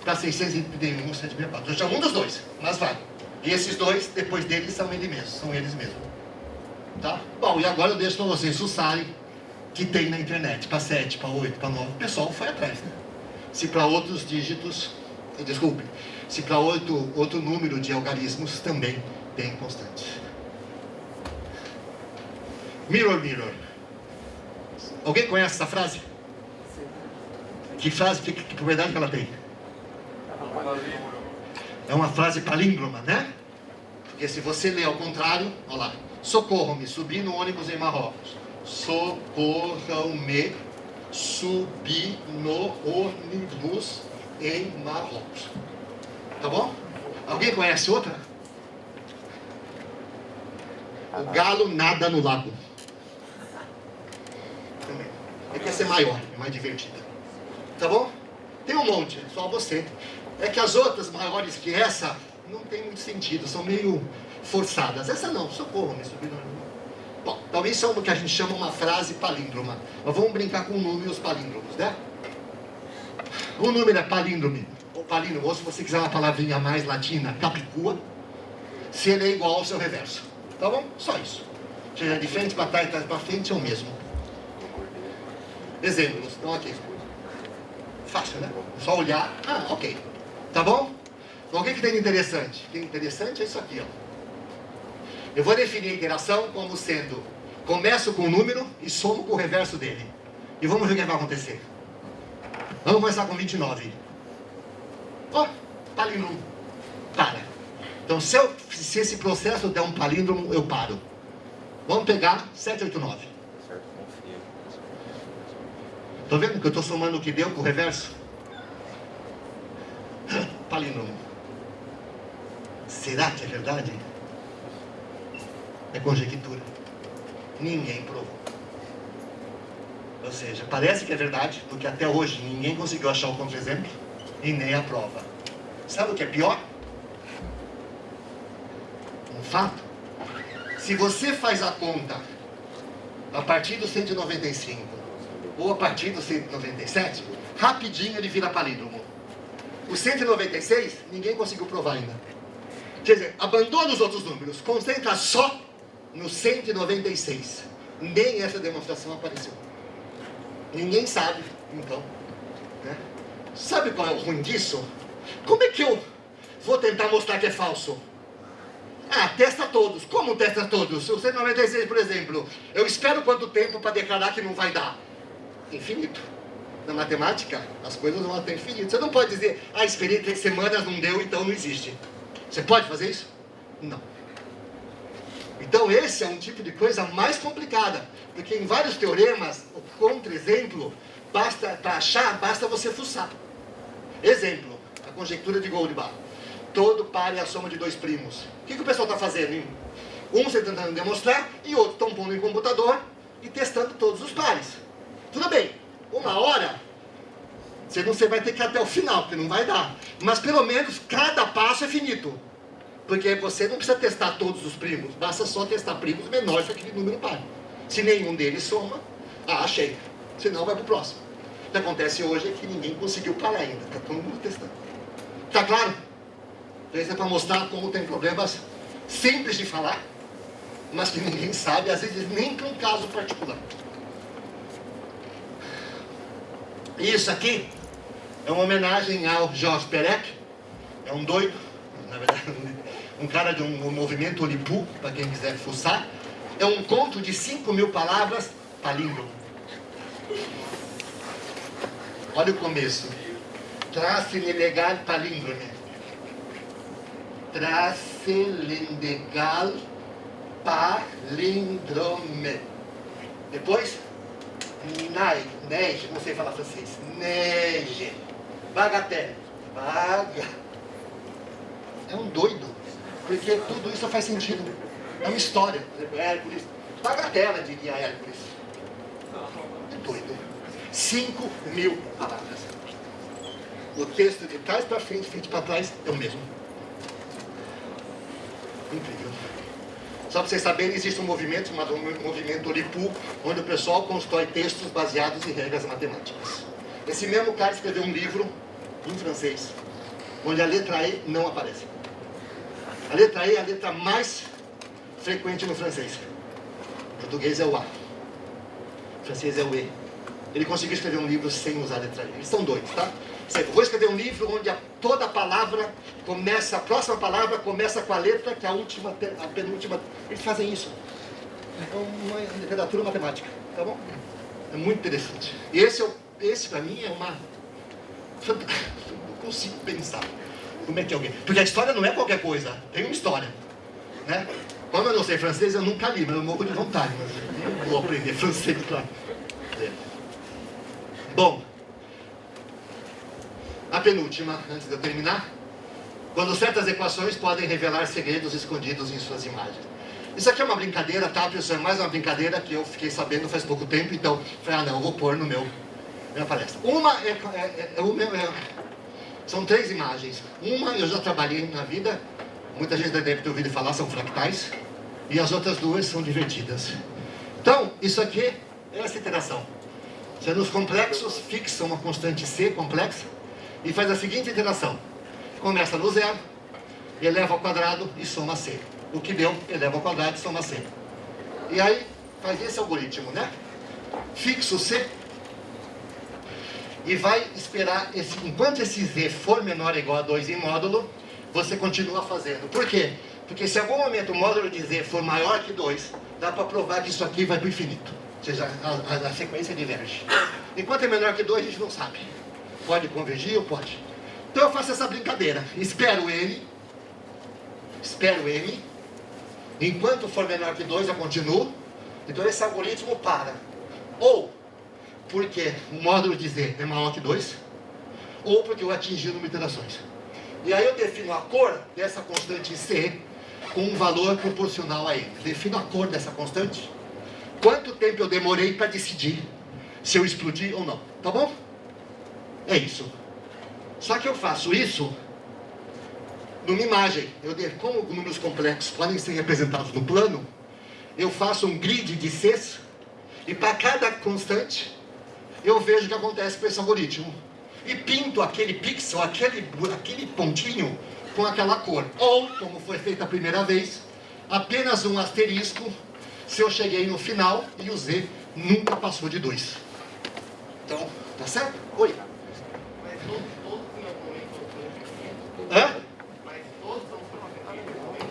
para 631.764. Eu chamo um dos dois, mas vai. E esses dois, depois deles, são eles mesmos. Tá? Bom, e agora eu deixo para vocês fuçarem que tem na internet, para 7, para 8, para 9. O pessoal foi atrás, né? Se para outros dígitos, desculpe, se para outro número de algarismos também tem constante. Mirror, mirror. Alguém conhece essa frase? Que frase, que propriedade que ela tem? É uma frase palíndroma, né? Porque se você ler ao contrário, olha lá. Socorram-me, subi no ônibus em Marrocos. Socorram-me, subi no ônibus em Marrocos. Tá bom? Alguém conhece outra? O galo nada no lago. Também. Ele quer ser maior, mais divertida. Tá bom? Tem um monte, só você. É que as outras maiores que essa não tem muito sentido, são meio forçadas. Essa não, socorro, me subi no ônibus. Bom, talvez são o que a gente chama uma frase palíndroma. Mas vamos brincar com números palíndromos, né? O número é palíndrome, ou palíndromo, ou se você quiser uma palavrinha mais latina, capicua, se ele é igual ao seu reverso. Tá bom? Só isso. Seja de frente para trás, trás para frente, é o mesmo. Exemplos, então aqui. Fácil, né? Só olhar. Ah, ok. Tá bom? Então, o que tem de interessante? O que tem de interessante é isso aqui, ó. Eu vou definir a interação como sendo: começo com o número e somo com o reverso dele. E vamos ver o que vai acontecer. Vamos começar com 29. Ó, palíndromo. Para. Então, se esse processo der um palíndromo, eu paro. Vamos pegar 789. Estão vendo que eu estou somando o que deu com o reverso? Palíndromo. Será que é verdade? É conjectura. Ninguém provou. Ou seja, parece que é verdade, porque até hoje ninguém conseguiu achar o contra-exemplo e nem a prova. Sabe o que é pior? Um fato. Se você faz a conta a partir do 195 ou a partir do 197, rapidinho ele vira palíndromo. O 196, ninguém conseguiu provar ainda. Quer dizer, abandona os outros números, concentra só no 196. Nem essa demonstração apareceu. Ninguém sabe, então. Né? Sabe qual é o ruim disso? Como é que eu vou tentar mostrar que é falso? Ah, testa todos. Como testa todos? O 196, por exemplo, eu espero quanto tempo para declarar que não vai dar? Infinito. Na matemática, as coisas vão até infinito. Você não pode dizer, esperei 3 semanas, não deu, então não existe. Você pode fazer isso? Não. Então esse é um tipo de coisa mais complicada, porque em vários teoremas, o contra-exemplo, para achar, basta você fuçar. Exemplo, a conjectura de Goldbach. Todo par é a soma de 2 primos. O que o pessoal está fazendo? Um você tentando demonstrar e outro estão pondo em computador e testando todos os pares. Tudo bem, uma hora você vai ter que ir até o final, porque não vai dar. Mas pelo menos cada passo é finito. Porque você não precisa testar todos os primos, basta só testar primos menores que aquele número par. Se nenhum deles soma, achei. Senão vai para o próximo. O que acontece hoje é que ninguém conseguiu parar ainda, está todo mundo testando. Está claro? Isso é para mostrar como tem problemas simples de falar, mas que ninguém sabe, às vezes nem para um caso particular. Isso aqui é uma homenagem ao Georges Perec, é um doido, na verdade, um cara de um movimento Olipu, para quem quiser fuçar. É um conto de 5.000 palavras, palíndromo. Olha o começo. Trace legal palíndrome. Trace legal palíndrome. Depois, neige, não sei falar francês. Neige. Bagatelle. É um doido, porque tudo isso faz sentido. É uma história. Por exemplo, Hércules. Bagatela, diria Hércules. É doido. 5.000 palavras. O texto de trás para frente, frente para trás, é o mesmo. Incrível. Só para vocês saberem, existe um movimento chamado movimento Olipu, onde o pessoal constrói textos baseados em regras matemáticas. Esse mesmo cara escreveu um livro em francês, onde a letra E não aparece. A letra E é a letra mais frequente no francês. O português é o A. O francês é o E. Ele conseguiu escrever um livro sem usar a letra E. Eles são doidos, tá? Eu vou escrever um livro onde toda palavra começa, a próxima palavra começa com a letra que a penúltima. Eles fazem isso. É uma literatura matemática, tá bom? É muito interessante. E esse para mim é uma... Eu não consigo pensar como é que alguém... Porque a história não é qualquer coisa, tem uma história, né? Como eu não sei francês, eu nunca li, mas eu morro de vontade. Mas vou aprender francês, claro. Bom, a penúltima, antes de eu terminar. Quando certas equações podem revelar segredos escondidos em suas imagens. Isso aqui é uma brincadeira, tá, pessoal? É mais uma brincadeira que eu fiquei sabendo faz pouco tempo, então falei, não, eu vou pôr no minha palestra. Uma são 3 imagens. Uma eu já trabalhei na vida, muita gente deve ter ouvido falar, são fractais, e as outras 2 são divertidas. Então, isso aqui é essa interação. Você nos complexos fixa uma constante C complexa e faz a seguinte interação. Começa no 0, eleva ao quadrado e soma C. O que deu, eleva ao quadrado e soma C. E aí, faz esse algoritmo, né? Fixa o C e vai esperar, enquanto esse Z for menor ou igual a 2 em módulo, você continua fazendo. Por quê? Porque se em algum momento o módulo de Z for maior que 2, dá para provar que isso aqui vai para o infinito. Ou seja, a sequência diverge. Enquanto é menor que 2, a gente não sabe. Pode convergir ou pode. Então eu faço essa brincadeira. Espero N. Enquanto for menor que 2, eu continuo. Então esse algoritmo para. Ou porque o módulo de Z é maior que 2, ou porque eu atingi o número de iterações. E aí eu defino a cor dessa constante C com um valor proporcional a ele. Defino a cor dessa constante quanto tempo eu demorei para decidir se eu explodi ou não, tá bom? É isso. Só que eu faço isso numa imagem. Como números complexos podem ser representados no plano, eu faço um grid de Cs e para cada constante eu vejo o que acontece com esse algoritmo. E pinto aquele pixel, aquele pontinho com aquela cor. Ou, como foi feito a primeira vez, apenas um asterisco se eu cheguei no final e o Z nunca passou de 2. Então, tá certo? Oi. Mas todos em algum momento. Hã? Mas todos são em algum momento.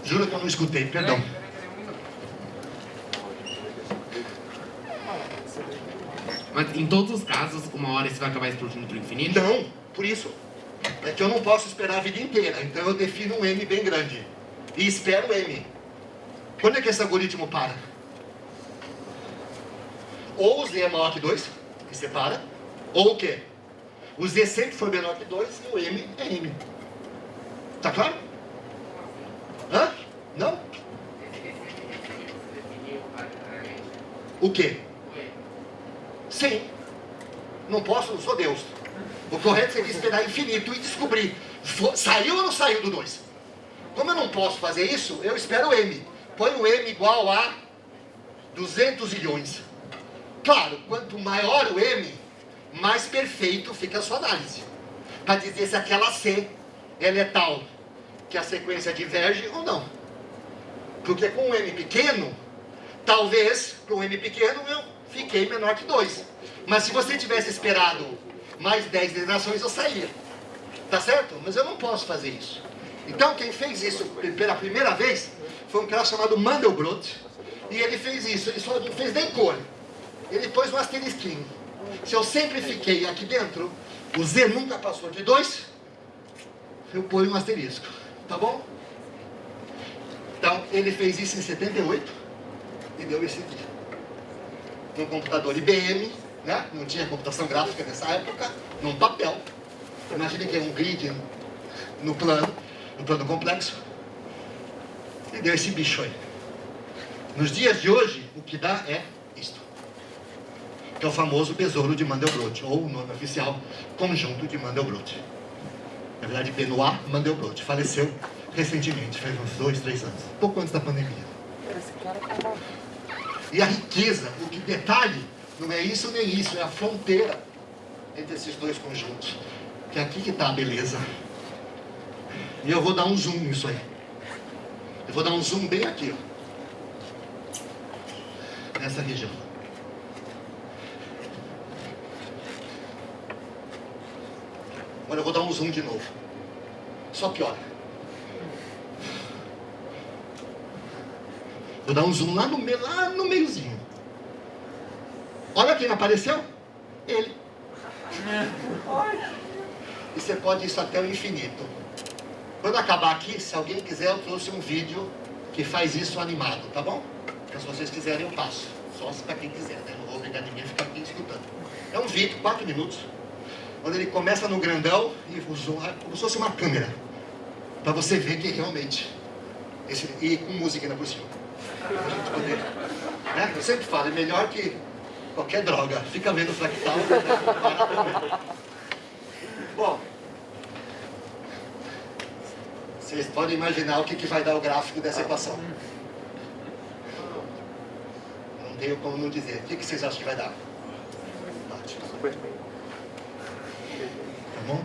Juro que eu não escutei, perdão. Mas em todos os casos, uma hora você vai acabar explodindo pro infinito? Não, por isso. É que eu não posso esperar a vida inteira. Então eu defino um M bem grande. E espero M. Quando é que esse algoritmo para? Ou o Z é maior que 2, que separa. Ou o quê? O Z sempre foi menor que 2 e o M é M. Tá claro? Hã? Não? O quê? Sim. Não posso, não sou Deus. O correto seria esperar infinito e descobrir. Saiu ou não saiu do 2? Como eu não posso fazer isso, eu espero M. Põe o M igual a 200 milhões. Claro, quanto maior o M, mais perfeito fica a sua análise. Para dizer se aquela C ela é tal que a sequência diverge ou não. Porque com um M pequeno, talvez com um M pequeno eu fiquei menor que 2. Mas se você tivesse esperado mais 10 derivações, eu saía. Tá certo? Mas eu não posso fazer isso. Então quem fez isso pela primeira vez foi um cara chamado Mandelbrot. E ele fez isso, ele só não fez nem cor. Ele pôs um asterisquinho. Se eu sempre fiquei aqui dentro, o Z nunca passou de 2, eu ponho um asterisco. Tá bom? Então ele fez isso em 78 e deu esse dia. Num computador IBM, né? Não tinha computação gráfica nessa época, num papel. Imagine que é um grid no plano complexo. E deu esse bicho aí. Nos dias de hoje, o que dá é isto. Que é o famoso besouro de Mandelbrot, ou o nome oficial, conjunto de Mandelbrot. Na verdade, Benoit Mandelbrot. Faleceu recentemente, faz uns 2, 3 anos. Pouco antes da pandemia. E a riqueza, o que detalhe, não é isso nem isso, é a fronteira entre esses dois conjuntos. Que é aqui que está a beleza. E eu vou dar um zoom nisso aí. Eu vou dar um zoom bem aqui, ó. Nessa região. Agora eu vou dar um zoom de novo. Só piora. Vou dar um zoom lá no meiozinho. Olha quem apareceu. Ele. E você pode ir isso até o infinito. Quando acabar aqui, se alguém quiser, eu trouxe um vídeo que faz isso animado, tá bom? Então, se vocês quiserem, eu passo. Só para quem quiser, né? Não vou obrigar ninguém a ficar aqui escutando. É um vídeo, 4 minutos, onde ele começa no grandão e o zoom é como se fosse uma câmera. Para você ver que realmente... e com música ainda por cima. Pra gente poder... né? Eu sempre falo, é melhor que qualquer droga. Fica vendo fractal, né? Para também. Bom... vocês podem imaginar o que vai dar o gráfico dessa equação. Não tenho como não dizer. O que vocês acham que vai dar? Tá bom?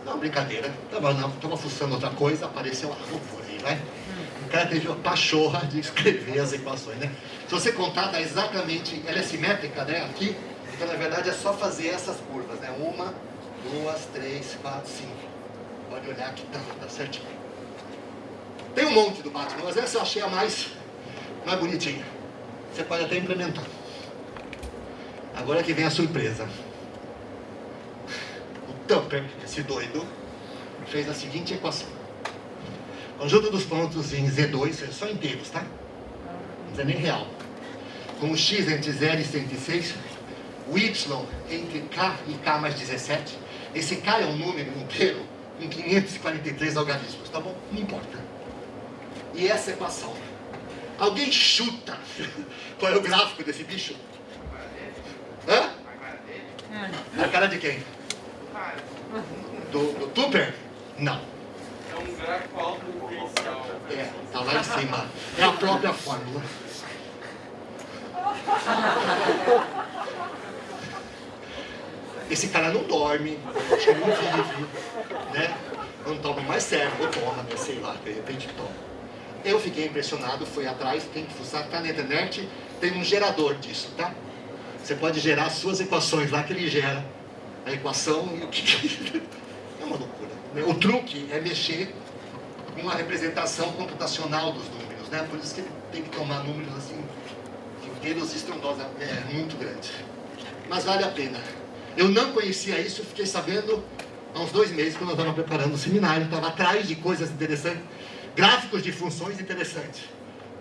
Não, brincadeira. Estava fuçando outra coisa, apareceu vou por aí, vai. O cara teve a pachorra de escrever as equações, né? Se você contar, dá exatamente... ela é simétrica, né? Aqui. Então, na verdade, é só fazer essas curvas, né? 1, 2, 3, 4, 5. Pode olhar que tá certinho. Tem um monte do Batman, mas essa eu achei a mais bonitinha. Você pode até implementar. Agora que vem a surpresa. O Tupper, esse doido, fez a seguinte equação. Conjunto dos pontos em Z2, só inteiros, tá? Não é nem real. Com o x entre 0 e 106, o y entre k e k mais 17. Esse k é um número inteiro com 543 algarismos, tá bom? Não importa. E essa equação Alguém chuta qual é o gráfico desse bicho? Hã? A cara de quem? Do Tupper? Não. É um gráfico auto-referencial. É, tá lá em cima. É a própria fórmula. Esse cara não dorme, acho que não vive, né? Não toma mais servo, ou toma, né? Sei lá, de repente toma. Eu fiquei impressionado, fui atrás, tem que fuçar, tá na internet, tem um gerador disso, tá? Você pode gerar as suas equações lá que ele gera. A equação e o que... É uma loucura. Né? O truque é mexer com a representação computacional dos números, né? Por isso que ele tem que tomar números assim, inteiros estrondosos, é muito grande. Mas vale a pena. Eu não conhecia isso, fiquei sabendo há uns 2 meses, quando eu estava preparando o seminário, estava atrás de coisas interessantes, gráficos de funções interessantes.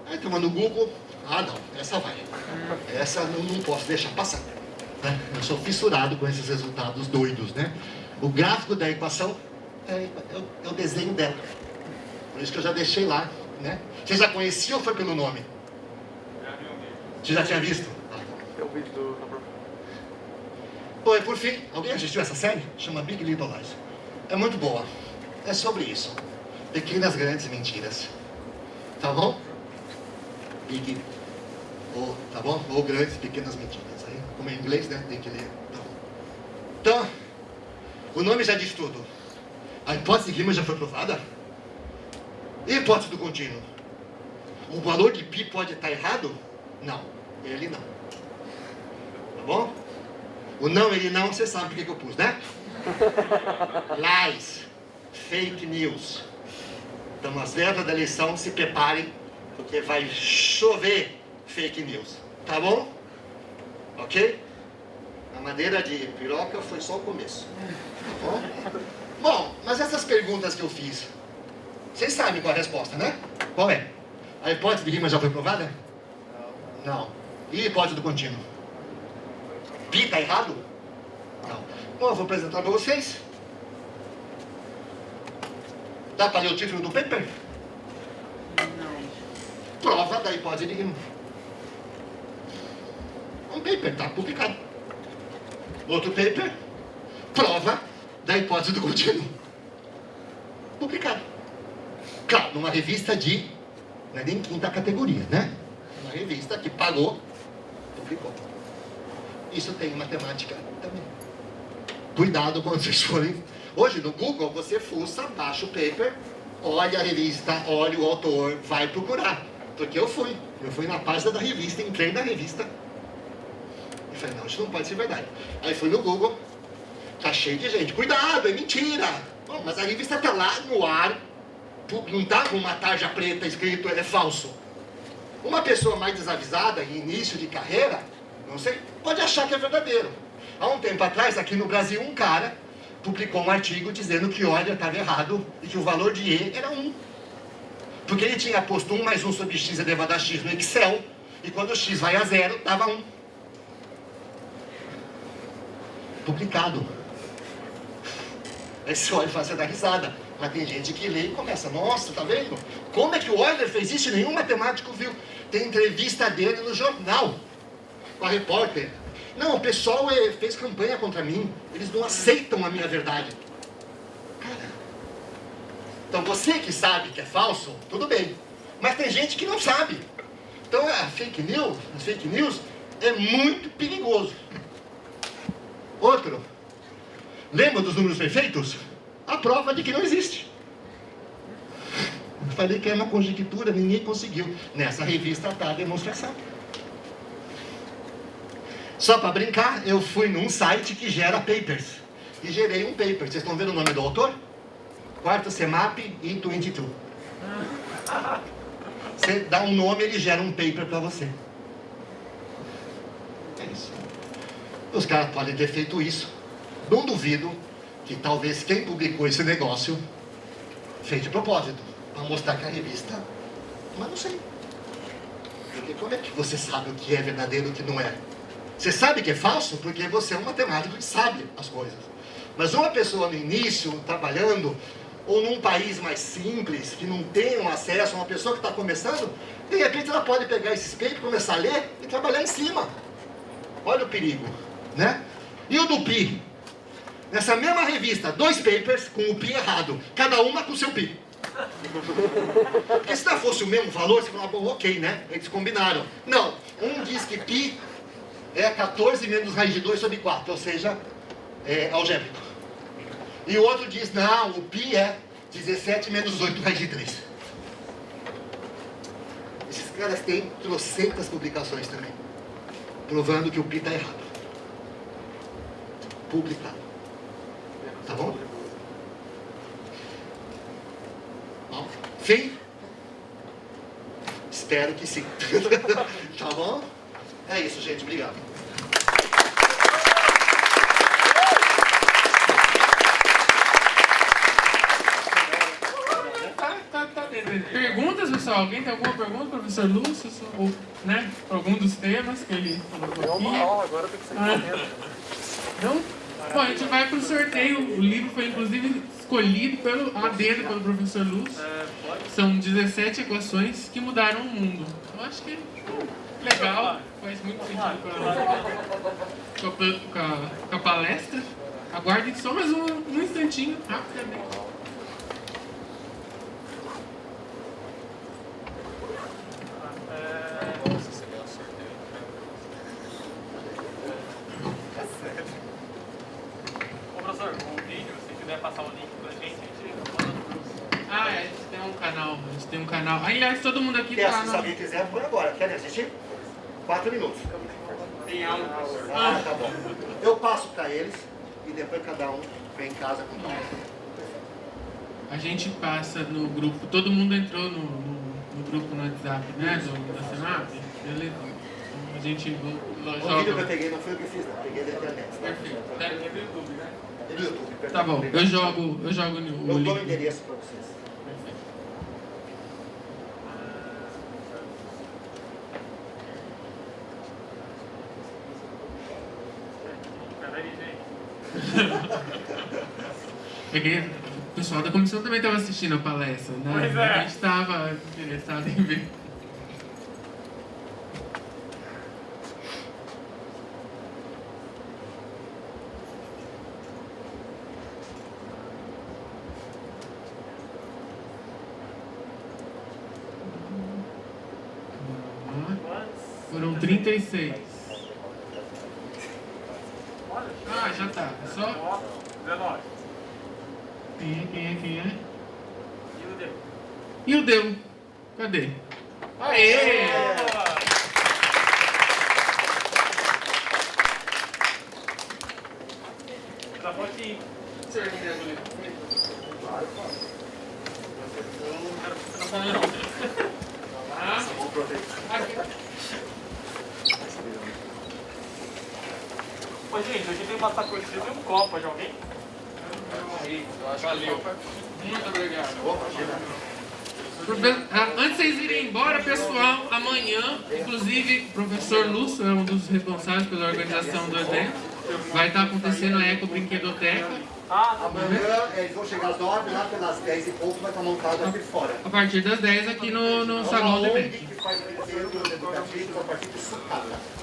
Aí estava no Google, não, essa vai. Essa não posso deixar passar. Né? Eu sou fissurado com esses resultados doidos, né? O gráfico da equação é o desenho dela. Por isso que eu já deixei lá, né? Você já conhecia ou foi pelo nome? Você já tinha visto? Eu vi do... Bom, e por fim, alguém assistiu essa série? Chama Big Little Lies. É muito boa. É sobre isso. Pequenas grandes mentiras. Tá bom? Big, tá bom? Ou grandes pequenas mentiras. Aí, como é em inglês, né? Tem que ler. Tá bom. Então, o nome já diz tudo. A hipótese de Riemann já foi provada? E a hipótese do contínuo? O valor de π pode estar errado? Não. Ele não. Tá bom? O não, ele não, você sabe por que eu pus, né? Lies. Fake news. Então, as vésperas da eleição, se preparem, porque vai chover fake news. Tá bom? Ok? A madeira de piroca foi só o começo. Tá bom? Bom, mas essas perguntas que eu fiz, vocês sabem qual é a resposta, né? Qual é? A hipótese de Riemann já foi provada? Não. E a hipótese do contínuo? Pi está errado? Não. Bom, eu vou apresentar para vocês. Dá para ler o título do paper? Não. Prova da hipótese de Riemann. Um paper, está publicado. Outro paper. Prova da hipótese do contínuo. Publicado. Claro, numa revista de... Não é nem quinta categoria, né? Uma revista que pagou, publicou. Isso tem matemática também. Cuidado quando vocês forem... Hoje no Google você fuça, baixa o paper, olha a revista, olha o autor, vai procurar. Porque eu fui na página da revista, entrei na revista e falei, não, isso não pode ser verdade. Aí fui no Google, tá cheio de gente, cuidado, é mentira. Bom, mas a revista tá lá no ar, não tá com uma tarja preta escrito, é falso. Uma pessoa mais desavisada, em início de carreira, não sei, pode achar que é verdadeiro. Há um tempo atrás, aqui no Brasil, um cara publicou um artigo dizendo que Euler estava errado e que o valor de E era 1. Porque ele tinha posto 1 mais 1 sobre x elevado a x no Excel, e quando o x vai a 0, dava 1. Publicado. Aí você olha e faz, você dá risada. Mas tem gente que lê e começa, nossa, tá vendo? Como é que o Euler fez isso e nenhum matemático viu? Tem entrevista dele no jornal, com a repórter. Não, o pessoal fez campanha contra mim. Eles não aceitam a minha verdade. Cara. Então você que sabe que é falso, tudo bem. Mas tem gente que não sabe. Então as fake news é muito perigoso. Outro. Lembra dos números perfeitos? A prova de que não existe. Eu falei que é uma conjectura, ninguém conseguiu. Nessa revista está a demonstração. Só para brincar, eu fui num site que gera papers. E gerei um paper. Vocês estão vendo o nome do autor? Quarto CEMAP e 22. Você dá um nome, ele gera um paper para você. É isso. Os caras podem ter feito isso. Não duvido que talvez quem publicou esse negócio fez de propósito. Para mostrar que a revista... Mas não sei. Porque como é que você sabe o que é verdadeiro e o que não é? Você sabe que é falso porque você é um matemático que sabe as coisas. Mas uma pessoa no início, trabalhando, ou num país mais simples, que não tem um acesso, uma pessoa que está começando, de repente ela pode pegar esses papers, começar a ler e trabalhar em cima. Olha o perigo, né? E o do PI? Nessa mesma revista, 2 papers com o PI errado, cada uma com o seu PI. Porque se não fosse o mesmo valor, você falava, bom, ok, né? Eles combinaram. Não, um diz que π é 14 menos raiz de 2 sobre 4, ou seja, é algébrico. E o outro diz, não, o π é 17 menos 8 raiz de 3. Esses caras têm trocentas publicações também, provando que o π está errado. Publicado. Tá bom? Sim? Espero que sim. Tá bom? É isso, gente. Obrigado. Perguntas, pessoal? Alguém tem alguma pergunta, professor Lúcio? Ou, né? Algum dos temas que ele colocou aqui? Não, agora tem que ser correndo. Não? Bom, a gente vai para o sorteio. O livro foi, inclusive, escolhido a dedo pelo professor Lúcio. São 17 equações que mudaram o mundo. Eu acho que legal, faz muito sentido com a palestra. Aguardem só mais um instantinho, rapidamente. Ô, professor, o vídeo, se quiser passar o link pra gente manda no grupo. Ah, é, a gente tem um canal. Aliás, todo mundo aqui tá Se alguém quiser, põe agora. Querem assistir? 4 minutos. Tem aula, professor. Ah, tá bom. Eu passo para eles e depois cada um vem em casa com tudo. A gente passa no grupo, todo mundo entrou no grupo no WhatsApp, né, da Senap? Beleza. Então a gente joga... O vídeo que eu peguei não foi o que eu fiz, não. Peguei da internet. Tá? Perfeito. Deve ter no YouTube, né? É do YouTube, perdão. Tá bom, eu jogo no Eu dou o link. endereço para vocês. Perfeito. Peraí, gente. Peguei, o pessoal da comissão também estava assistindo a palestra, né? Pois é. A gente estava interessado em ver. Foram 36. Ah, já tá. É só... 19. Quem é? E o deu? E o deu? Cadê? Aê! Já foi aqui. Ô, gente, hoje tem uma sacolinha e um copo de alguém? Valeu. Muito obrigado. Antes de vocês irem embora, pessoal, amanhã, inclusive, o professor Lúcio é um dos responsáveis pela organização do evento. Vai estar acontecendo a Eco Brinquedoteca. Amanhã eles vão chegar às 9, lá pelas 10 e pouco vai estar montado aqui fora. A partir das 10 aqui no salão do evento. Que faz brinquedos educativos a partir de sucata.